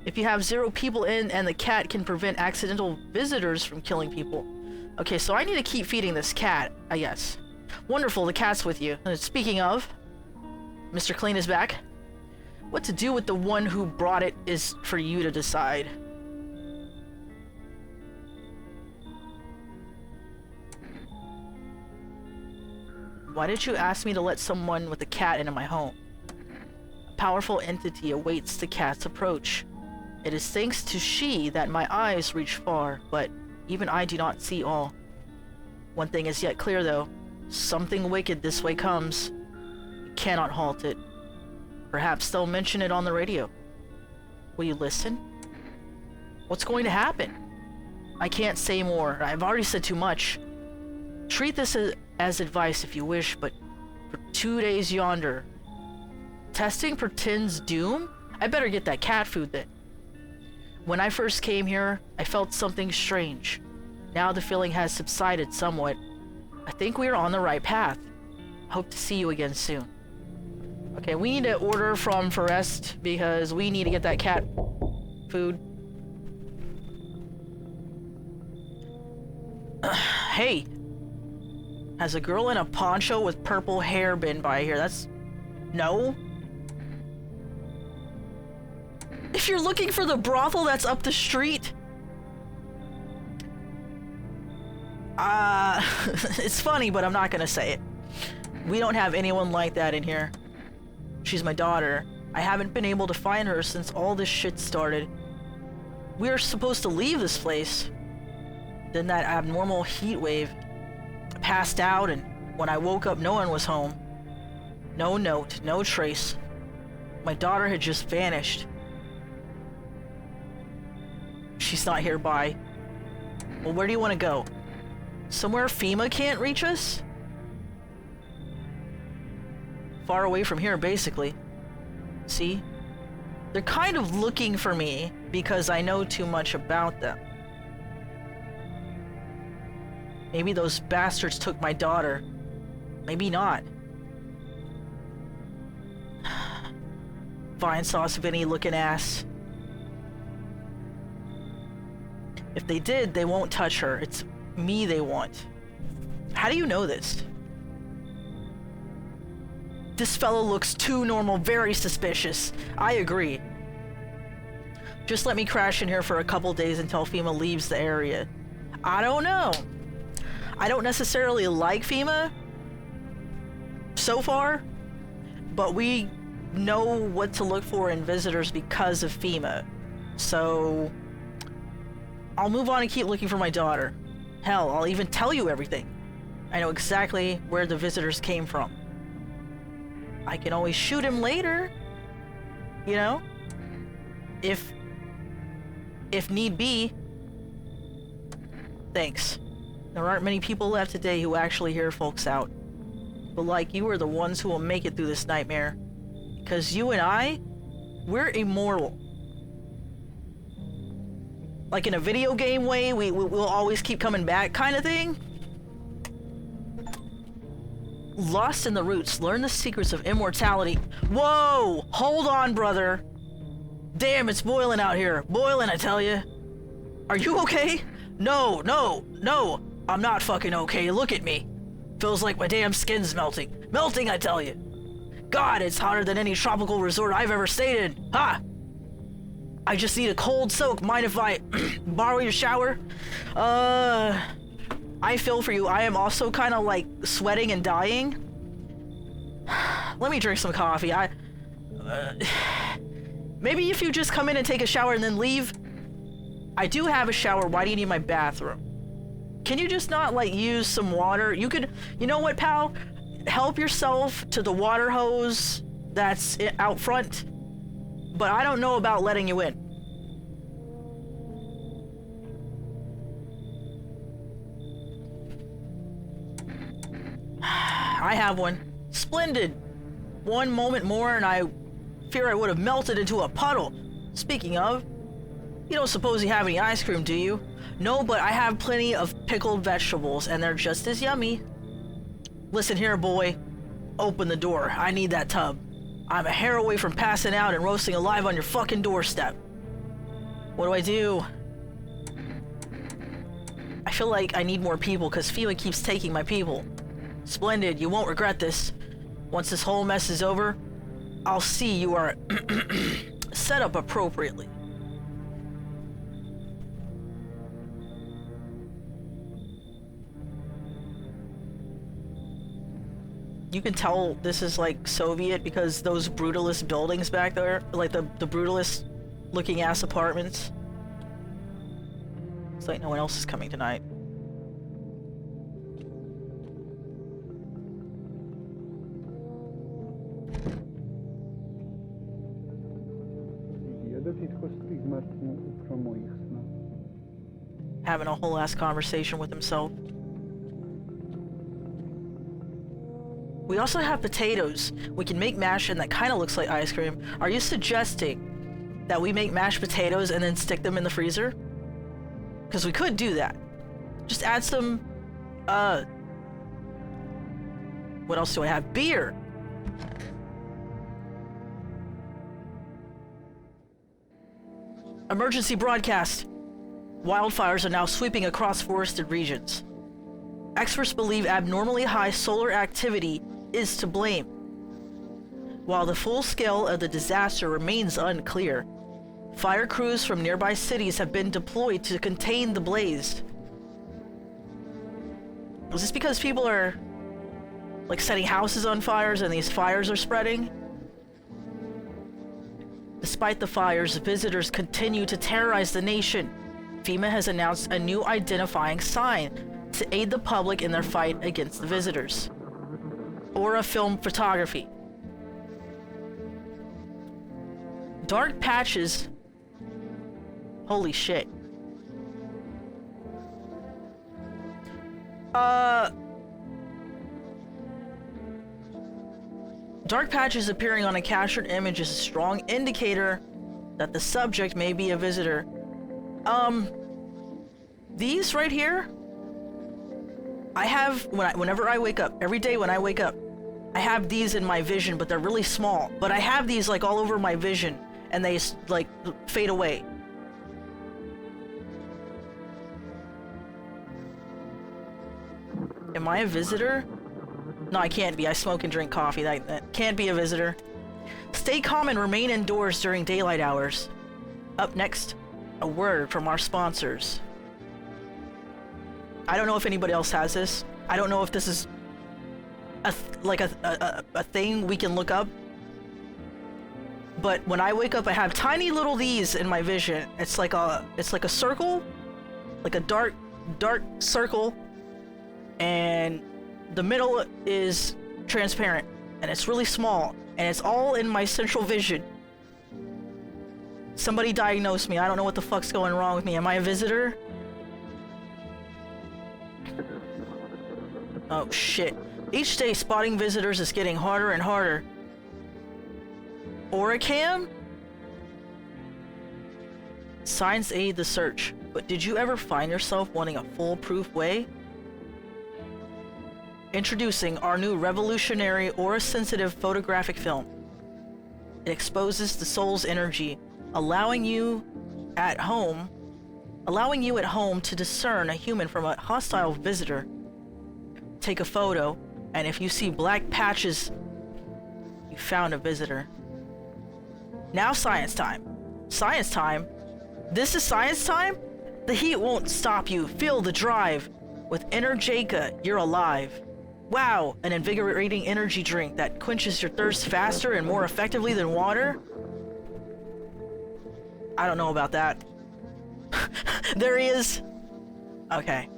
If you have 0 people in and the cat can prevent accidental visitors from killing people. Okay, so I need to keep feeding this cat, I guess. Wonderful, the cat's with you. Speaking of, Mr. Clean is back. What to do with the one who brought it is for you to decide. Why did you ask me to let someone with a cat into my home? A powerful entity awaits the cat's approach. It is thanks to she that my eyes reach far, but even I do not see all. One thing is yet clear though. Something wicked this way comes. You cannot halt it. Perhaps they'll mention it on the radio. Will you listen? What's going to happen? I can't say more. I've already said too much. Treat this as advice if you wish, but for 2 days yonder. Testing pretends doom? I better get that cat food then. When I first came here, I felt something strange. Now the feeling has subsided somewhat. I think we are on the right path. Hope to see you again soon. Okay, we need to order from Forrest because we need to get that cat food. Hey! Has a girl in a poncho with purple hair been by here? That's... No? If you're looking for the brothel that's up the street... it's funny, but I'm not gonna say it. We don't have anyone like that in here. She's my daughter. I haven't been able to find her since all this shit started. We were supposed to leave this place. Then that abnormal heat wave. I passed out, and when I woke up, no one was home. No note, no trace. My daughter had just vanished. She's not hereby. Well, where do you want to go? Somewhere FEMA can't reach us? Far away from here, basically. See? They're kind of looking for me because I know too much about them. Maybe those bastards took my daughter. Maybe not. Fine sauce Vinny looking ass. If they did, they won't touch her. It's me they want. How do you know this? This fellow looks too normal, very suspicious. I agree. Just let me crash in here for a couple days until FEMA leaves the area. I don't know. I don't necessarily like FEMA so far, but we know what to look for in visitors because of FEMA. So I'll move on and keep looking for my daughter. Hell, I'll even tell you everything. I know exactly where the visitors came from. I can always shoot him later, you know, if need be. Thanks. There aren't many people left today who actually hear folks out. But like you are the ones who will make it through this nightmare. Because you and I, we're immortal. Like in a video game way, we'll always keep coming back kind of thing. Lost in the roots, learn the secrets of immortality. Whoa! Hold on, brother. Damn, it's boiling out here. Boiling, I tell you. Are you okay? No, no, no. I'm not fucking okay. Look at me. Feels like my damn skin's melting. Melting, I tell you. God, it's hotter than any tropical resort I've ever stayed in. Ha! I just need a cold soak. Mind if I borrow your shower? I feel for you. I am also kind of like sweating and dying. Let me drink some coffee. Maybe if you just come in and take a shower and then leave. I do have a shower. Why do you need my bathroom? Can you just not like use some water? You could, you know what, pal? Help yourself to the water hose that's out front. But I don't know about letting you in. I have one. Splendid. One moment more and I Fear I would have melted into a puddle. Speaking of, you don't suppose you have any ice cream, do you? No, but I have plenty of pickled vegetables, and they're just as yummy. Listen here, boy. Open the door. I need that tub. I'm a hair away from passing out and roasting alive on your fucking doorstep. What do I do? I feel like I need more people because FEMA keeps taking my people. Splendid, you won't regret this. Once this whole mess is over, I'll see you are set up appropriately. You can tell this is like Soviet because those brutalist buildings back there, like the brutalist looking ass apartments. It's like no one else is coming tonight. Having a whole ass conversation with himself. We also have potatoes. We can make mash and that kind of looks like ice cream. Are you suggesting that we make mashed potatoes and then stick them in the freezer? Because we could do that. Just add some, what else do I have? Beer! Emergency broadcast. Wildfires are now sweeping across forested regions. Experts believe abnormally high solar activity is to blame. While the full scale of the disaster remains unclear, fire crews from nearby cities have been deployed to contain the blaze. Is this because people are like setting houses on fires and these fires are spreading? Despite the fires, visitors continue to terrorize the nation. FEMA has announced a new identifying sign to aid the public in their fight against the visitors. Aura Film Photography. Dark patches. Holy shit. Dark patches appearing on a captured image is a strong indicator that the subject may be a visitor. These right here, I have, whenever I wake up, every day when I wake up, I have these in my vision, but they're really small. But I have these like all over my vision, and they like fade away. Am I a visitor? No, I can't be. I smoke and drink coffee. That can't be a visitor. Stay calm and remain indoors during daylight hours. Up next, a word from our sponsors. I don't know if anybody else has this. I don't know if this is a thing we can look up. But when I wake up, I have tiny little these in my vision. It's like a circle, like a dark circle, and the middle is transparent, and it's really small, and it's all in my central vision. Somebody diagnose me. I don't know what the fuck's going wrong with me. Am I a visitor? Oh shit. Each day spotting visitors is getting harder and harder. Oricam? Signs aid the search, but did you ever find yourself wanting a foolproof way? Introducing our new revolutionary aura-sensitive photographic film. It exposes the soul's energy, allowing you at home to discern a human from a hostile visitor. Take a photo, and if you see black patches, you found a visitor. Now science time. Science time? This is science time? The heat won't stop you. Feel the drive. With Energica, you're alive. Wow, an invigorating energy drink that quenches your thirst faster and more effectively than water? I don't know about that. There he is. Okay.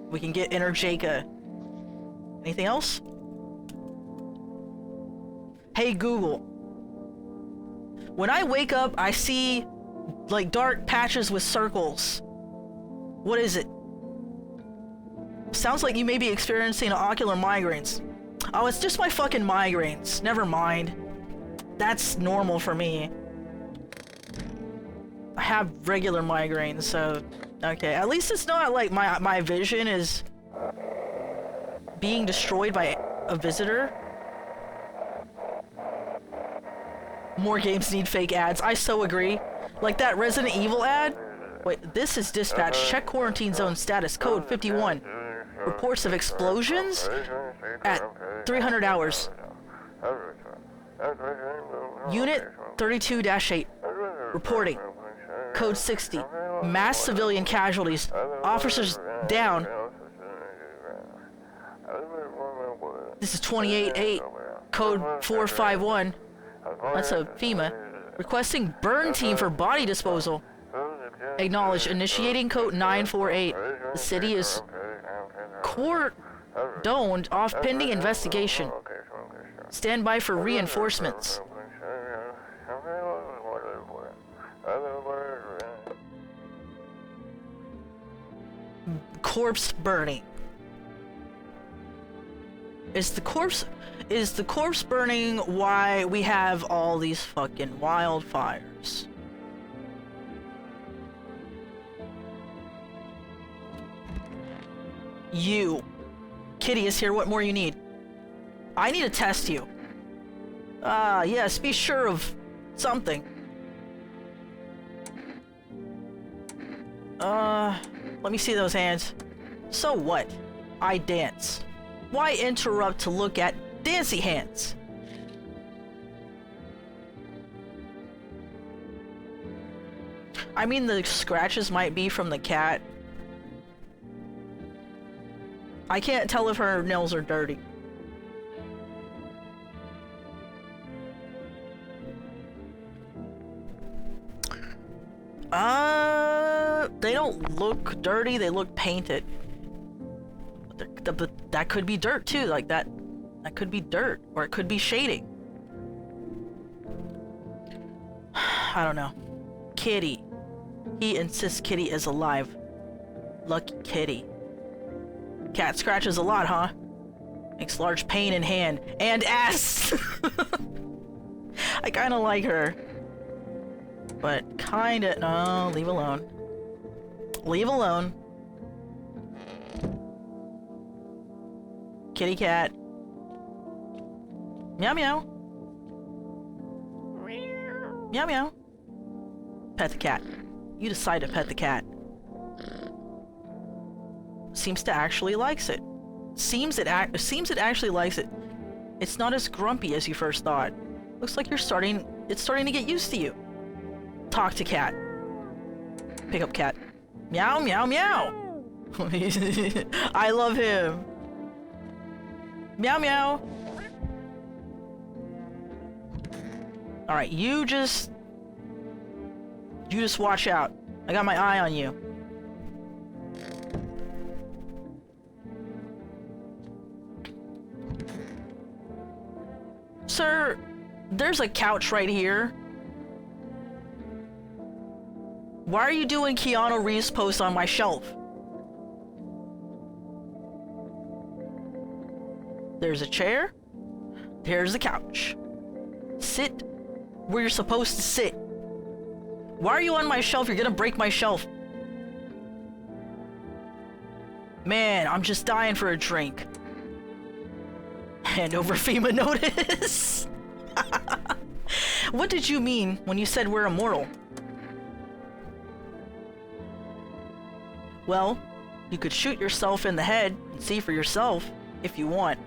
We can get Energica. Anything else? Hey Google. When I wake up, I see like dark patches with circles. What is it? Sounds like you may be experiencing ocular migraines. Oh, it's just my fucking migraines. Never mind. That's normal for me. I have regular migraines, so okay. At least it's not like my vision is being destroyed by a visitor. More games need fake ads. I so agree. Like that Resident Evil ad. Wait, this is dispatch. Check quarantine zone status. Code 51. Reports of explosions at 300 hours. Unit 32-8. Reporting. Code 60. Mass civilian casualties. Officers down. This is 28-8. Code 451. That's a FEMA. Requesting burn team for body disposal. Acknowledge. Initiating code 948. The city is cordoned off pending investigation. Stand by for reinforcements. Corpse burning. Is the corpse burning why we have all these fucking wildfires? You. Kitty is here. What more you need? I need to test you. Yes, be sure of something. Let me see those hands. So what? I dance. Why interrupt to look at dancy hands? I mean, the scratches might be from the cat. I can't tell if her nails are dirty. They don't look dirty, they look painted. But that could be dirt too, like that could be dirt, or it could be shading. I don't know. Kitty. He insists Kitty is alive. Lucky Kitty. Cat scratches a lot, huh? Makes large pain in hand and ass. I kinda like her. But kinda, no, leave alone. Leave alone. Kitty cat. Meow meow. Meow meow. Pet the cat. You decide to pet the cat. Seems to actually likes it. Seems it actually likes it. It's not as grumpy as you first thought. Looks like it's starting to get used to you. Talk to cat. Pick up cat. Meow meow meow. I love him. Meow meow. All right, you just watch out. I got my eye on you. Sir, there's a couch right here. Why are you doing Keanu Reeves pose on my shelf? There's a chair. There's the couch. Sit where you're supposed to sit. Why are you on my shelf? You're gonna break my shelf. Man, I'm just dying for a drink. Hand over FEMA notice. What did you mean when you said we're immortal? Well, you could shoot yourself in the head and see for yourself if you want.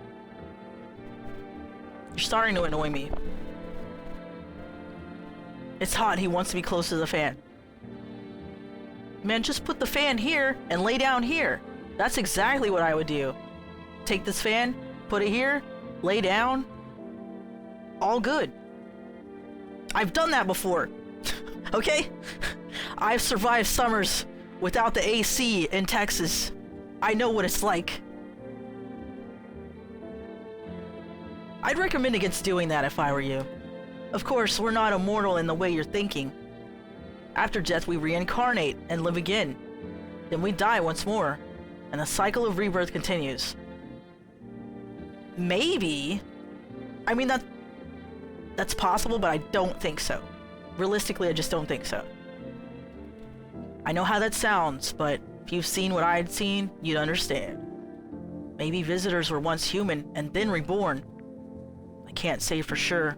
You're starting to annoy me. It's hot, he wants to be close to the fan. Man, just put the fan here and lay down here. That's exactly what I would do. Take this fan, put it here, lay down. All good. I've done that before. Okay? I've survived summers without the AC in Texas. I know what it's like. I'd recommend against doing that if I were you. Of course, we're not immortal in the way you're thinking. After death, we reincarnate and live again. Then we die once more, and the cycle of rebirth continues. Maybe. I mean, that's possible, but I don't think so. Realistically, I just don't think so. I know how that sounds, but if you've seen what I'd seen, you'd understand. Maybe visitors were once human and then reborn. I can't say for sure.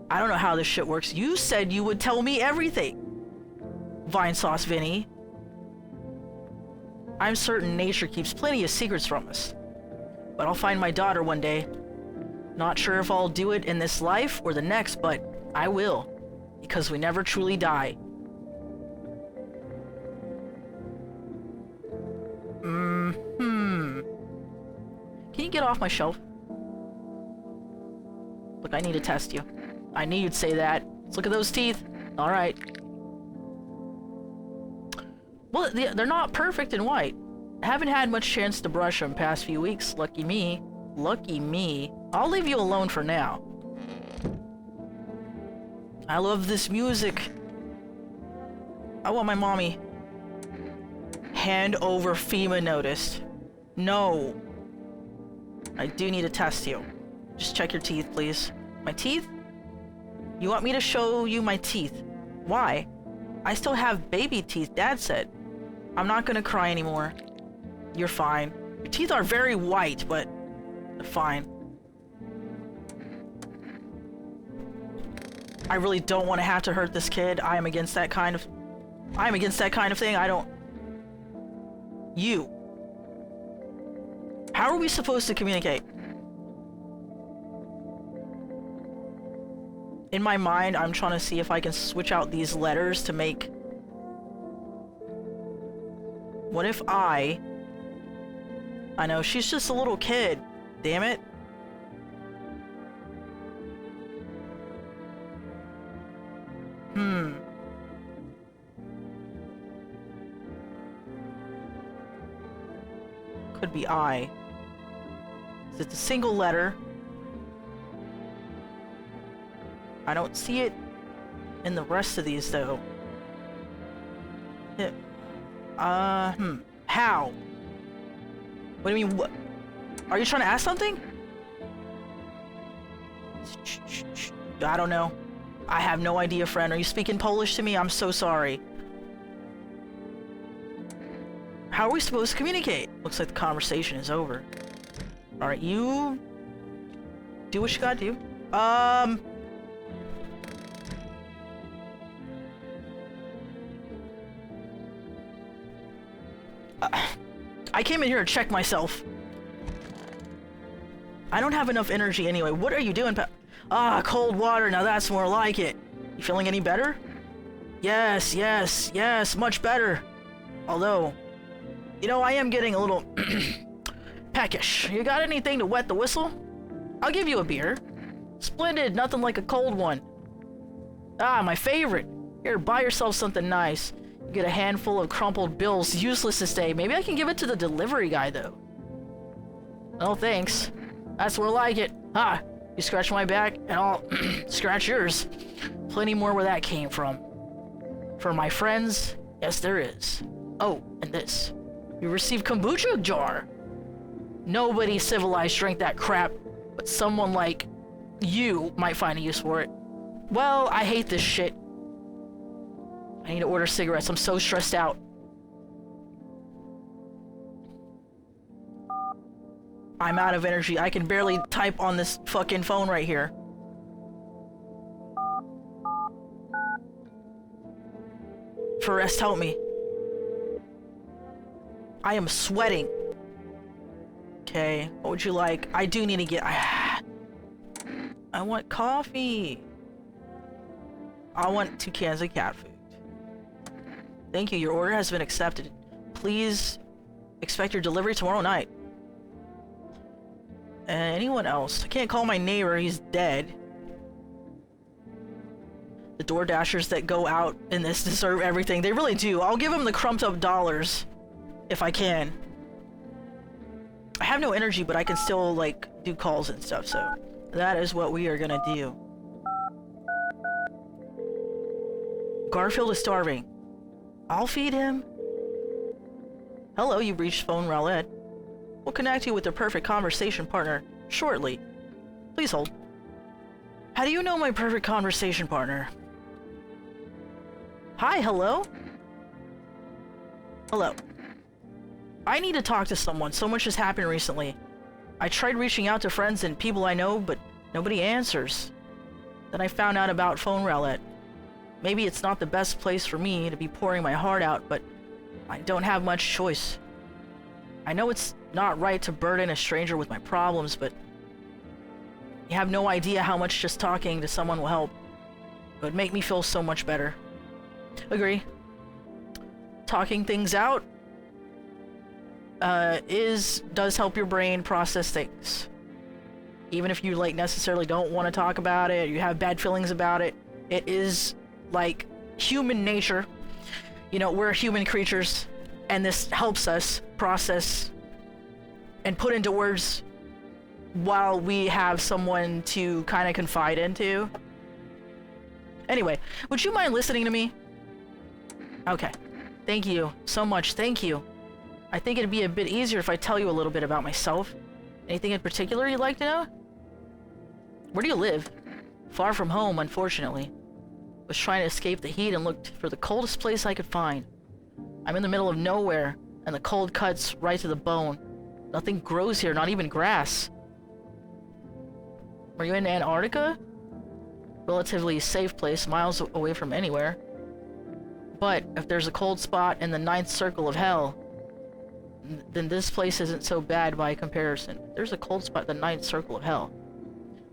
I don't know how this shit works. You said you would tell me everything, Vinesauce Vinny. I'm certain nature keeps plenty of secrets from us. But I'll find my daughter one day. Not sure if I'll do it in this life or the next, but I will. Because we never truly die. Can you get off my shelf? Look, I need to test you. I knew you'd say that. Let's look at those teeth. Alright. Well, they're not perfect and white. I haven't had much chance to brush them past few weeks. Lucky me. Lucky me. I'll leave you alone for now. I love this music. I want my mommy. Hand over FEMA notice. No. I do need to test you. Just check your teeth, please. My teeth? You want me to show you my teeth? Why? I still have baby teeth, Dad said. I'm not gonna cry anymore. You're fine. Your teeth are very white, but they're fine. I really don't want to have to hurt this kid. I am against that kind of thing. I don't... You. How are we supposed to communicate? In my mind, I'm trying to see if I can switch out these letters to make... What if I know, she's just a little kid. Damn it. Could be I. It's a single letter. I don't see it in the rest of these though. How? What do you mean, what? Are you trying to ask something? I don't know. I have no idea, friend. Are you speaking Polish to me? I'm so sorry. How are we supposed to communicate? Looks like the conversation is over. Alright, you... do what you gotta do. I came in here to check myself. I don't have enough energy anyway. What are you doing, cold water. Now that's more like it. You feeling any better? Yes, yes, yes, much better. Although, you know, I am getting a little peckish. You got anything to wet the whistle? I'll give you a beer. Splendid, nothing like a cold one. Ah, my favorite. Here, buy yourself something nice. You get a handful of crumpled bills, useless to stay. Maybe I can give it to the delivery guy, though. Oh, thanks. That's more like it. Ah, you scratch my back, and I'll scratch yours. Plenty more where that came from. For my friends, yes, there is. Oh, and this. You received kombucha jar. Nobody civilized drank that crap, but someone like you might find a use for it. Well, I hate this shit. I need to order cigarettes. I'm so stressed out. I'm out of energy. I can barely type on this fucking phone right here. Forrest, help me. I am sweating. Okay, what would you like? I do need to get... I want coffee. I want 2 cans of cat food. Thank you, your order has been accepted. Please expect your delivery tomorrow night. Anyone else? I can't call my neighbor, he's dead. The Door Dashers that go out in this deserve everything. They really do. I'll give them the crumped up dollars. If I can. I have no energy, but I can still, like, do calls and stuff, so... that is what we are gonna do. Garfield is starving. I'll feed him. Hello, you've reached Phone Rowlett. We'll connect you with the perfect conversation partner shortly. Please hold. How do you know my perfect conversation partner? Hi, hello? Hello. I need to talk to someone. So much has happened recently. I tried reaching out to friends and people I know, but nobody answers. Then I found out about Phone Rowlett. Maybe it's not the best place for me to be pouring my heart out, but I don't have much choice. I know it's not right to burden a stranger with my problems, but you have no idea how much just talking to someone will help. It would make me feel so much better. Agree. Talking things out does help your brain process things. Even if you like necessarily don't want to talk about it, you have bad feelings about it, it is like human nature. You know, we're human creatures, and this helps us process and put into words while we have someone to kind of confide into. Anyway, would you mind listening to me? Okay. Thank you so much. Thank you. I think it'd be a bit easier if I tell you a little bit about myself. Anything in particular you'd like to know? Where do you live? Far from home, unfortunately. Was trying to escape the heat and looked for the coldest place I could find. I'm in the middle of nowhere, and the cold cuts right to the bone. Nothing grows here, not even grass. Are you in Antarctica? Relatively safe place, miles away from anywhere. But if there's a cold spot in the 9th circle of hell, then this place isn't so bad by comparison. There's a cold spot in the 9th circle of hell.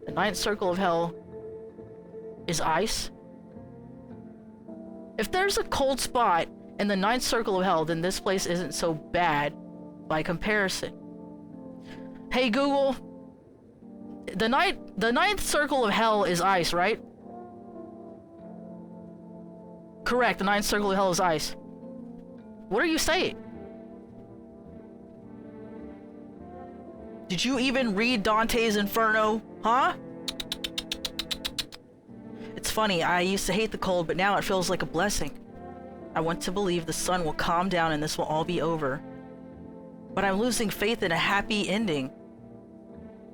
The 9th circle of hell is ice. If there's a cold spot in the 9th circle of hell, then this place isn't so bad by comparison. Hey Google, the 9th circle of hell is ice, right? Correct, the 9th circle of hell is ice. What are you saying? Did you even read Dante's Inferno? Huh? It's funny, I used to hate the cold, but now it feels like a blessing. I want to believe the sun will calm down and this will all be over. But I'm losing faith in a happy ending.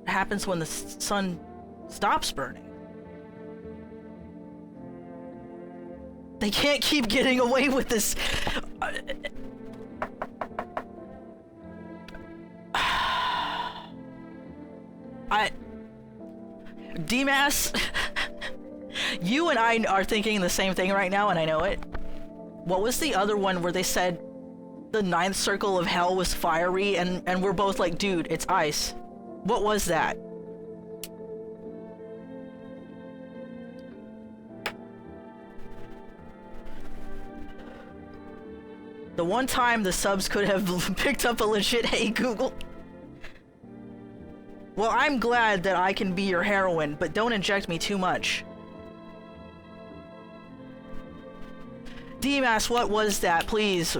It happens when the sun stops burning. They can't keep getting away with this. DMAS, you and I are thinking the same thing right now, and I know it. What was the other one where they said the 9th circle of hell was fiery, and we're both like, dude, it's ice. What was that? The one time the subs could have picked up a legit "Hey Google." Well, I'm glad that I can be your heroine, but don't inject me too much. DMAS, what was that, please?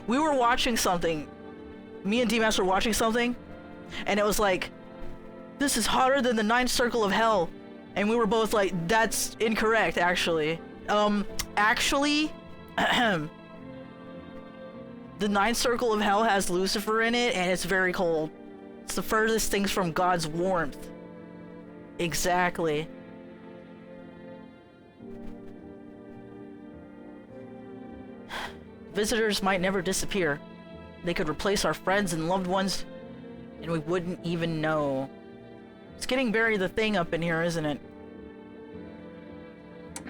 We were watching something. Me and DMAS were watching something, and it was like, this is hotter than the 9th circle of hell. And we were both like, that's incorrect, actually. Actually, the 9th circle of hell has Lucifer in it, and it's very cold. It's the furthest things from God's warmth. Exactly. Visitors might never disappear. They could replace our friends and loved ones, and we wouldn't even know. It's getting very the thing up in here, isn't it?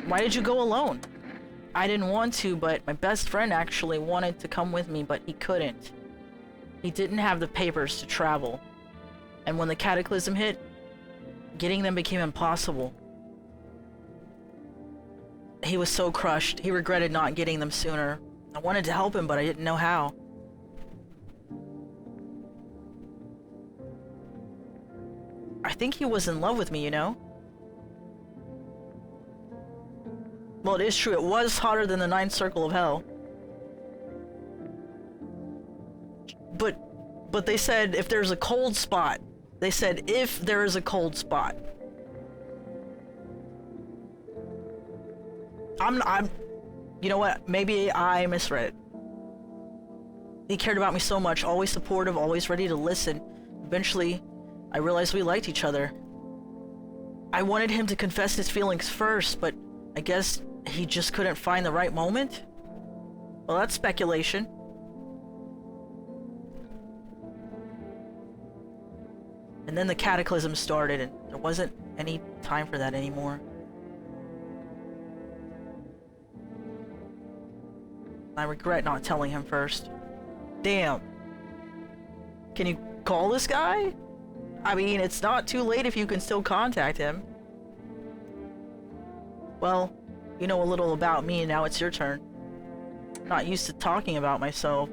Why did you go alone? I didn't want to, but my best friend actually wanted to come with me, but he couldn't. He didn't have the papers to travel. And when the cataclysm hit, getting them became impossible. He was so crushed. He regretted not getting them sooner. I wanted to help him, but I didn't know how. I think he was in love with me, you know? Well, it is true. It was hotter than the 9th circle of hell. But they said if there's a cold spot. They said if there is a cold spot. You know what? Maybe I misread it. He cared about me so much, always supportive, always ready to listen. Eventually, I realized we liked each other. I wanted him to confess his feelings first, but I guess he just couldn't find the right moment? Well, that's speculation. And then the cataclysm started, and there wasn't any time for that anymore. I regret not telling him first. Damn. Can you call this guy? I mean, it's not too late if you can still contact him. Well, you know a little about me, and now it's your turn. I'm not used to talking about myself.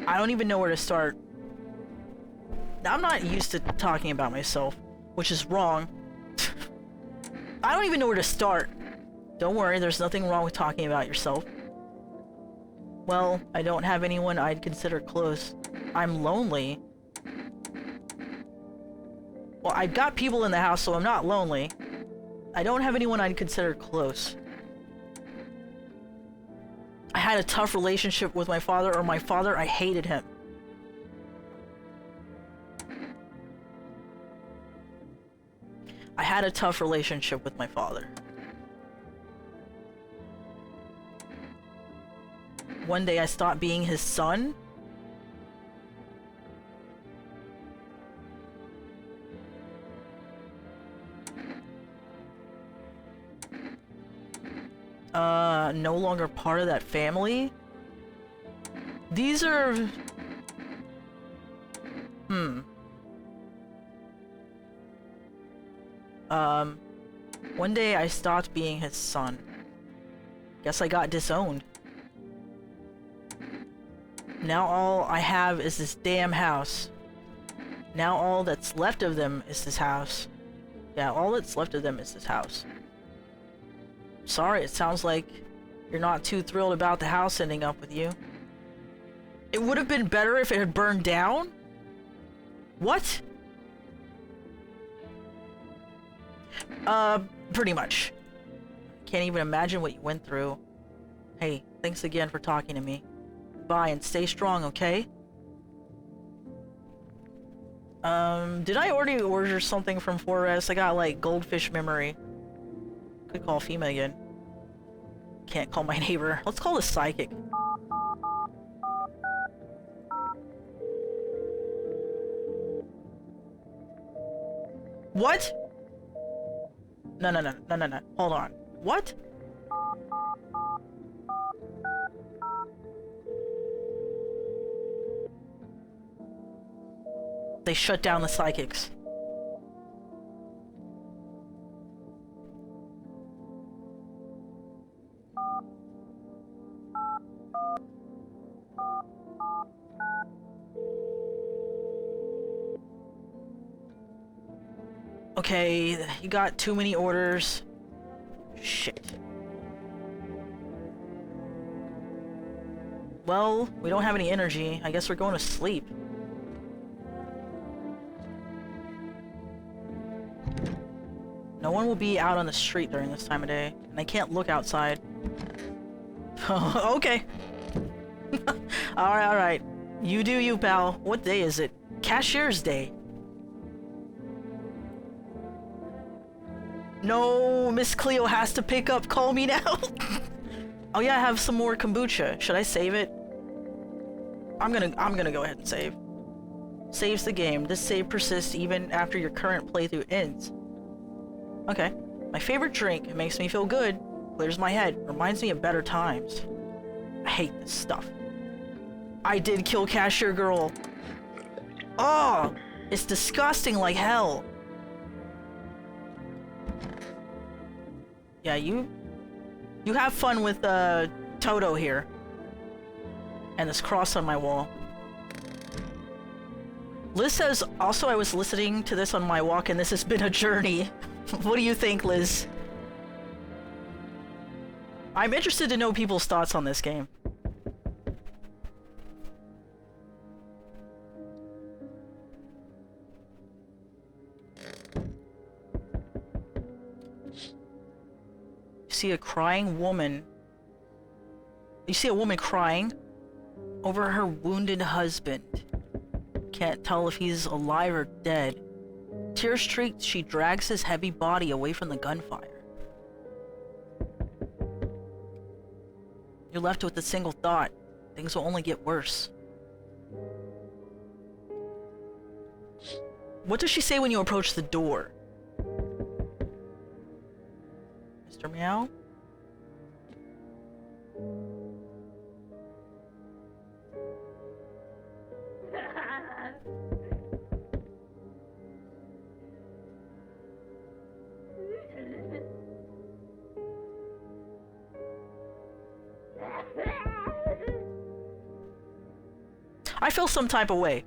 I don't even know where to start. I'm not used to talking about myself, which is wrong. I don't even know where to start. Don't worry, there's nothing wrong with talking about yourself. Well, I don't have anyone I'd consider close. I'm lonely. Well, I've got people in the house, so I'm not lonely. I don't have anyone I'd consider close. I had a tough relationship with my father, or my father, I hated him. I had a tough relationship with my father. One day I stopped being his son. No longer part of that family. These are... One day I stopped being his son. Guess I got disowned. Now all I have is this damn house. Now all that's left of them is this house. Yeah, all that's left of them is this house. Sorry, it sounds like you're not too thrilled about the house ending up with you. It would have been better if it had burned down? What? Pretty much. Can't even imagine what you went through. Hey, thanks again for talking to me. Bye and stay strong, okay? Did I already order something from 4S? I got like goldfish memory. Could call FEMA again. Can't call my neighbor. Let's call the psychic. What? No. Hold on. What? They shut down the psychics. Okay, you got too many orders. Shit. Well, we don't have any energy. I guess we're going to sleep. No one will be out on the street during this time of day, and I can't look outside. Okay. Alright. You do you, pal. What day is it? Cashier's Day. No, Miss Cleo has to pick up Call Me Now. Oh yeah, I have some more kombucha. Should I save it? I'm gonna go ahead and save. Saves the game. This save persists even after your current playthrough ends. Okay. My favorite drink. It makes me feel good. Clears my head. Reminds me of better times. I hate this stuff. I did kill Cashier Girl. Oh! It's disgusting like hell. Yeah, you have fun with Toto here. And this cross on my wall. Liz says, also I was listening to this on my walk and this has been a journey. What do you think, Liz? I'm interested to know people's thoughts on this game. You see a crying woman. You see a woman crying over her wounded husband. Can't tell if he's alive or dead. tears streaked, she drags his heavy body away from the gunfire. You're left with a single thought. Things will only get worse. What does she say when you approach the door? Mr. Meow? I feel some type of way.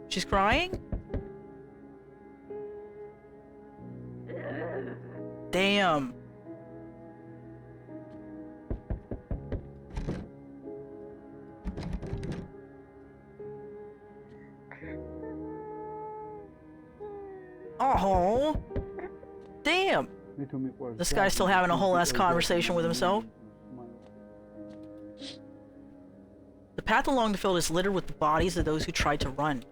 She's crying? Damn. Oh. Damn. This guy's still having a whole ass conversation with himself. The path along the field is littered with the bodies of those who tried to run.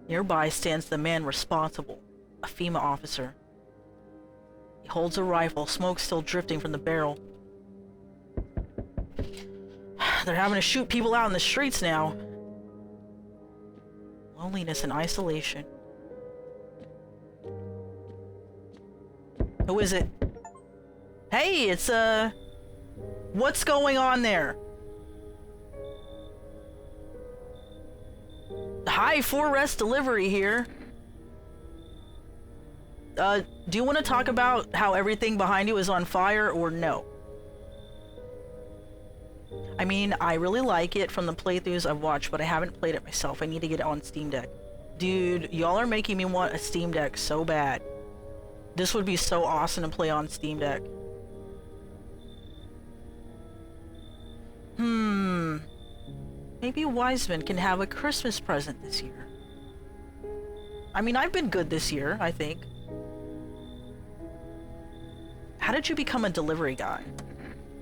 Nearby stands the man responsible, a FEMA officer. He holds a rifle, smoke still drifting from the barrel. They're having to shoot people out in the streets now. Loneliness and isolation. Who is it? Hey, it's what's going on there? Hi, 4 delivery here. Do you want to talk about how everything behind you is on fire or no? I mean, I really like it from the playthroughs I've watched, but I haven't played it myself. I need to get it on Steam Deck. Dude, y'all are making me want a Steam Deck so bad. This would be so awesome to play on Steam Deck. Maybe Wiseman can have a Christmas present this year. I mean, I've been good this year, I think. How did you become a delivery guy?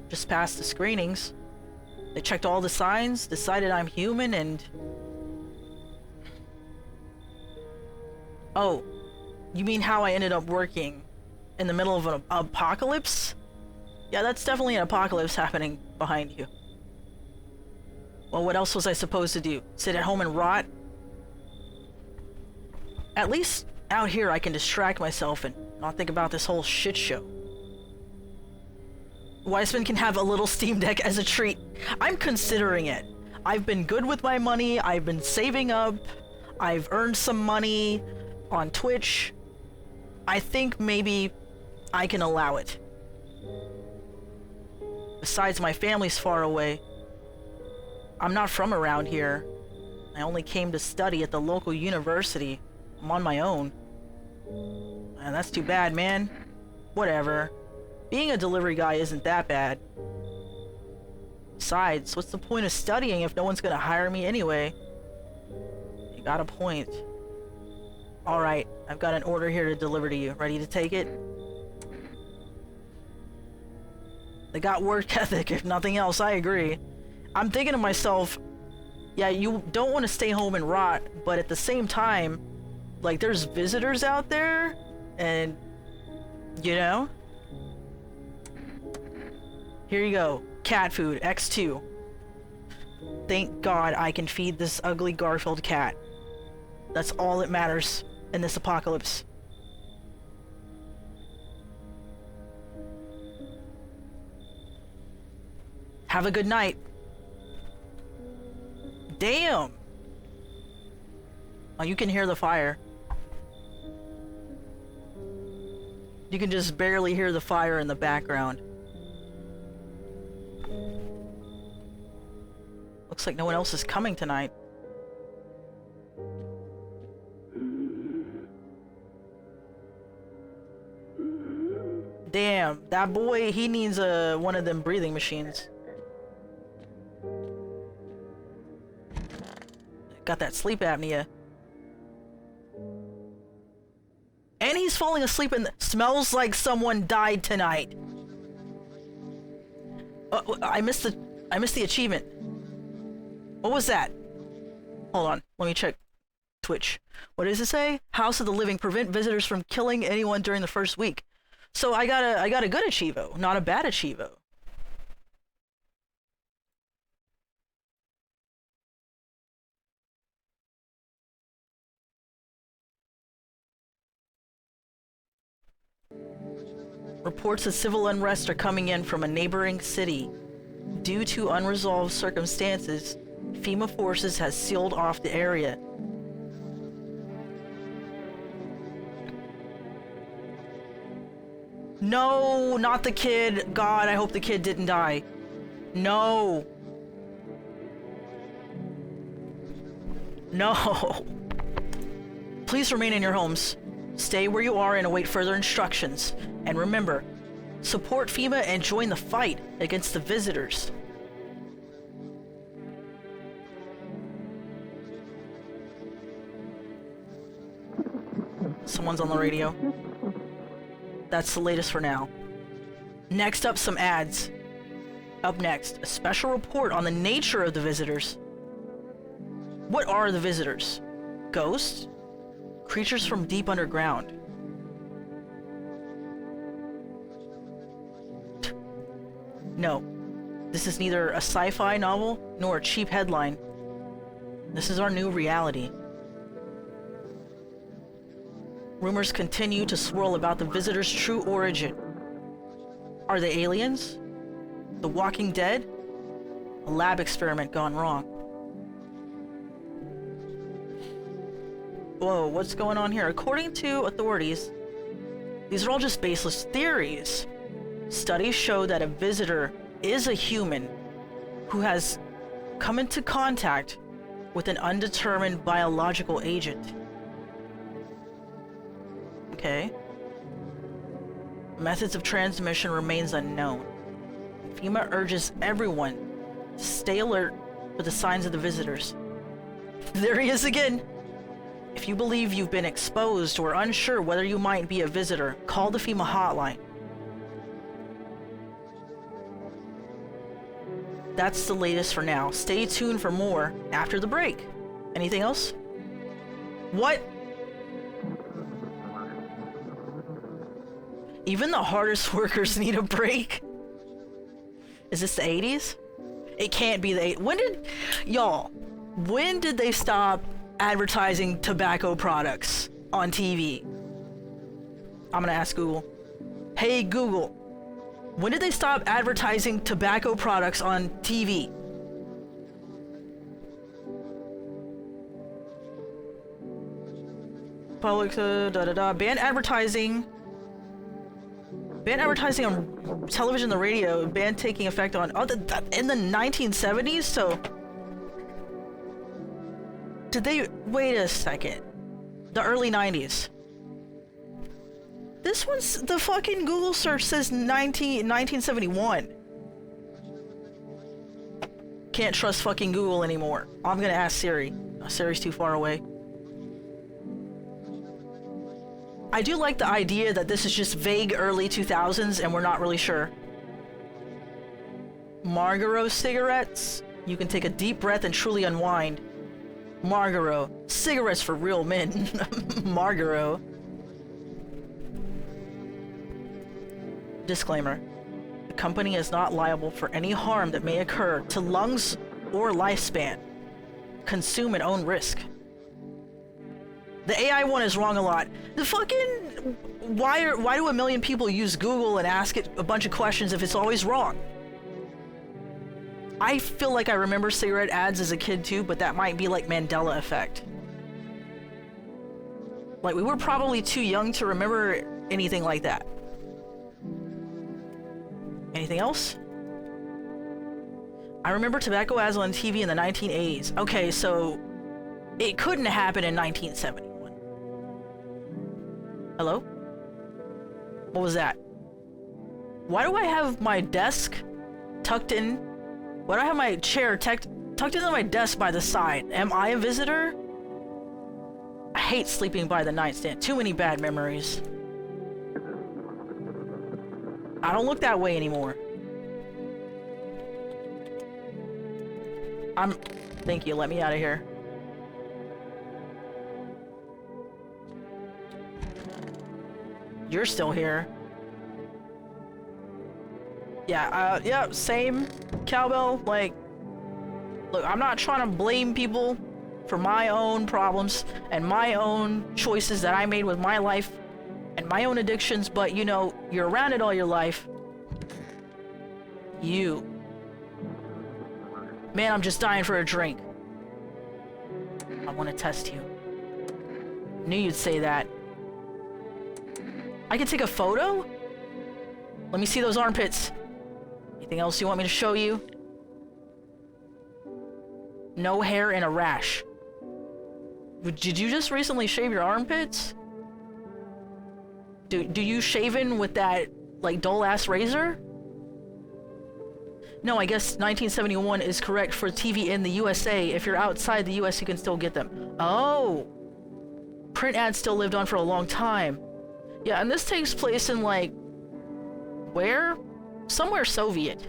Just passed the screenings. They checked all the signs, decided I'm human, and... Oh, you mean how I ended up working in the middle of an apocalypse? Yeah, that's definitely an apocalypse happening behind you. Well, what else was I supposed to do? Sit at home and rot? At least out here I can distract myself and not think about this whole shit show. Wiseman can have a little Steam Deck as a treat. I'm considering it. I've been good with my money, I've been saving up, I've earned some money on Twitch. I think maybe I can allow it. Besides, my family's far away. I'm not from around here. I only came to study at the local university. I'm on my own. And that's too bad, man. Whatever. Being a delivery guy isn't that bad. Besides, what's the point of studying if no one's gonna hire me anyway? You got a point. Alright, I've got an order here to deliver to you. Ready to take it? They got work ethic, if nothing else, I agree. I'm thinking to myself, yeah, you don't want to stay home and rot, but at the same time, like, there's visitors out there, and, you know? Here you go. Cat food, X2. Thank God I can feed this ugly Garfield cat. That's all that matters in this apocalypse. Have a good night. Damn! Oh, you can hear the fire. You can just barely hear the fire in the background. Looks like no one else is coming tonight. Damn, that boy, he needs one of them breathing machines. Got that sleep apnea. And he's falling asleep and smells like someone died tonight. I missed the achievement. What was that? Hold on, let me check Ipswich. What does it say? House of the Living. Prevent visitors from killing anyone during the first week. So I got a good achievo, not a bad achievo. Reports of civil unrest are coming in from a neighboring city. Due to unresolved circumstances, FEMA forces has sealed off the area. No, not the kid. God, I hope the kid didn't die. No. No. Please remain in your homes. Stay where you are and await further instructions. And remember, support FEMA and join the fight against the visitors. Someone's on the radio. That's the latest for now. Next up, some ads. Up next, a special report on the nature of the visitors. What are the visitors? Ghosts? Creatures from deep underground? No. This is neither a sci-fi novel nor a cheap headline. This is our new reality. Rumors continue to swirl about the visitors' true origin. Are they aliens? The Walking Dead? A lab experiment gone wrong? Whoa, what's going on here? According to authorities, these are all just baseless theories. Studies show that a visitor is a human who has come into contact with an undetermined biological agent. Okay. Methods of transmission remains unknown. FEMA urges everyone to stay alert for the signs of the visitors. There he is again! If you believe you've been exposed or unsure whether you might be a visitor, call the FEMA hotline. That's the latest for now. Stay tuned for more after the break. Anything else? What? Even the hardest workers need a break? Is this the 80s? It can't be the 80s. When did they stop advertising tobacco products on TV? I'm gonna ask Google. Hey Google, when did they stop advertising tobacco products on TV? Public ban advertising. Ban advertising on television, the radio, ban taking effect on in the 1970s. So did they wait a second? The early 90s. This one's the fucking Google search says 1971. Can't trust fucking Google anymore. I'm gonna ask Siri. Siri's too far away. I do like the idea that this is just vague early 2000s and we're not really sure. Marlboro cigarettes. You can take a deep breath and truly unwind. Marlboro. Cigarettes for real men. Marlboro. Disclaimer. The company is not liable for any harm that may occur to lungs or lifespan. Consume at own risk. The AI one is wrong a lot. The fucking... Why do a million people use Google and ask it a bunch of questions if it's always wrong? I feel like I remember cigarette ads as a kid too, but that might be like Mandela effect. Like, we were probably too young to remember anything like that. Anything else? I remember tobacco ads on TV in the 1980s. Okay, so it couldn't happen in 1971. Hello? What was that? Why do I have my desk tucked in? Why do I have my chair tucked into my desk by the side? Am I a visitor? I hate sleeping by the nightstand. Too many bad memories. I don't look that way anymore. Thank you, let me out of here. You're still here. Yeah, yeah, same, Cowbell. Like, look, I'm not trying to blame people for my own problems and my own choices that I made with my life and my own addictions, but you know, you're around it all your life. You. Man, I'm just dying for a drink. I want to test you. Knew you'd say that. I can take a photo? Let me see those armpits. Anything else you want me to show you? No hair and a rash. Did you just recently shave your armpits? Do you shaven with that, like, dull-ass razor? No, I guess 1971 is correct for TV in the USA. If you're outside the US, you can still get them. Oh! Print ads still lived on for a long time. Yeah, and this takes place in, like... where? Somewhere Soviet.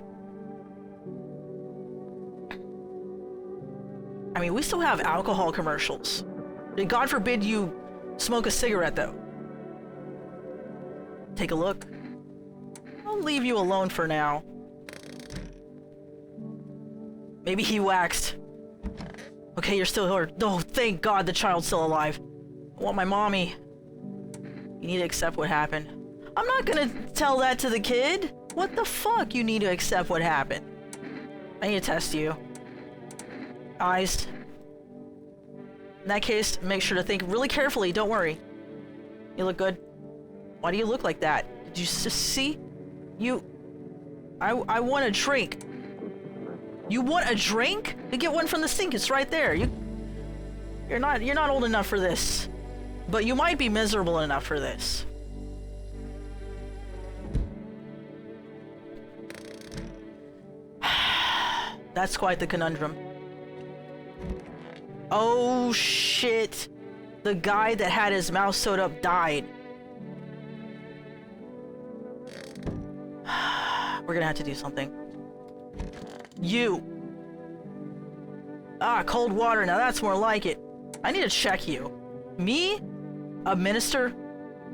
I mean, we still have alcohol commercials. God forbid you smoke a cigarette, though. Take a look. I'll leave you alone for now. Maybe he waxed. Okay, you're still here. Oh, thank God the child's still alive. I want my mommy. You need to accept what happened. I'm not gonna tell that to the kid. What the fuck? You need to accept what happened. I need to test you. Eyes. In that case, make sure to think really carefully. Don't worry. You look good. Why do you look like that? Did you just see? You... I want a drink. You want a drink? You get one from the sink. It's right there. You're not old enough for this. But you might be miserable enough for this. That's quite the conundrum. Oh shit. The guy that had his mouth sewed up died. We're gonna have to do something. You. Ah, cold water. Now that's more like it. I need to check you. Me? A minister?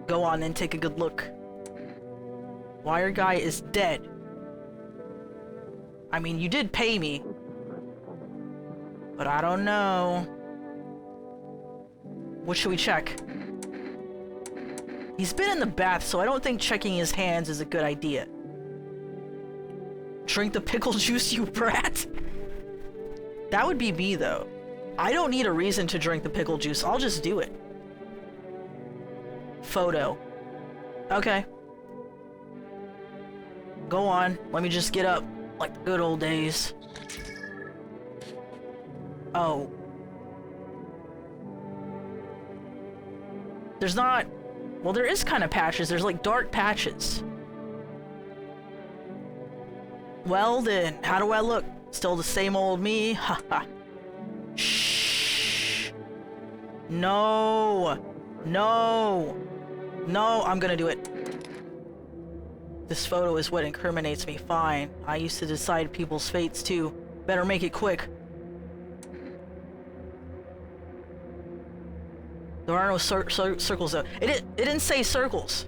Go on and take a good look. Wire guy is dead. I mean, you did pay me. But I don't know. What should we check? He's been in the bath, so I don't think checking his hands is a good idea. Drink the pickle juice, you brat. That would be me, though. I don't need a reason to drink the pickle juice. I'll just do it. Photo. Okay. Go on. Let me just get up. Like the good old days. Oh. There's not... Well, there is kind of patches. There's like dark patches. Well then, how do I look? Still the same old me? Haha. Shh. No. No. No, I'm gonna do it. This photo is what incriminates me. Fine. I used to decide people's fates too. Better make it quick. There are no circles though. It didn't say circles.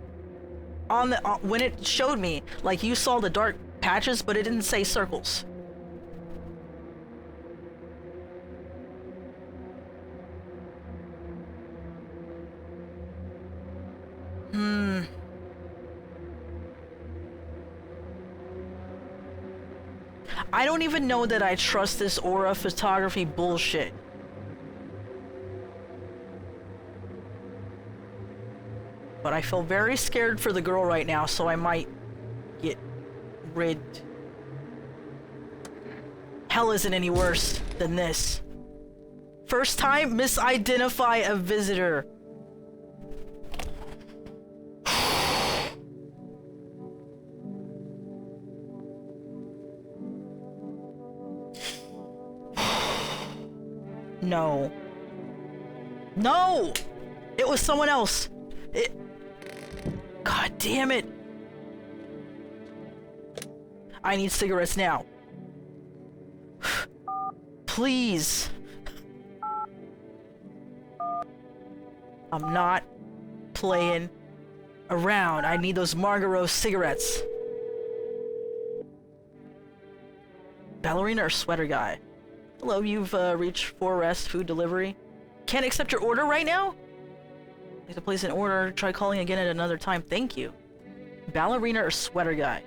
On the when it showed me, like you saw the dark patches, but it didn't say circles. I don't even know that I trust this aura photography bullshit. But I feel very scared for the girl right now, so I might get rid. Hell isn't any worse than this. First time, misidentify a visitor. No. No! It was someone else. God damn it. I need cigarettes now. Please. I'm not playing around. I need those Marlboro cigarettes. Ballerina or sweater guy? Hello, you've reached Forest Food Delivery. Can't accept your order right now? Like to place an order, try calling again at another time. Thank you. Ballerina or sweater guy?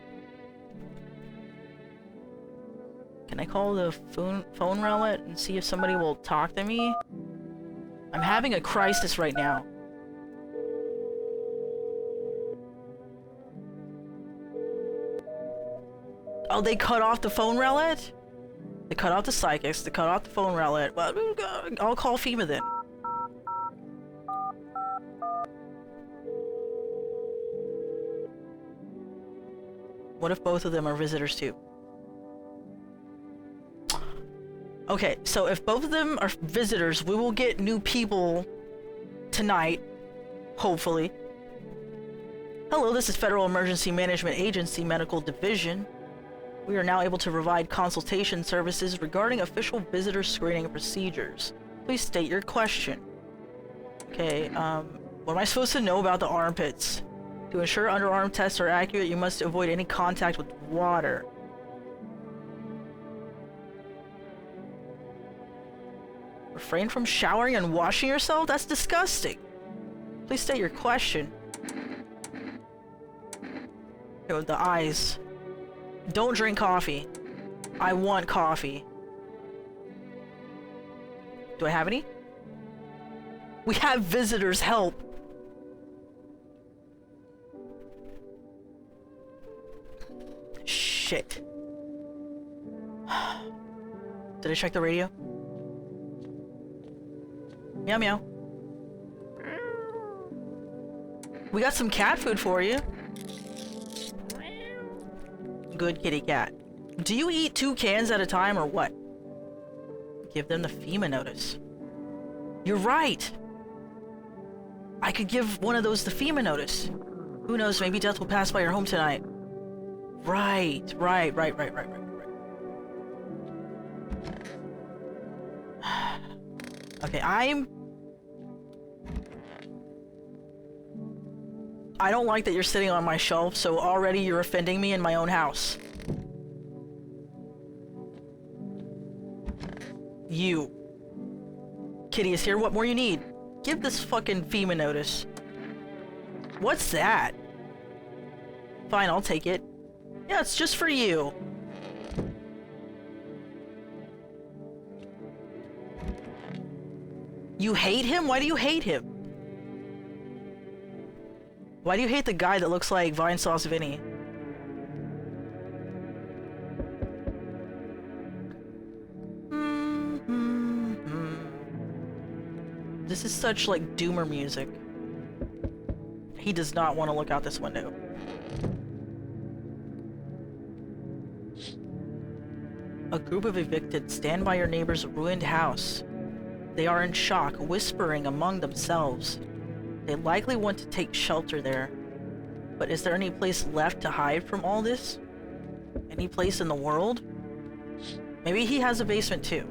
Can I call the phone roulette and see if somebody will talk to me? I'm having a crisis right now. Oh, they cut off the phone roulette? They cut off the psychics, they cut off the phone roulette. Well, I'll call FEMA then. What if both of them are visitors too? Okay, so if both of them are visitors, we will get new people tonight, hopefully. Hello, this is Federal Emergency Management Agency Medical Division. We are now able to provide consultation services regarding official visitor screening procedures. Please state your question. Okay, what am I supposed to know about the armpits? To ensure underarm tests are accurate, you must avoid any contact with water. Refrain from showering and washing yourself? That's disgusting. Please state your question. Okay, with the eyes. Don't drink coffee. I want coffee. Do I have any? We have visitors, help! Shit. Did I check the radio? Meow meow. We got some cat food for you. Good kitty cat. Do you eat 2 cans at a time or what? Give them the FEMA notice. You're right. I could give one of those the FEMA notice. Who knows, maybe death will pass by your home tonight. Right. Okay, I don't like that you're sitting on my shelf, so already you're offending me in my own house. You. Kitty is here, what more you need? Give this fucking FEMA notice. What's that? Fine, I'll take it. Yeah, it's just for you. You hate him? Why do you hate him? Why do you hate the guy that looks like Vine Sauce Vinny? This is such like doomer music. He does not want to look out this window. A group of evicted stand by your neighbor's ruined house. They are in shock, whispering among themselves. They likely want to take shelter there. But is there any place left to hide from all this? Any place in the world? Maybe he has a basement too.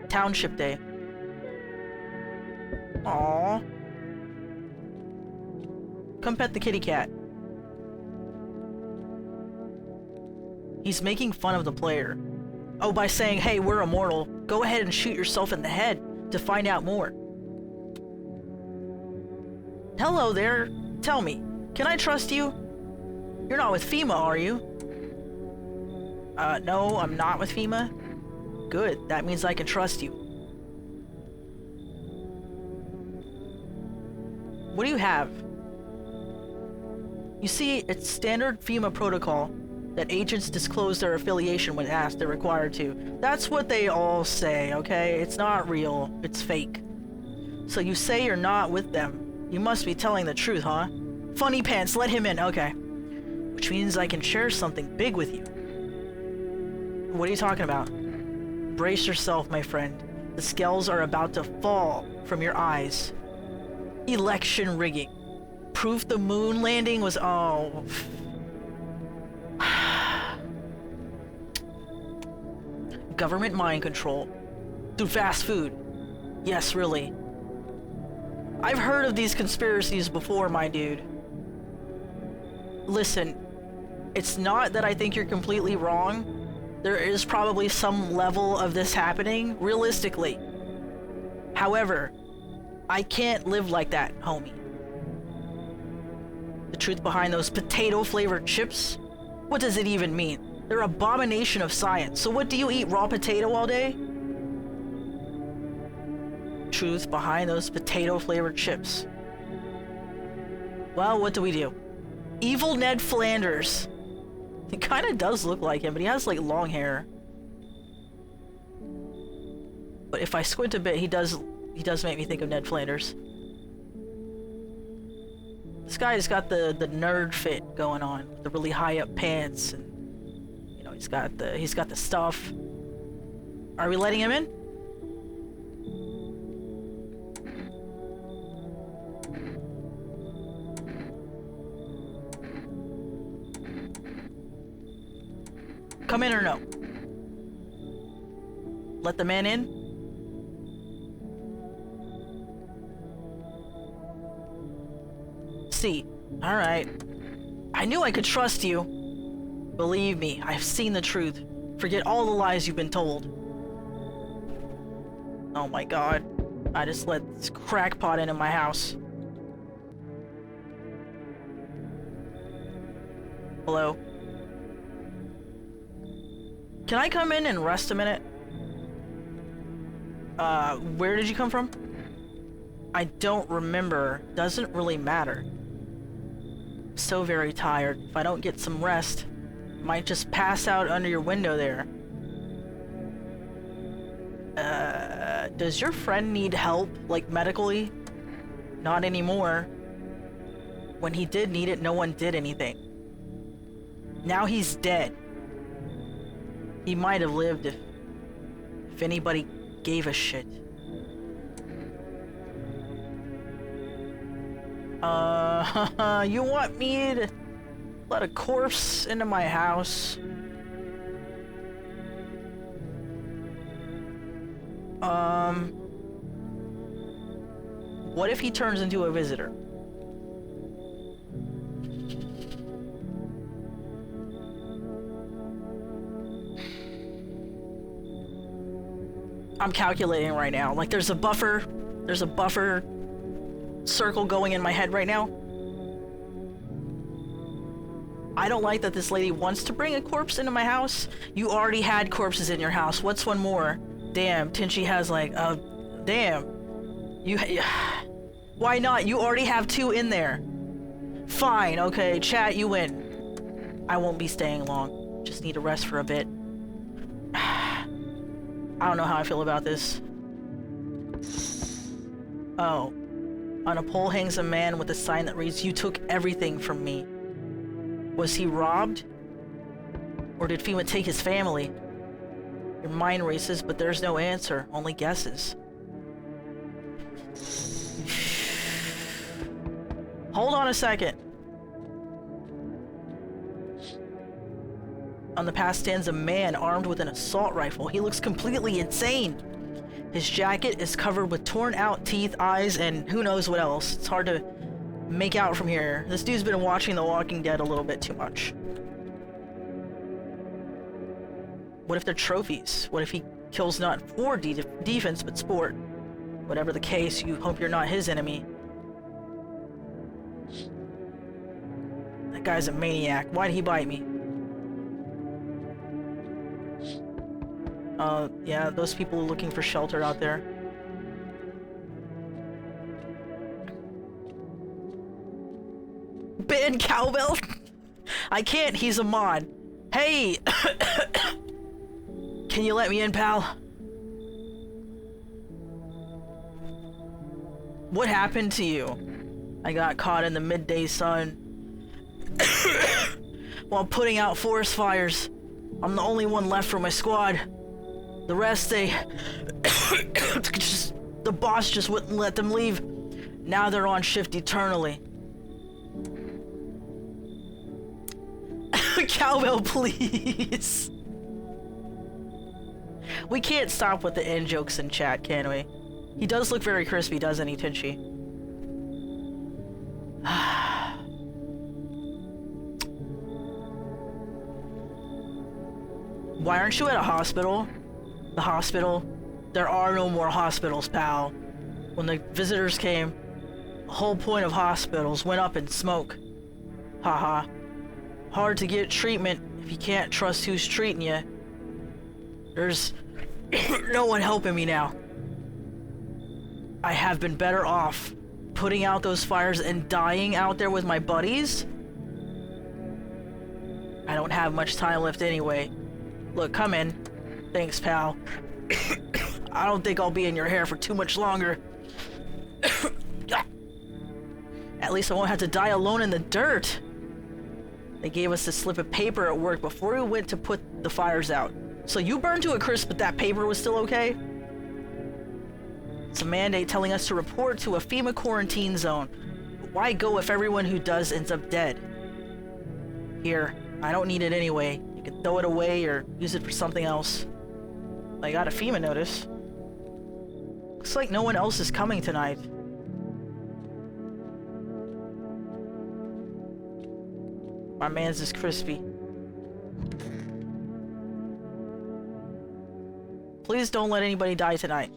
Township Day. Aww. Come pet the kitty cat. He's making fun of the player. Oh, by saying, hey, we're immortal. Go ahead and shoot yourself in the head to find out more. Hello there. Tell me, can I trust you? You're not with FEMA, are you? No, I'm not with FEMA. Good, that means I can trust you. What do you have? You see, it's standard FEMA protocol that agents disclose their affiliation when asked. They're required to. That's what they all say, okay? It's not real. It's fake. So you say you're not with them. You must be telling the truth, huh? Funny pants, let him in. Okay. Which means I can share something big with you. What are you talking about? Brace yourself, my friend. The scales are about to fall from your eyes. Election rigging. Proof the moon landing was... Oh. Government mind control. Through fast food. Yes, really. I've heard of these conspiracies before, my dude. Listen, it's not that I think you're completely wrong. There is probably some level of this happening, realistically. However, I can't live like that, homie. The truth behind those potato-flavored chips? What does it even mean? They're an abomination of science. So what do you eat, raw potato all day? Truth behind those potato-flavored chips. Well, what do we do? Evil Ned Flanders. He kind of does look like him, but he has like long hair. But if I squint a bit, he does make me think of Ned Flanders. This guy's got the nerd fit going on, the really high up pants, and you know he's got the stuff. Are we letting him in? Come in or no? Let the man in? See. Alright. I knew I could trust you. Believe me, I've seen the truth. Forget all the lies you've been told. Oh my god. I just let this crackpot into my house. Hello? Can I come in and rest a minute? Where did you come from? I don't remember. Doesn't really matter. I'm so very tired. If I don't get some rest, I might just pass out under your window there. Does your friend need help, like medically? Not anymore. When he did need it, no one did anything. Now he's dead. He might have lived if anybody gave a shit. You want me to let a corpse into my house? What if he turns into a visitor? I'm calculating right now. Like there's a buffer circle going in my head right now. I don't like that this lady wants to bring a corpse into my house. You already had corpses in your house. What's one more? Damn, Tenchi has like, damn. Why not? You already have 2 in there. Fine, okay, chat, you win. I won't be staying long. Just need to rest for a bit. I don't know how I feel about this. Oh. On a pole hangs a man with a sign that reads, "You took everything from me." Was he robbed? Or did FEMA take his family? Your mind races, but there's no answer, only guesses. Hold on a second. On the path stands a man armed with an assault rifle. He looks completely insane. His jacket is covered with torn out teeth, eyes, and who knows what else. It's hard to make out from here. This dude's been watching The Walking Dead a little bit too much. What if they're trophies? What if he kills not for defense, but sport? Whatever the case, you hope you're not his enemy. That guy's a maniac. Why'd he bite me? Yeah, those people are looking for shelter out there. Ban Cowbell? I can't, he's a mod. Hey! Can you let me in, pal? What happened to you? I got caught in the midday sun while putting out forest fires. I'm the only one left from my squad. The rest, the boss just wouldn't let them leave. Now they're on shift eternally. Cowbell, please. We can't stop with the in jokes in chat, can we? He does look very crispy, doesn't he, Tinchi? Why aren't you at a hospital? The hospital? There are no more hospitals, pal. When the visitors came, the whole point of hospitals went up in smoke. Haha. Hard to get treatment if you can't trust who's treating you. There's no one helping me now. I have been better off putting out those fires and dying out there with my buddies. I don't have much time left anyway. Look, come in. Thanks, pal. I don't think I'll be in your hair for too much longer. At least I won't have to die alone in the dirt. They gave us this slip of paper at work before we went to put the fires out. So you burned to a crisp, but that paper was still okay? It's a mandate telling us to report to a FEMA quarantine zone. But why go if everyone who does ends up dead? Here, I don't need it anyway. You can throw it away or use it for something else. I got a FEMA notice. Looks like no one else is coming tonight. My man's is crispy. Please don't let anybody die tonight.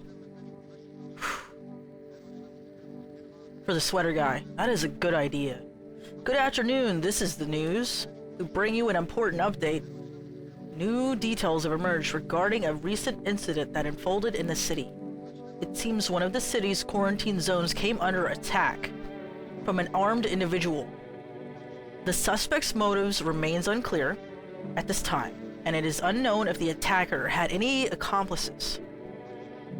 For the sweater guy. That is a good idea. Good afternoon, this is the news. We bring you an important update. New details have emerged regarding a recent incident that unfolded in the city. It seems one of the city's quarantine zones came under attack from an armed individual. The suspect's motives remains unclear at this time, and it is unknown if the attacker had any accomplices.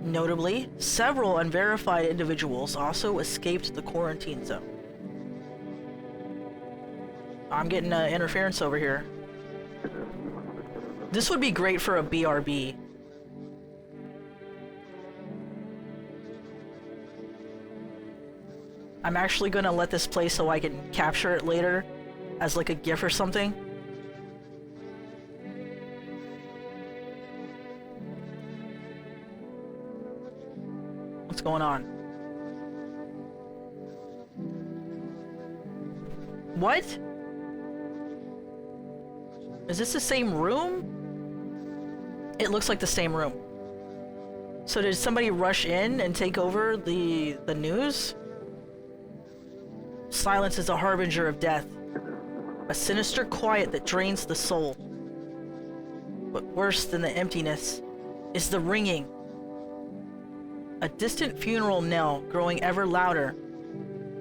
Notably, several unverified individuals also escaped the quarantine zone. I'm getting interference over here. This would be great for a BRB. I'm actually gonna let this play so I can capture it later as like a GIF or something. What's going on? What? Is this the same room? It looks like the same room. So did somebody rush in and take over the news? Silence is a harbinger of death. A sinister quiet that drains the soul. But worse than the emptiness is the ringing. A distant funeral knell growing ever louder.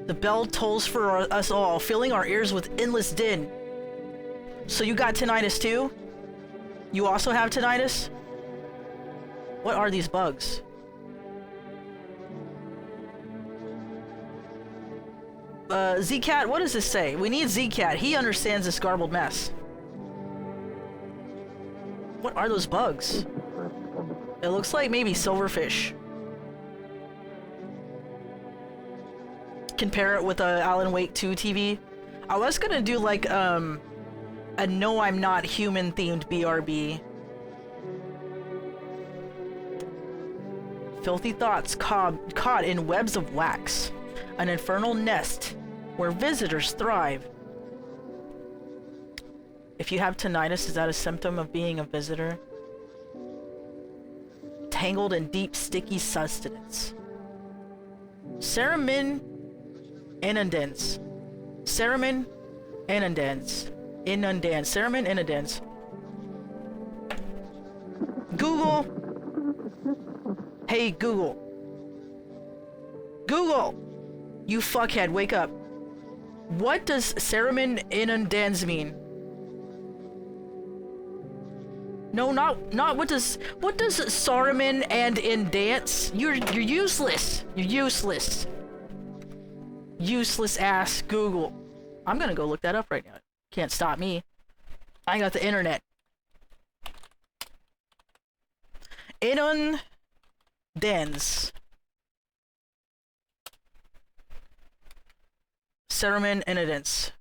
The bell tolls for us all, filling our ears with endless din. So you got tinnitus too? You also have tinnitus? What are these bugs? Z-Cat, what does this say? We need Z-Cat. He understands this garbled mess. What are those bugs? It looks like maybe silverfish. Compare it with a Alan Wake 2 TV. I was gonna do like a No I'm Not Human themed BRB. Filthy thoughts caught in webs of wax. An infernal nest where visitors thrive. If you have tinnitus, is that a symptom of being a visitor? Tangled in deep, sticky sustenance. Ceramin inundans. Ceramin inundans. Inundans. Ceramin inundans. Google. Hey, Google. Google! You fuckhead, wake up. What does Ceramin inundans mean? No, not what does Saruman and in dance? You're useless. You're useless. Useless ass Google. I'm gonna go look that up right now. Can't stop me. I got the internet. Inundans. Ceramin inundans.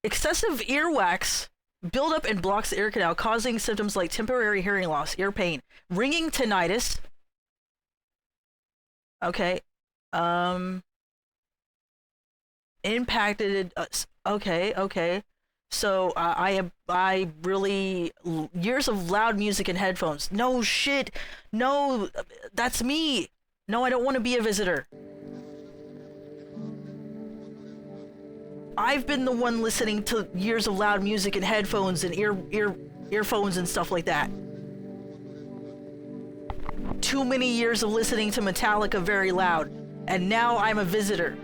Excessive earwax buildup and blocks the ear canal, causing symptoms like temporary hearing loss, ear pain, ringing tinnitus. Okay. Impacted us. Okay. So I really years of loud music and headphones. No shit. No, that's me. No, I don't want to be a visitor. I've been the one listening to years of loud music and headphones and earphones and stuff like that. Too many years of listening to Metallica very loud, and now I'm a visitor.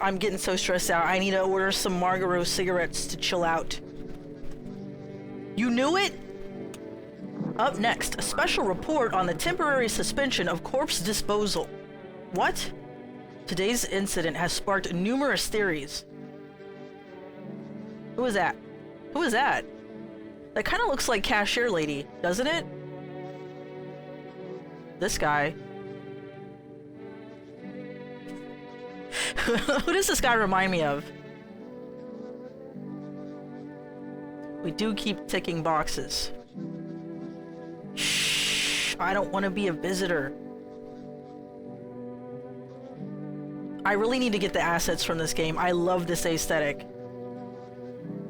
I'm getting so stressed out. I need to order some Marlboro cigarettes to chill out. You knew it? Up next, a special report on the temporary suspension of corpse disposal. What? Today's incident has sparked numerous theories. Who is that? Who is that? That kind of looks like Cashier Lady, doesn't it? This guy. Who does this guy remind me of? We do keep ticking boxes. Shh, I don't want to be a visitor. I really need to get the assets from this game. I love this aesthetic.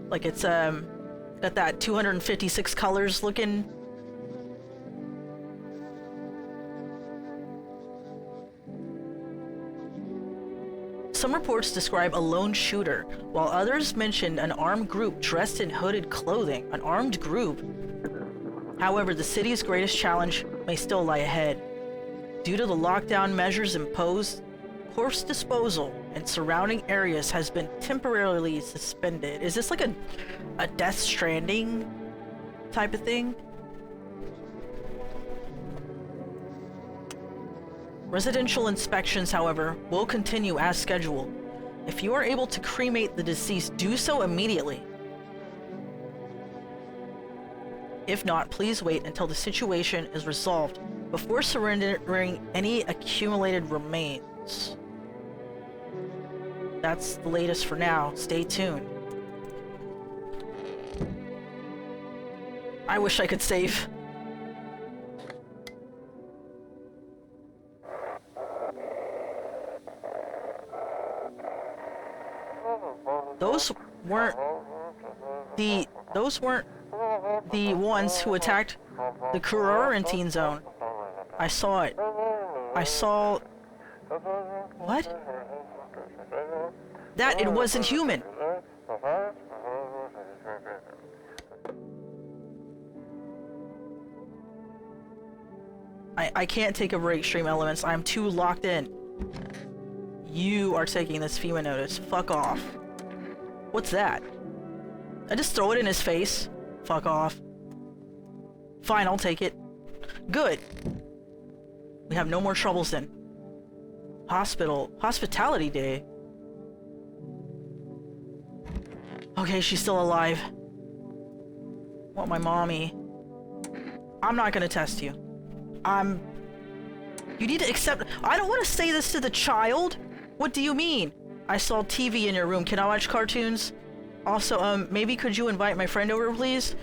Like it's got that 256 colors looking. Some reports describe a lone shooter, while others mentioned an armed group dressed in hooded clothing. An armed group? However, the city's greatest challenge may still lie ahead. Due to the lockdown measures imposed, corpse disposal in surrounding areas has been temporarily suspended. Is this like a Death Stranding type of thing? Residential inspections, however, will continue as scheduled. If you are able to cremate the deceased, do so immediately. If not, please wait until the situation is resolved before surrendering any accumulated remains. That's the latest for now. Stay tuned. I wish I could save. Those weren't the ones who attacked the quarantine zone. I saw it. I saw... What? That it wasn't human. I can't take over extreme elements. I'm too locked in. You are taking this FEMA notice. Fuck off. What's that? I just throw it in his face. Fuck off. Fine, I'll take it. Good. We have no more troubles then. Hospitality day. Okay, she's still alive. Want my mommy. I'm not gonna test you. You need to accept... I don't want to say this to the child. What do you mean? I saw TV in your room. Can I watch cartoons? Also, maybe could you invite my friend over, please?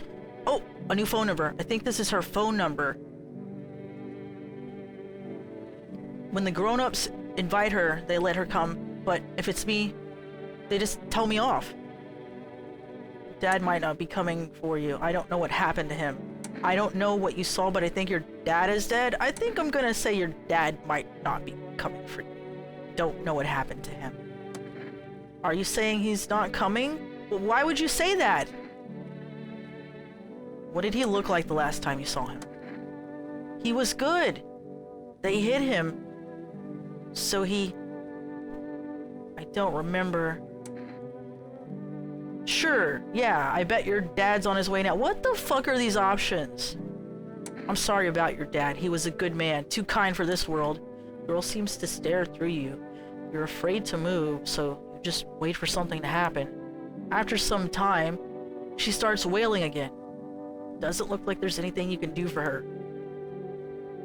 Oh, a new phone number. I think this is her phone number. When the grown-ups invite her, they let her come. But if it's me, they just tell me off. Dad might not be coming for you. I don't know what happened to him. I don't know what you saw, but I think your dad is dead. I think I'm gonna say your dad might not be coming for you. Don't know what happened to him. Are you saying he's not coming? Well, why would you say that? What did he look like the last time you saw him? He was good. They hid him. So he... I don't remember. Sure, yeah, I bet your dad's on his way now. What the fuck are these options? I'm sorry about your dad. He was a good man, too kind for this world. The girl seems to stare through you. You're afraid to move, so you just wait for something to happen. After some time, she starts wailing again. Doesn't look like there's anything you can do for her.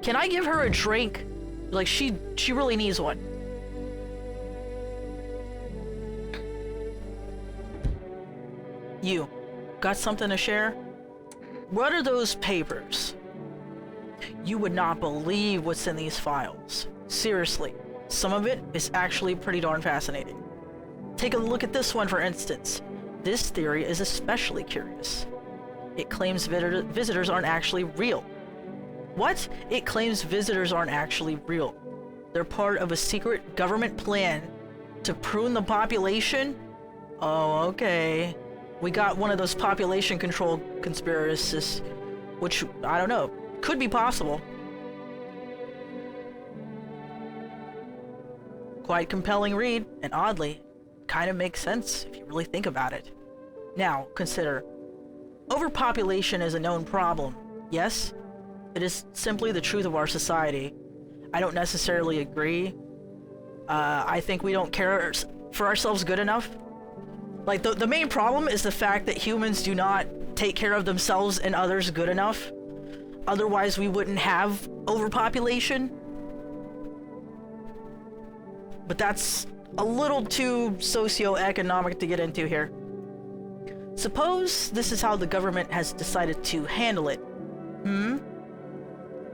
Can I give her a drink? Like, she really needs one. You, got something to share? What are those papers? You would not believe what's in these files. Seriously, some of it is actually pretty darn fascinating. Take a look at this one, for instance. This theory is especially curious. It claims visitors aren't actually real. What? It claims visitors aren't actually real. They're part of a secret government plan to prune the population? Oh, okay. We got one of those population control conspiracists, which, I don't know, could be possible. Quite compelling read, and oddly, kind of makes sense if you really think about it. Now, consider, overpopulation is a known problem, yes? It is simply the truth of our society. I don't necessarily agree. I think we don't care for ourselves good enough. Like, the main problem is the fact that humans do not take care of themselves and others good enough. Otherwise, we wouldn't have overpopulation. But that's a little too socioeconomic to get into here. Suppose this is how the government has decided to handle it.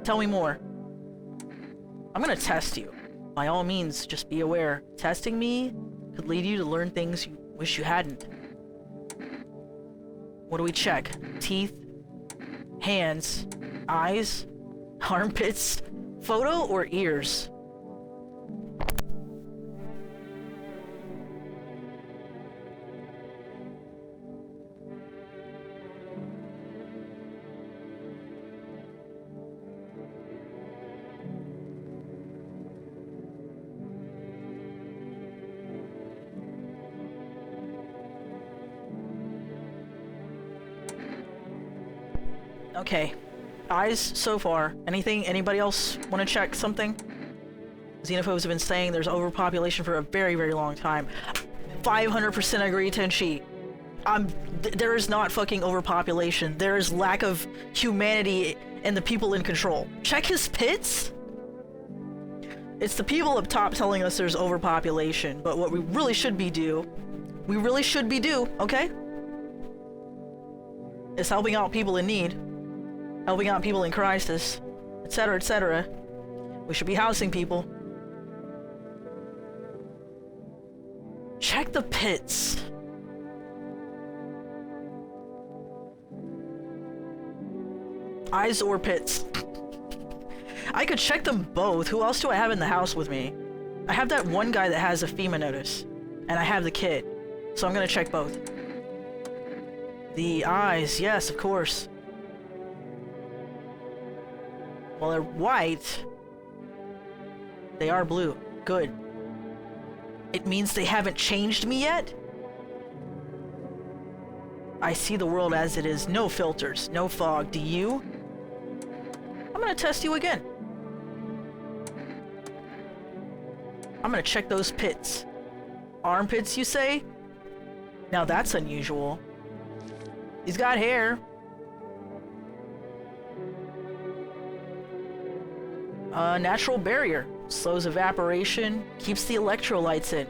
Tell me more. I'm gonna test you. By all means, just be aware. Testing me could lead you to learn things you wish you hadn't. What do we check? Teeth? Hands? Eyes? Armpits? Photo or ears? Okay. Eyes so far. Anybody else want to check something? Xenophobes have been saying there's overpopulation for a very, very long time. 500% agree, Tenchi. There is not fucking overpopulation. There is lack of humanity in the people in control. Check his pits? It's the people up top telling us there's overpopulation, but what we really should be okay? Is helping out people in need. Helping out people in crisis, etc., etc. We should be housing people. Check the pits. Eyes or pits. I could check them both. Who else do I have in the house with me? I have that one guy that has a FEMA notice, and I have the kid, so I'm gonna check both. The eyes, yes, of course. Well, they're white. They are blue. Good. It means they haven't changed me yet? I see the world as it is. No filters, no fog. Do you? I'm gonna test you again. I'm gonna check those pits. Armpits, you say? Now that's unusual. He's got hair. Natural barrier. Slows evaporation, keeps the electrolytes in.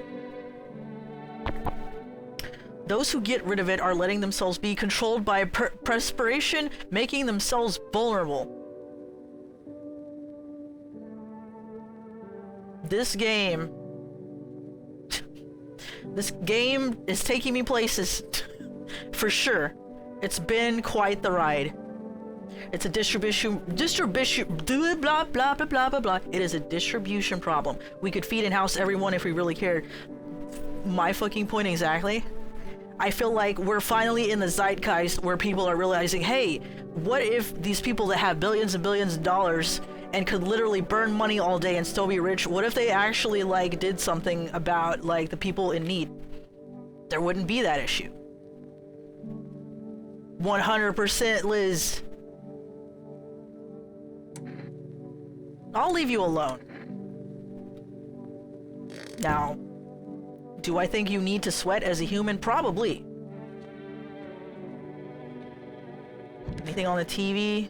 Those who get rid of it are letting themselves be controlled by perspiration, making themselves vulnerable. This game is taking me places. For sure. It's been quite the ride. It's a distribution, blah, blah, blah, blah, blah, blah. It is a distribution problem. We could feed and house everyone if we really cared. My fucking point exactly. I feel like we're finally in the zeitgeist where people are realizing, hey, what if these people that have billions and billions of dollars and could literally burn money all day and still be rich, what if they actually, like, did something about, like, the people in need? There wouldn't be that issue. 100% Liz. I'll leave you alone. Now, do I think you need to sweat as a human? Probably. Anything on the TV?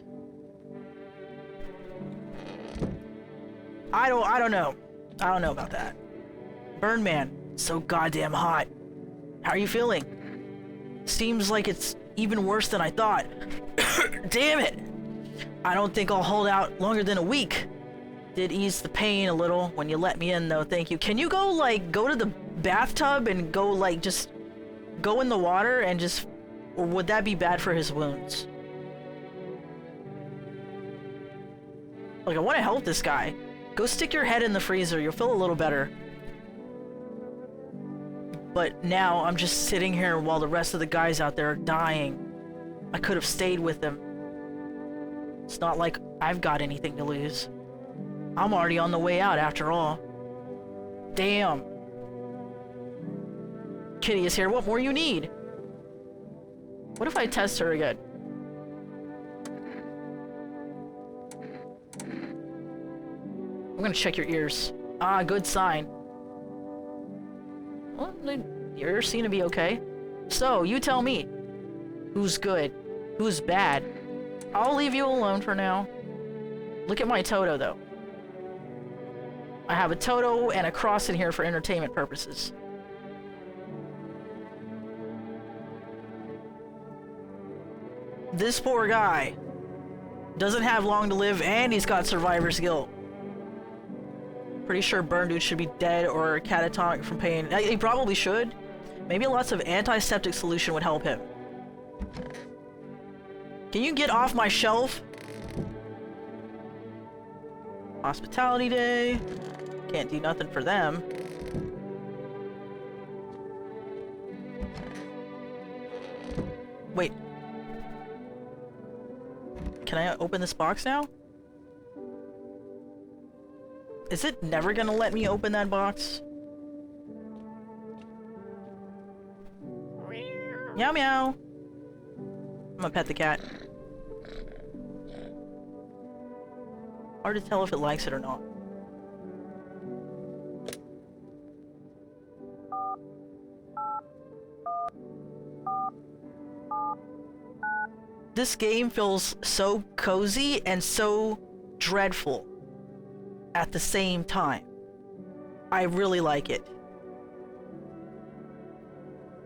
I don't know. I don't know about that. Burn Man, so goddamn hot. How are you feeling? Seems like it's even worse than I thought. Damn it! I don't think I'll hold out longer than a week. Did ease the pain a little when you let me in, though. Thank you. Can you go, like, go to the bathtub and go, like, just go in the water and just... Or would that be bad for his wounds? Like, I want to help this guy. Go stick your head in the freezer. You'll feel a little better. But now I'm just sitting here while the rest of the guys out there are dying. I could have stayed with them. It's not like I've got anything to lose. I'm already on the way out after all. Damn. Kitty is here. What more you need? What if I test her again? I'm gonna check your ears. Ah, good sign. Well, your ears seem to be okay. So, you tell me. Who's good? Who's bad? I'll leave you alone for now. Look at my Toto, though. I have a Toto and a cross in here for entertainment purposes. This poor guy doesn't have long to live, and he's got survivor's guilt. Pretty sure Burn Dude should be dead or catatonic from pain. He probably should. Maybe lots of antiseptic solution would help him. Can you get off my shelf? Hospitality day. Can't do nothing for them. Wait. Can I open this box now? Is it never gonna let me open that box? Meow meow. I'm gonna pet the cat. Hard to tell if it likes it or not. This game feels so cozy and so dreadful at the same time. I really like it.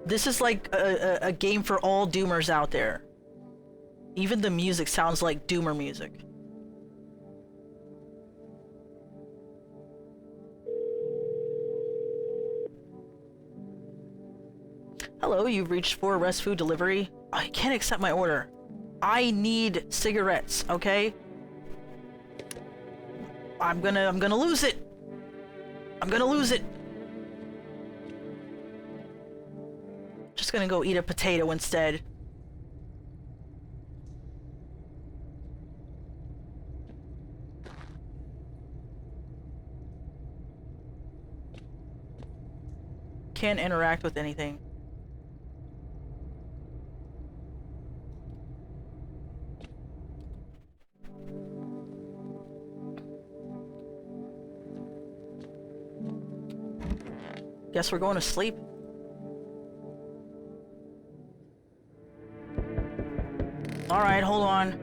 This is like a game for all Doomers out there. Even the music sounds like Doomer music. Hello, you've reached for Rest Food Delivery. I can't accept my order. I need cigarettes, okay? I'm gonna lose it. I'm gonna lose it. Just gonna go eat a potato instead. Can't interact with anything. Guess we're going to sleep. All right, hold on.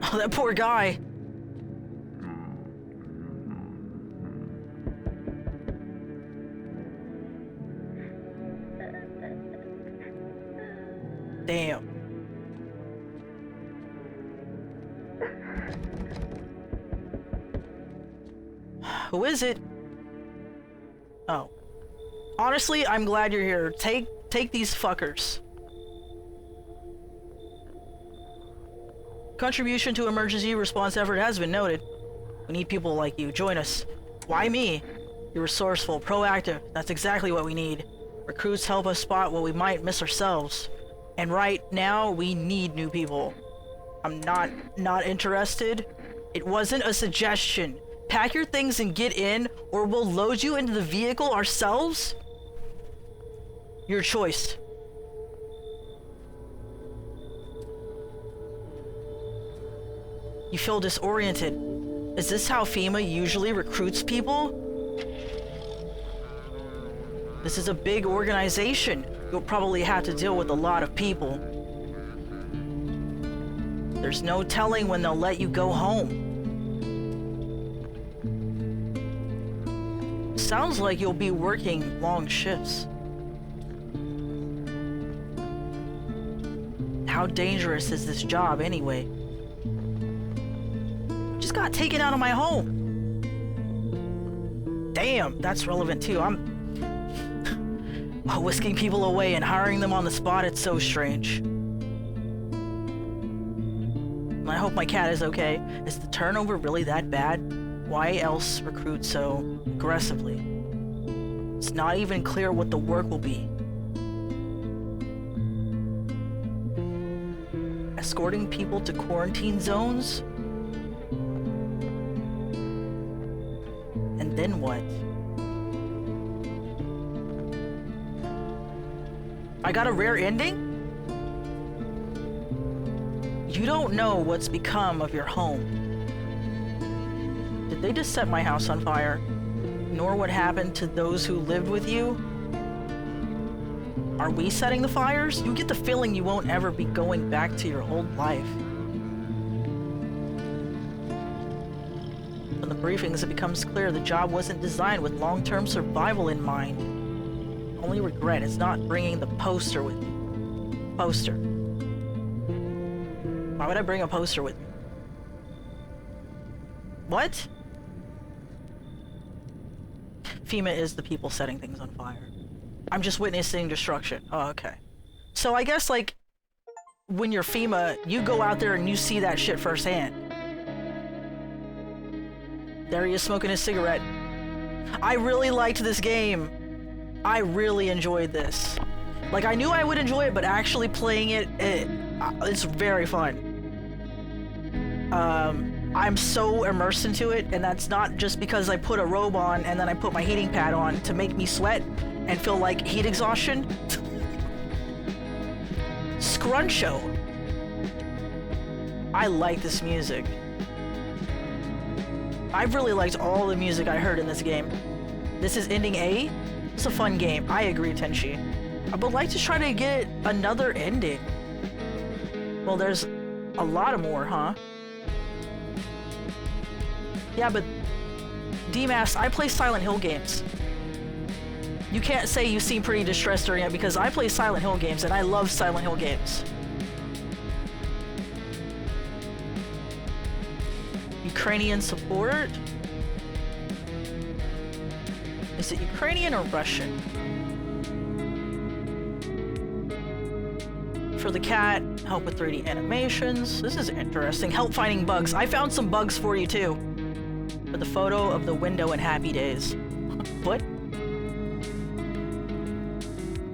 Oh, that poor guy. Damn. Who is it? Oh. Honestly, I'm glad you're here. Take these fuckers. Contribution to emergency response effort has been noted. We need people like you. Join us. Why me? You're resourceful, proactive. That's exactly what we need. Recruits help us spot what we might miss ourselves. And right now, we need new people. I'm not interested. It wasn't a suggestion. Pack your things and get in, or we'll load you into the vehicle ourselves. Your choice. You feel disoriented. Is this how FEMA usually recruits people? This is a big organization. You'll probably have to deal with a lot of people. There's no telling when they'll let you go home. Sounds like you'll be working long shifts. How dangerous is this job anyway? Just got taken out of my home. Damn, that's relevant too. I'm whisking people away and hiring them on the spot. It's so strange. I hope my cat is okay. Is the turnover really that bad? Why else recruit so aggressively? It's not even clear what the work will be. Escorting people to quarantine zones? And then what? I got a rare ending? You don't know what's become of your home. Did they just set my house on fire? Nor what happened to those who lived with you? Are we setting the fires? You get the feeling you won't ever be going back to your old life. From the briefings, it becomes clear the job wasn't designed with long-term survival in mind. Only regret is not bringing the poster with you. Poster. Why would I bring a poster with me? What? FEMA is the people setting things on fire. I'm just witnessing destruction. Oh, okay. So I guess, like, when you're FEMA, you go out there and you see that shit firsthand. There he is smoking his cigarette. I really liked this game. I really enjoyed this. Like, I knew I would enjoy it, but actually playing it, it's very fun. I'm so immersed into it, and that's not just because I put a robe on and then I put my heating pad on to make me sweat and feel like heat exhaustion. Scruncho. I like this music. I've really liked all the music I heard in this game. This is ending A. It's a fun game. I agree, Tenchi. I would like to try to get another ending. Well, there's a lot of more, huh? Yeah, but DMAS, I play Silent Hill games. You can't say you seem pretty distressed during it because I play Silent Hill games and I love Silent Hill games. Ukrainian support? Is it Ukrainian or Russian? For the cat, help with 3D animations. This is interesting. Help finding bugs. I found some bugs for you too. For the photo of the window in Happy Days. What?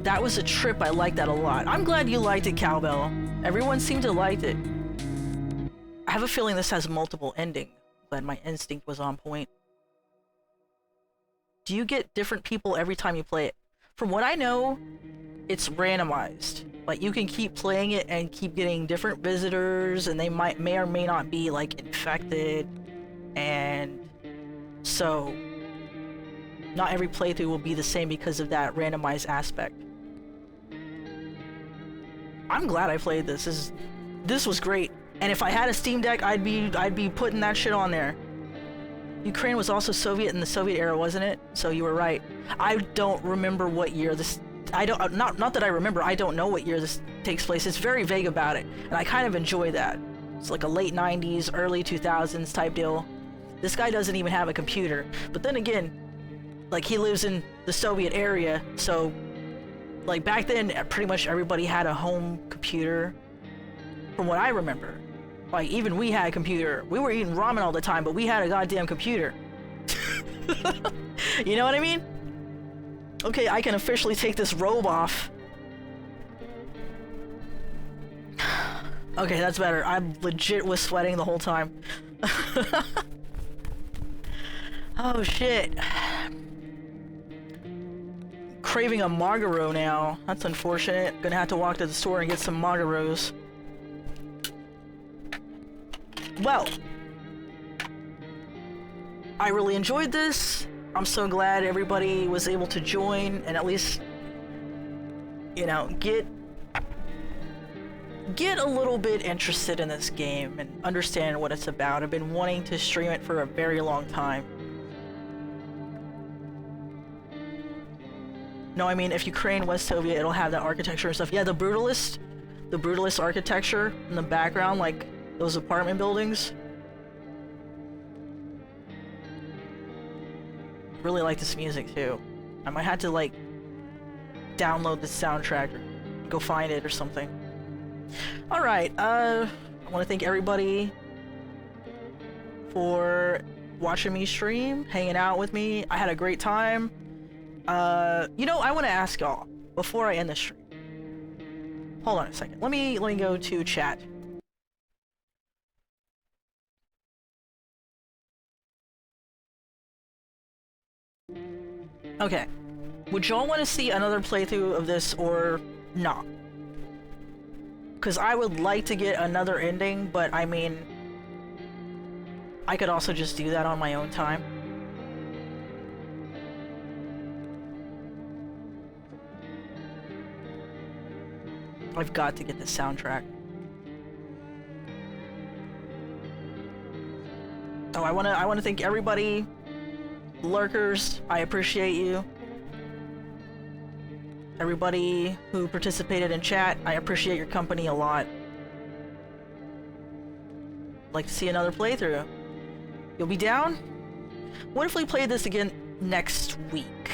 That was a trip. I liked that a lot. I'm glad you liked it, Cowbell. Everyone seemed to like it. I have a feeling this has multiple endings. Glad my instinct was on point. Do you get different people every time you play it? From what I know, it's randomized. Like, you can keep playing it and keep getting different visitors, and they may or may not be, like, infected. And so not every playthrough will be the same because of that randomized aspect. I'm glad I played this. This was great. And if I had a Steam Deck, I'd be putting that shit on there. Ukraine was also Soviet in the Soviet era, wasn't it? So you were right. I don't remember what year this. Not that I remember. I don't know what year this takes place. It's very vague about it, and I kind of enjoy that. It's like a late 90s, early 2000s type deal. This guy doesn't even have a computer. But then again, like, he lives in the Soviet area, so like back then, pretty much everybody had a home computer. From what I remember. Like, even we had a computer. We were eating ramen all the time, but we had a goddamn computer. You know what I mean? Okay, I can officially take this robe off. Okay, that's better. I legit was sweating the whole time. Oh shit. Craving a Margaro now. That's unfortunate. Gonna have to walk to the store and get some Margaros. Well, I really enjoyed this. I'm so glad everybody was able to join and at least, you know, get a little bit interested in this game and understand what it's about. I've been wanting to stream it for a very long time. No, I mean, if you crane Westovia, it'll have that architecture and stuff. Yeah, the Brutalist architecture in the background, like those apartment buildings. Really like this music too. I might have to like download the soundtrack or go find it or something. Alright, I want to thank everybody for watching me stream, hanging out with me. I had a great time. You know, I want to ask y'all before I end the stream. Hold on a second. Let me go to chat. Okay. Would y'all want to see another playthrough of this or not? Because I would like to get another ending, but I mean, I could also just do that on my own time. I've got to get the soundtrack. Oh, I wanna thank everybody. Lurkers, I appreciate you. Everybody who participated in chat, I appreciate your company a lot. I'd like to see another playthrough. You'll be down? What if we play this again next week?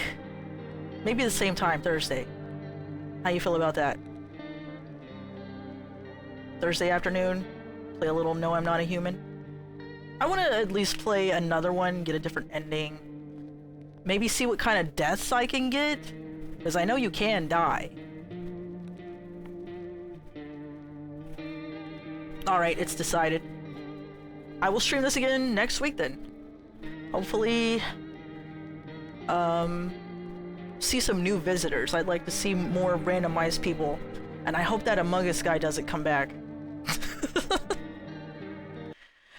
Maybe the same time, Thursday. How you feel about that? Thursday afternoon, play a little No I'm Not a Human. I want to at least play another one, get a different ending. Maybe see what kind of deaths I can get, because I know you can die. Alright, it's decided. I will stream this again next week then. Hopefully, see some new visitors. I'd like to see more randomized people. And I hope that Among Us guy doesn't come back.